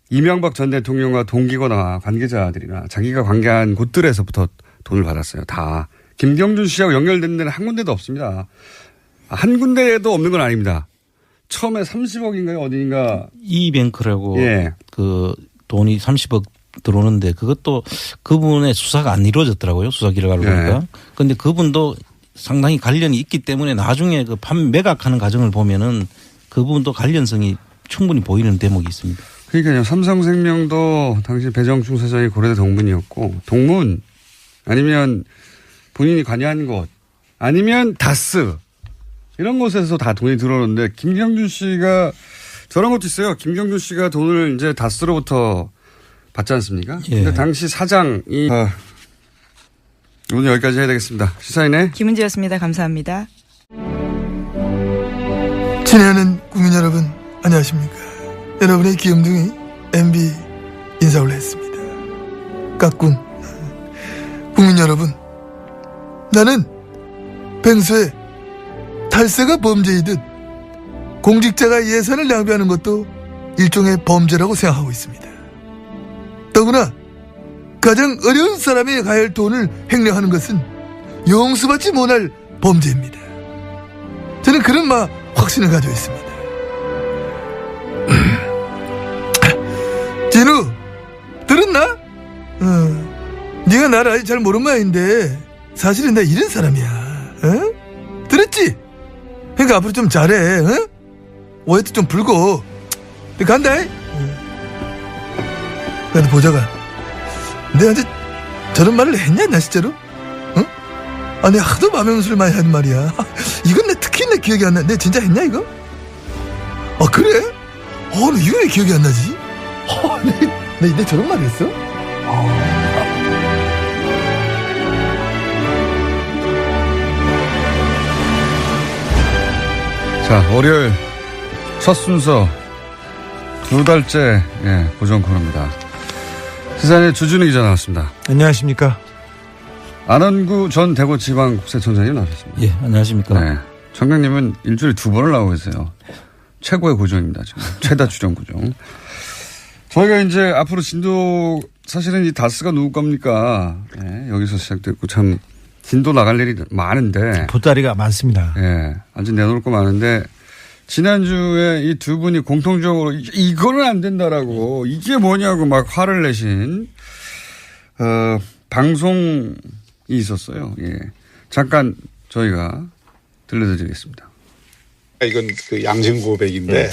이명박 전 대통령과 동기거나 관계자들이나 자기가 관계한 곳들에서부터 돈을 받았어요. 다. 김경준 씨하고 연결된 데는 한 군데도 없습니다. 한 군데에도 없는 건 아닙니다. 처음에 30억인가요? 어딘가. 이뱅크라고 예. 그 돈이 30억 들어오는데 그것도 그분의 수사가 안 이루어졌더라고요. 수사 결과를 보니까. 그런데 그분도 상당히 관련이 있기 때문에 나중에 그 매각하는 과정을 보면은 그분도 관련성이 충분히 보이는 대목이 있습니다. 그러니까요. 삼성생명도 당시 배정충 사장이 고려대 동문이었고 동문 아니면 본인이 관여한 곳 아니면 다스 이런 곳에서 다 돈이 들어오는데 김경준 씨가 저런 것도 있어요. 김경준 씨가 돈을 이제 다스로부터 받지 않습니까? 예. 근데 당시 사장이 오늘 여기까지 해야 되겠습니다. 시사인의 김은지였습니다. 감사합니다. 친애하는 국민 여러분 안녕하십니까. 여러분의 귀염둥이 MB 인사 올렸습니다. 까꿍. 국민 여러분, 나는 평소에 탈세가 범죄이듯 공직자가 예산을 낭비하는 것도 일종의 범죄라고 생각하고 있습니다. 더구나 가장 어려운 사람이 가야 할 돈을 횡령하는 것은 용서받지 못할 범죄입니다. 저는 그런 확신을 가지고 있습니다. 진우 들었나? 네가 나를 아직 잘 모르는 모양인데 사실은 나 이런 사람이야. 들었지? 그러니까 앞으로 좀 잘해. 오해도 좀 불고 간다. 나도 보자가 내가 이제 저런 말을 했냐 나 진짜로? 아니 하도 맘에문수를 많이 하는 말이야. 이건 특히 내 기억이 안 나. 내가 진짜 했냐 이거? 그래? 나 이거 왜 기억이 안 나지? 내 저런 말 했어? 자, 월요일 첫 순서 2달째 고정 코너입니다. 시사인의 주준우 기자 나왔습니다. 안녕하십니까. 안원구 전 대구지방국세청장님 나오셨습니다. 예, 안녕하십니까. 네. 청장님은 일주일에 2번을 나오고 계세요. 최고의 고정입니다. 지금. 최다 출연 고정. 저희가 이제 앞으로 진도 사실은 이 다스가 누구 겁니까? 여기서 시작됐고 참 진도 나갈 일이 많은데. 보따리가 많습니다. 완전 내놓을 거 많은데 지난주에 이 두 분이 공통적으로 이거는 안 된다라고 이게 뭐냐고 막 화를 내신 방송이 있었어요. 잠깐 저희가 들려드리겠습니다. 이건 그 양심 고백인데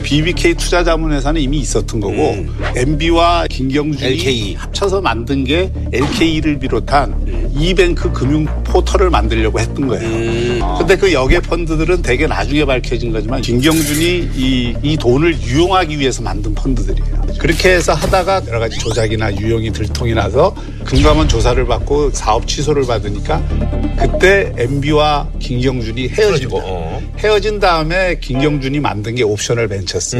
BBK 투자자문회사는 이미 있었던 거고 MB와 김경준이 LKE 합쳐서 만든 게 LKE를 비롯한 이뱅크 금융 포털을 만들려고 했던 거예요. 근데 그 역의 펀드들은 되게 나중에 밝혀진 거지만 김경준이 이 돈을 유용하기 위해서 만든 펀드들이에요. 그렇게 해서 하다가 여러 가지 조작이나 유용이 들통이 나서 금감원 조사를 받고 사업 취소를 받으니까 그때 MB와 김경준이 헤어집니다. 헤어진 다음에 김경준이 만든 게 옵셔널 벤처스.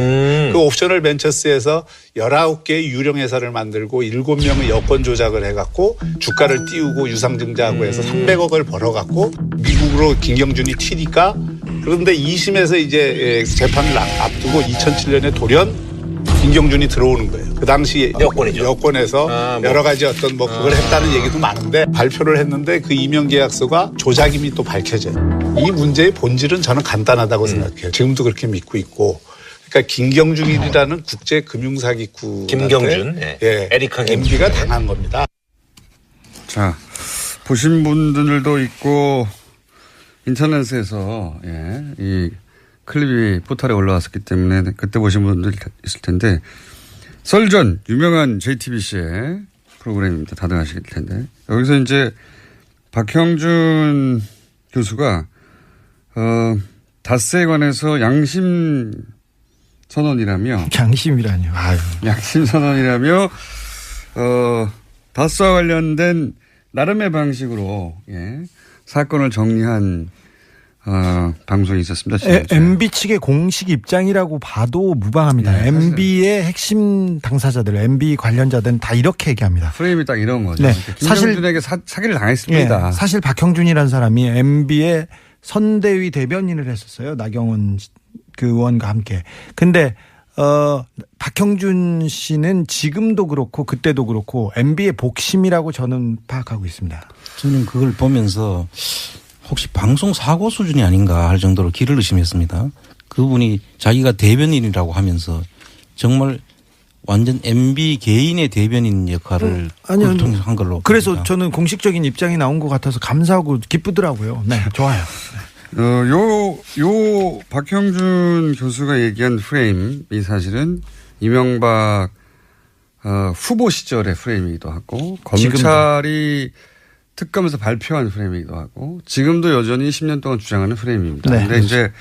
그 옵셔널 벤처스에서 19개의 유령 회사를 만들고 7명의 여권 조작을 해갖고 주가를 띄우고 유상증자하고 해서 300억을 벌어갖고 미국으로 김경준이 튀니까 그런데 2심에서 이제 재판을 앞두고 2007년에 돌연 김경준이 들어오는 거예요. 그 당시 여권에서 여러 가지 어떤 그걸 했다는 얘기도 많은데 발표를 했는데 그 임용 계약서가 조작임이 또 밝혀져요. 이 문제의 본질은 저는 간단하다고 생각해요. 지금도 그렇게 믿고 있고. 그러니까 김경준이라는 국제 금융사기꾼 김경준, 에리카 MB가 당한 겁니다. 자, 보신 분들도 있고 인터넷에서 이 클립이 포털에 올라왔었기 때문에 그때 보신 분들 있을 텐데 썰전 유명한 JTBC의 프로그램입니다. 다들 아실 텐데 여기서 이제 박형준 교수가 다스에 관해서 양심 선언이라며 양심이라뇨. 아유. 양심 선언이라며 다스와 관련된 나름의 방식으로 사건을 정리한 방송이 있었습니다. MB 측의 공식 입장이라고 봐도 무방합니다. 네, MB의 핵심 당사자들, MB 관련자들은 다 이렇게 얘기합니다. 프레임이 딱 이런 거죠. 네. 김정준에게 사기를 당했습니다. 사실 박형준이라는 사람이 MB의 선대위 대변인을 했었어요. 나경원 그 의원과 함께. 근데 박형준 씨는 지금도 그렇고 그때도 그렇고 MB의 복심이라고 저는 파악하고 있습니다. 저는 그걸 보면서 혹시 방송 사고 수준이 아닌가 할 정도로 길을 의심했습니다. 그분이 자기가 대변인이라고 하면서 정말 완전 MB 개인의 대변인 역할을 한 걸로. 그래서 봅니다. 저는 공식적인 입장이 나온 것 같아서 감사하고 기쁘더라고요. 네, 좋아요. 요 박형준 교수가 얘기한 프레임이 사실은 이명박 후보 시절의 프레임이기도 하고 검찰이 특검에서 발표한 프레임이기도 하고 지금도 여전히 10년 동안 주장하는 프레임입니다. 네, 근데 이제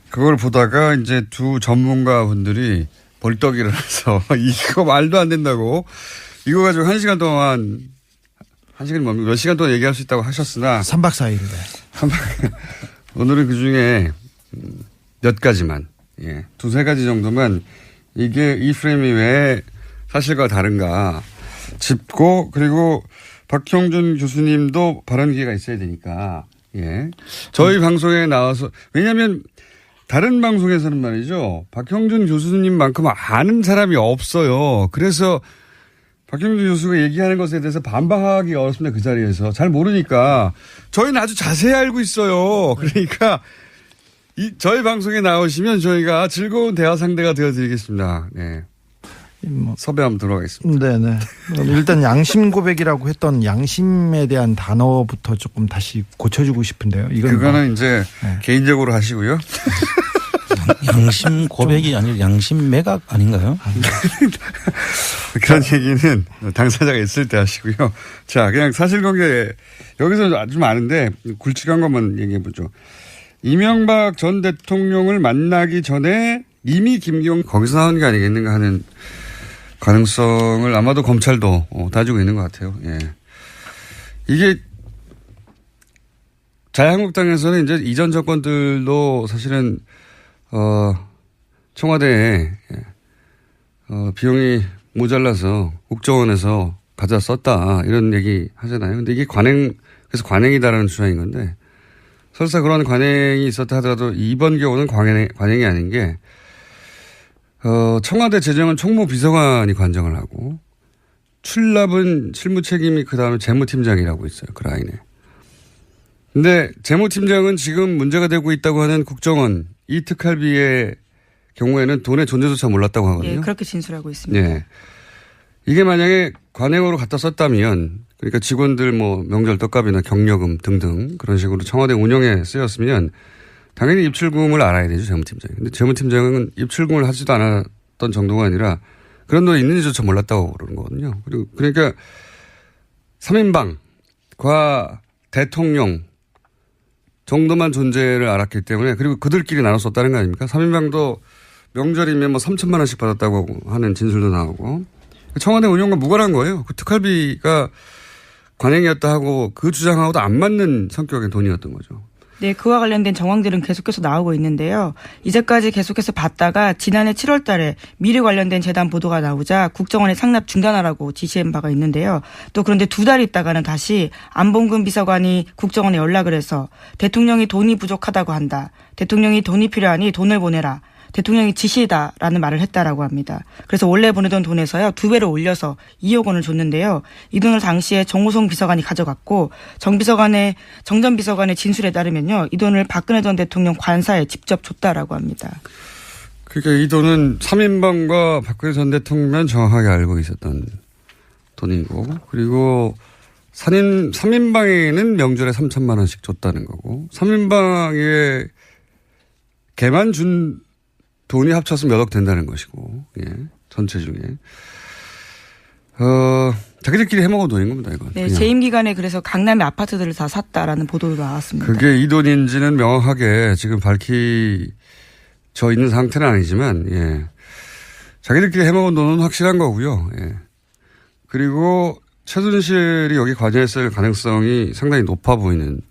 그걸 보다가 이제 두 전문가 분들이 벌떡이를 해서 이거 말도 안 된다고 이거 가지고 1시간 동안 1시간이 뭡니까? 몇 시간 동안 얘기할 수 있다고 하셨으나 3박 4일을 오늘은 그중에 몇 가지만 두세 가지 정도만 이게 이 프레임이 왜 사실과 다른가 짚고 그리고 박형준 교수님도 발언 기회가 있어야 되니까 저희 방송에 나와서 왜냐하면 다른 방송에서는 말이죠 박형준 교수님만큼 아는 사람이 없어요. 그래서 박형준 교수가 얘기하는 것에 대해서 반박하기 어렵습니다. 그 자리에서. 잘 모르니까. 저희는 아주 자세히 알고 있어요. 그러니까 저희 방송에 나오시면 저희가 즐거운 대화 상대가 되어드리겠습니다. 네. 섭외 한번 들어가겠습니다. 네네. 일단 양심 고백이라고 했던 양심에 대한 단어부터 조금 다시 고쳐주고 싶은데요. 그거는 이제 개인적으로 하시고요. 양심 고백이 아니라 양심 매각 아닌가요? 그런 얘기는 당사자가 있을 때 하시고요. 자, 그냥 사실관계 여기서 좀 아는데 굵직한 것만 얘기해보죠. 이명박 전 대통령을 만나기 전에 이미 김경 거기서 나온 게 아니겠는가 하는 가능성을 아마도 검찰도 다지고 있는 것 같아요. 이게 자유한국당에서는 이제 이전 정권들도 사실은 청와대에 비용이 모자라서 국정원에서 가져 썼다 이런 얘기 하잖아요. 근데 이게 그래서 관행이다라는 주장인 건데 설사 그런 관행이 있었다 하더라도 이번 경우는 관행이 아닌 게 청와대 재정은 총무비서관이 관정을 하고 출납은 실무 책임이 그다음에 재무팀장이라고 있어요. 그 라인에. 근데 재무팀장은 지금 문제가 되고 있다고 하는 국정원 이 특활비의 경우에는 돈의 존재조차 몰랐다고 하거든요. 그렇게 진술하고 있습니다. 이게 만약에 관행으로 갖다 썼다면 그러니까 직원들 명절 떡값이나 경력금 등등 그런 식으로 청와대 운영에 쓰였으면 당연히 입출금을 알아야 되죠. 재무팀장이. 근데 재무팀장은 입출금을 하지도 않았던 정도가 아니라 그런 돈이 있는지조차 몰랐다고 그러는 거거든요. 그리고 그러니까 3인방과 대통령 정도만 존재를 알았기 때문에 그리고 그들끼리 나눠 썼다는 거 아닙니까? 3인방도 명절이면 3천만 원씩 받았다고 하는 진술도 나오고 청와대 운영과 무관한 거예요. 그 특활비가 관행이었다 하고 그 주장하고도 안 맞는 성격의 돈이었던 거죠. 네, 그와 관련된 정황들은 계속해서 나오고 있는데요. 이제까지 계속해서 봤다가 지난해 7월 달에 미래 관련된 재단 보도가 나오자 국정원에 상납 중단하라고 지시한 바가 있는데요. 또 그런데 2달 있다가는 다시 안봉근 비서관이 국정원에 연락을 해서 대통령이 돈이 부족하다고 한다. 대통령이 돈이 필요하니 돈을 보내라. 대통령이 지시다라는 말을 했다라고 합니다. 그래서 원래 보내던 돈에서요 2배로 올려서 2억 원을 줬는데요. 이 돈을 당시에 정호성 비서관이 가져갔고 정 전 비서관의 진술에 따르면요. 이 돈을 박근혜 전 대통령 관사에 직접 줬다라고 합니다. 그러니까 이 돈은 3인방과 박근혜 전 대통령만 정확하게 알고 있었던 돈이고 그리고 3인방에는 명절에 3천만 원씩 줬다는 거고 3인방에 걔만 준 돈이 합쳐서 몇 억 된다는 것이고 전체 중에 자기들끼리 해먹은 돈인 겁니다. 이건. 네, 재임 기간에 그래서 강남의 아파트들을 다 샀다라는 보도도 나왔습니다. 그게 이 돈인지는 명확하게 지금 밝혀져 있는 상태는 아니지만 자기들끼리 해먹은 돈은 확실한 거고요. 그리고 최순실이 여기 관여했을 가능성이 상당히 높아 보이는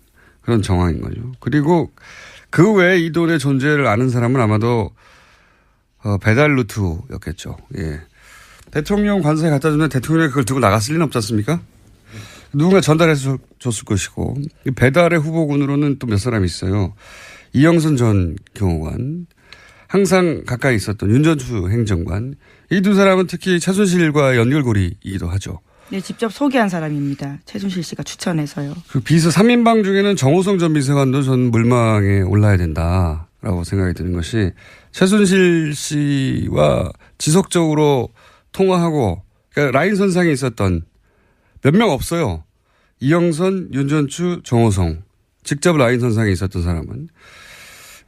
그런 정황인 거죠. 그리고 그 외에 이 돈의 존재를 아는 사람은 아마도 배달 루트였겠죠. 대통령 관서에 갖다 주면 대통령이 그걸 들고 나갔을 리는 없지 않습니까? 누군가 전달해서 줬을 것이고 배달의 후보군으로는 또 몇 사람이 있어요. 이영선 전 경호관, 항상 가까이 있었던 윤전추 행정관. 이 두 사람은 특히 최순실과 연결고리이기도 하죠. 네, 직접 소개한 사람입니다. 최순실 씨가 추천해서요. 그 비서 3인방 중에는 정호성 전 비서관도 전 물망에 올라야 된다라고 생각이 드는 것이 최순실 씨와 지속적으로 통화하고 그러니까 라인 선상에 있었던 몇 명 없어요. 이영선, 윤전추, 정호성 직접 라인 선상에 있었던 사람은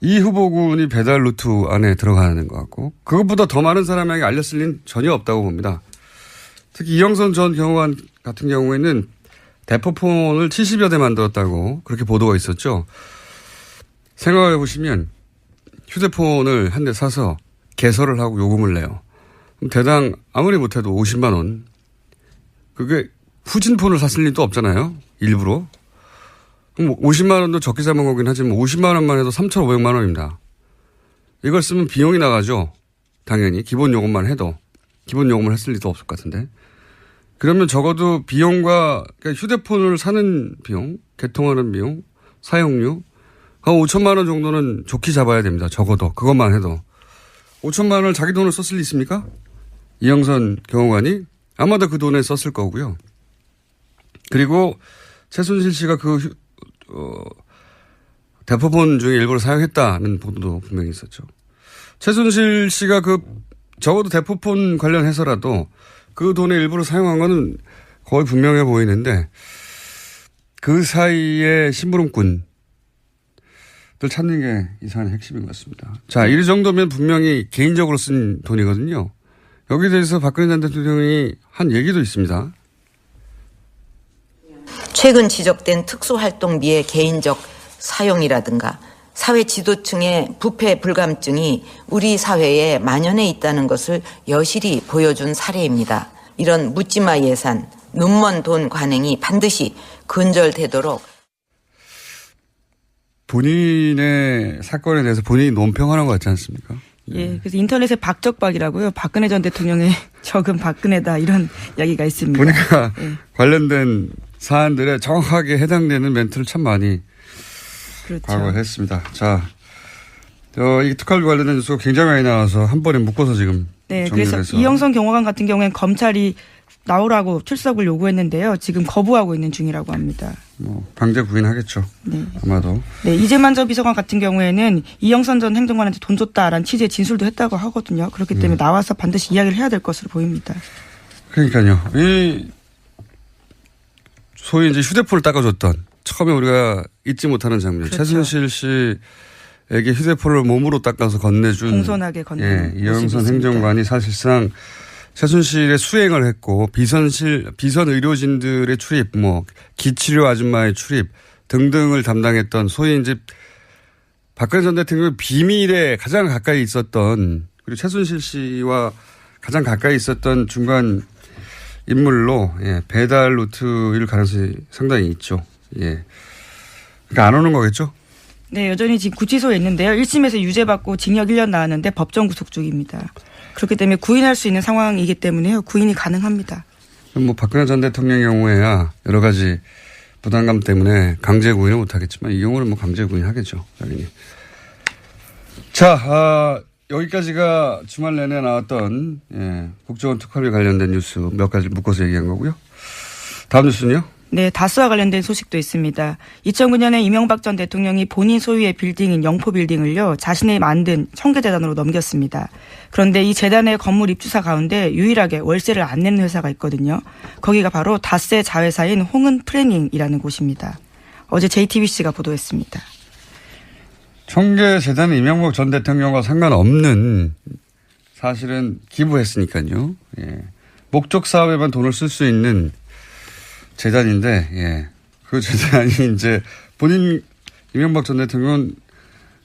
이 후보군이 배달 루트 안에 들어가는 것 같고 그것보다 더 많은 사람에게 알렸을 리는 전혀 없다고 봅니다. 특히 이영선 전 경호관 같은 경우에는 대포폰을 70여 대 만들었다고 그렇게 보도가 있었죠. 생각해 보시면 휴대폰을 한 대 사서 개설을 하고 요금을 내요. 그럼 대당 아무리 못해도 50만 원. 그게 후진폰을 샀을 리도 없잖아요. 일부러. 그럼 50만 원도 적게 사먹은 거긴 하지만 50만 원만 해도 3,500만 원입니다. 이걸 쓰면 비용이 나가죠. 당연히 기본 요금만 해도. 기본 요금을 했을 리도 없을 것 같은데. 그러면 적어도 비용과 그러니까 휴대폰을 사는 비용, 개통하는 비용, 사용료 한 5천만 원 정도는 좋게 잡아야 됩니다. 적어도 그것만 해도. 5천만 원을 자기 돈을 썼을 리 있습니까? 이영선 경호관이 아마도 그 돈에 썼을 거고요. 그리고 최순실 씨가 대포폰 중에 일부러 사용했다는 보도도 분명히 있었죠. 최순실 씨가 적어도 대포폰 관련해서라도 그 돈을 일부러 사용한 거는 거의 분명해 보이는데 그 사이에 심부름꾼들 찾는 게 이 사안의 핵심인 것 같습니다. 자, 이 정도면 분명히 개인적으로 쓴 돈이거든요. 여기에 대해서 박근혜 전 대통령이 한 얘기도 있습니다. 최근 지적된 특수활동비의 개인적 사용이라든가 사회 지도층의 부패 불감증이 우리 사회에 만연해 있다는 것을 여실히 보여준 사례입니다. 이런 묻지마 예산, 눈먼 돈 관행이 반드시 근절되도록 본인의 사건에 대해서 본인이 논평하는 것 같지 않습니까? 예, 그래서 인터넷에 박적박이라고요. 박근혜 전 대통령의 적은 박근혜다 이런 이야기가 있습니다. 보니까 관련된 사안들에 정확하게 해당되는 멘트를 참 많이 그렇죠. 과거에 했습니다. 자, 이 특활비 관련된 뉴스가 굉장히 많이 나와서 한 번에 묶어서 지금 네, 정리를 그래서 해서. 이영선 경호관 같은 경우에는 검찰이 나오라고 출석을 요구했는데요. 지금 거부하고 있는 중이라고 합니다. 강제 구인하겠죠. 네. 아마도. 네, 이재만 전 비서관 같은 경우에는 이영선 전 행정관한테 돈 줬다라는 취지의 진술도 했다고 하거든요. 그렇기 때문에 나와서 반드시 이야기를 해야 될 것으로 보입니다. 그러니까요. 소위 이제 휴대폰을 닦아줬던 처음에 우리가 잊지 못하는 장면. 그렇죠. 최순실 씨에게 휴대폰을 몸으로 닦아서 건네준. 공손하게 건네준. 이영선 행정관이 사실상 최순실의 수행을 했고 비선 의료진들의 출입, 기치료 아줌마의 출입 등등을 담당했던 소위 이제 박근혜 전 대통령 비밀에 가장 가까이 있었던 그리고 최순실 씨와 가장 가까이 있었던 중간 인물로 배달 루트일 가능성이 상당히 있죠. 그러니까 안 오는 거겠죠? 네, 여전히 지금 구치소에 있는데요. 1심에서 유죄받고 징역 1년 나왔는데 법정 구속 중입니다. 그렇기 때문에 구인할 수 있는 상황이기 때문에요. 구인이 가능합니다. 박근혜 전 대통령의 경우에야 여러 가지 부담감 때문에 강제 구인은 못하겠지만 이 경우는 강제 구인하겠죠. 당연히. 자, 여기까지가 주말 내내 나왔던 국정원 특활비 관련된 뉴스 몇 가지 묶어서 얘기한 거고요. 다음 뉴스는요? 네, 다스와 관련된 소식도 있습니다. 2009년에 이명박 전 대통령이 본인 소유의 빌딩인 영포 빌딩을요, 자신이 만든 청계재단으로 넘겼습니다. 그런데 이 재단의 건물 입주사 가운데 유일하게 월세를 안 내는 회사가 있거든요. 거기가 바로 다스의 자회사인 홍은 프래닝이라는 곳입니다. 어제 JTBC가 보도했습니다. 청계재단은 이명박 전 대통령과 상관없는, 사실은 기부했으니까요. 예. 목적 사업에만 돈을 쓸 수 있는 재단인데, 예. 그 재단이 이제 본인 이명박 전 대통령은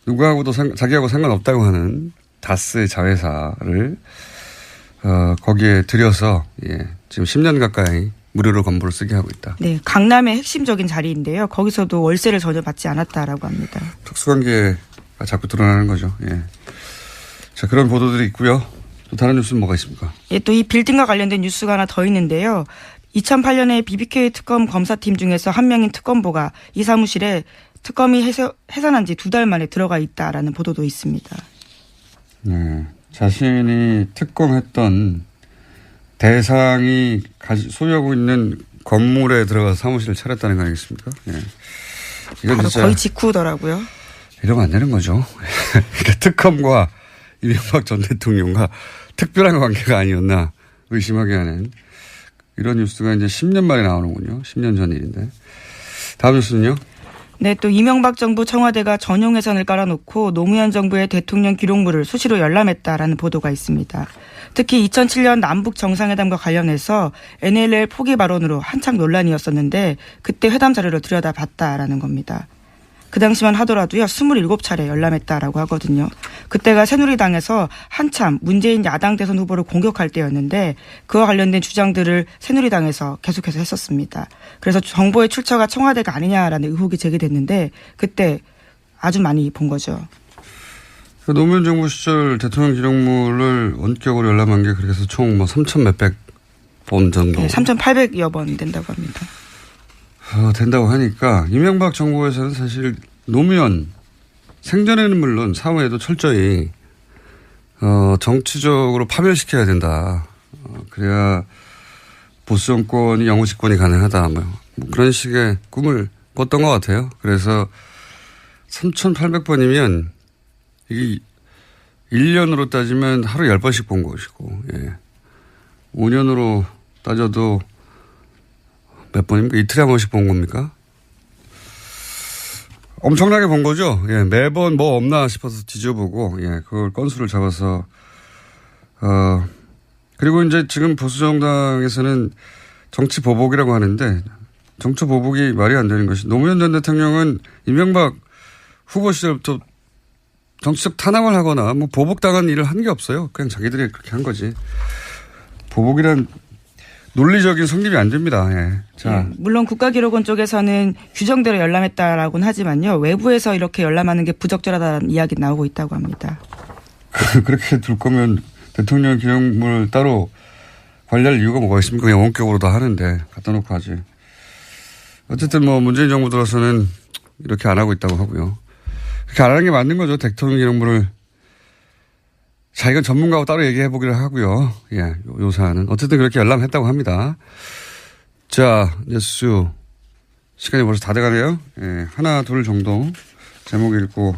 누구하고도 자기하고 상관없다고 하는 다스의 자회사를 거기에 들여서, 예, 지금 10년 가까이 무료로 건물을 쓰게 하고 있다. 네, 강남의 핵심적인 자리인데요. 거기서도 월세를 전혀 받지 않았다라고 합니다. 특수관계가 자꾸 드러나는 거죠. 예. 자, 그런 보도들이 있고요. 또 다른 뉴스는 뭐가 있습니까? 예, 또 이 빌딩과 관련된 뉴스가 하나 더 있는데요. 2008년에 BBK 특검 검사팀 중에서 한 명인 특검보가 이 사무실에 특검이 해산한 지 2달 만에 들어가 있다라는 보도도 있습니다. 네, 자신이 특검했던 대상이 소유하고 있는 건물에 들어가서 사무실을 차렸다는 거 아니겠습니까? 예. 이건 바로 진짜 거의 직후더라고요. 이러면 안 되는 거죠. 그러니까 특검과 이명박 전 대통령과 특별한 관계가 아니었나 의심하게 하는 이런 뉴스가 이제 10년 만에 나오는군요. 10년 전 일인데. 다음 뉴스는요? 네, 또 이명박 정부 청와대가 전용 예산을 깔아놓고 노무현 정부의 대통령 기록물을 수시로 열람했다라는 보도가 있습니다. 특히 2007년 남북 정상회담과 관련해서 NLL 포기 발언으로 한창 논란이었었는데 그때 회담 자료를 들여다봤다라는 겁니다. 그 당시만 하더라도요 27차례 열람했다라고 하거든요. 그때가 새누리당에서 한참 문재인 야당 대선 후보를 공격할 때였는데 그와 관련된 주장들을 새누리당에서 계속해서 했었습니다. 그래서 정보의 출처가 청와대가 아니냐라는 의혹이 제기됐는데 그때 아주 많이 본 거죠. 노무현 정부 시절 대통령 기록물을 원격으로 열람한 게 그렇게 해서 총 3,000 몇백 번 정도. 네, 3,800여 번 된다고 합니다. 된다고 하니까 이명박 정부에서는 사실 노무현 생전에는 물론 사후에도 철저히 정치적으로 파멸시켜야 된다. 그래야 보수 정권이 영구 집권이 가능하다. 뭐 그런 식의 꿈을 꿨던 것 같아요. 그래서 3,800번이면 이게 1년으로 따지면 하루 10번씩 본 것이고, 예. 5년으로 따져도 몇 번입니까? 이틀에 한 번씩 본 겁니까? 엄청나게 본 거죠. 예, 매번 뭐 없나 싶어서 뒤져보고, 예, 그걸 건수를 잡아서, 그리고 이제 지금 보수정당에서는 정치 보복이라고 하는데, 정치 보복이 말이 안 되는 것이, 노무현 전 대통령은 이명박 후보 시절부터 정치적 탄압을 하거나 뭐 보복당한 일을 한 게 없어요. 그냥 자기들이 그렇게 한 거지. 보복이란 논리적인 성립이 안 됩니다. 예. 자. 네, 물론 국가기록원 쪽에서는 규정대로 열람했다라고는 하지만요. 외부에서 이렇게 열람하는 게 부적절하다는 이야기 나오고 있다고 합니다. 그렇게 둘 거면 대통령 기록물 따로 관리할 이유가 뭐가 있습니까? 그냥 원격으로 다 하는데 갖다 놓고 하지. 어쨌든 뭐 문재인 정부 들어서는 이렇게 안 하고 있다고 하고요. 그렇게 안 하는 게 맞는 거죠. 대통령 기록물을. 자, 이건 전문가하고 따로 얘기해 보기로 하고요. 예, 요 사안은. 어쨌든 그렇게 열람했다고 합니다. 자, 뉴스. 시간이 벌써 다 돼가네요. 예, 하나, 둘 정도 제목 읽고.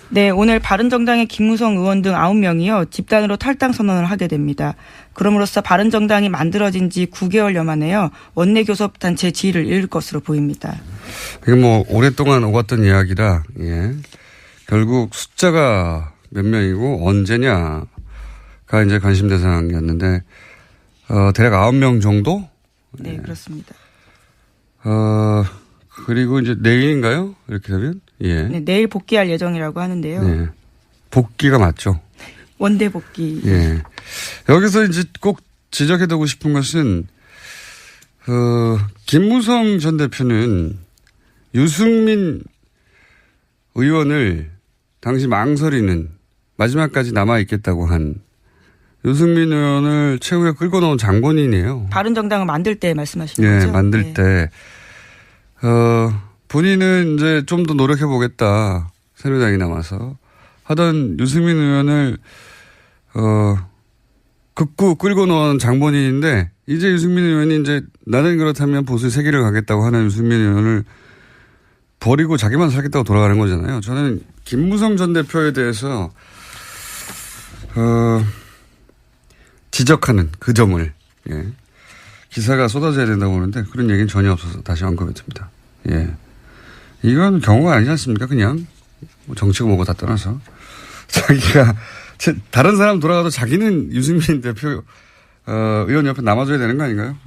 네, 오늘 바른정당의 김무성 의원 등 9명이요. 집단으로 탈당 선언을 하게 됩니다. 그럼으로써 바른정당이 만들어진 지 9개월여 만에요. 원내교섭단체 지위를 잃을 것으로 보입니다. 이게 뭐 오랫동안 오갔던 이야기라, 예. 결국 숫자가 몇 명이고 언제냐가 이제 관심 대상이었는데, 대략 9명 정도? 네, 그렇습니다. 그리고 이제 내일인가요? 이렇게 되면? 예. 네, 내일 복귀할 예정이라고 하는데요. 네. 복귀가 맞죠. 원대 복귀. 예. 여기서 이제 꼭 지적해두고 싶은 것은, 김무성 전 대표는 유승민 의원을 당시 망설이는 마지막까지 남아있겠다고 한 유승민 의원을 최후에 끌고 나온 장본인이에요. 바른정당을 만들 때 말씀하시는 거죠? 네, 만들 때. 본인은 이제 좀 더 노력해 보겠다. 새누리당이 남아서. 하던 유승민 의원을, 극구 끌고 나온 장본인인데 이제 유승민 의원이 이제 나는 그렇다면 보수의 세계를 가겠다고 하는 유승민 의원을 버리고 자기만 살겠다고 돌아가는 거잖아요. 저는 김무성 전 대표에 대해서 지적하는 그 점을 기사가 쏟아져야 된다고 보는데 그런 얘기는 전혀 없어서 다시 언급해 듭니다. 이건 경우가 아니지 않습니까? 그냥 뭐 정치고 뭐고 다 떠나서 자기가 다른 사람 돌아가도 자기는 유승민 대표 의원 옆에 남아줘야 되는 거 아닌가요?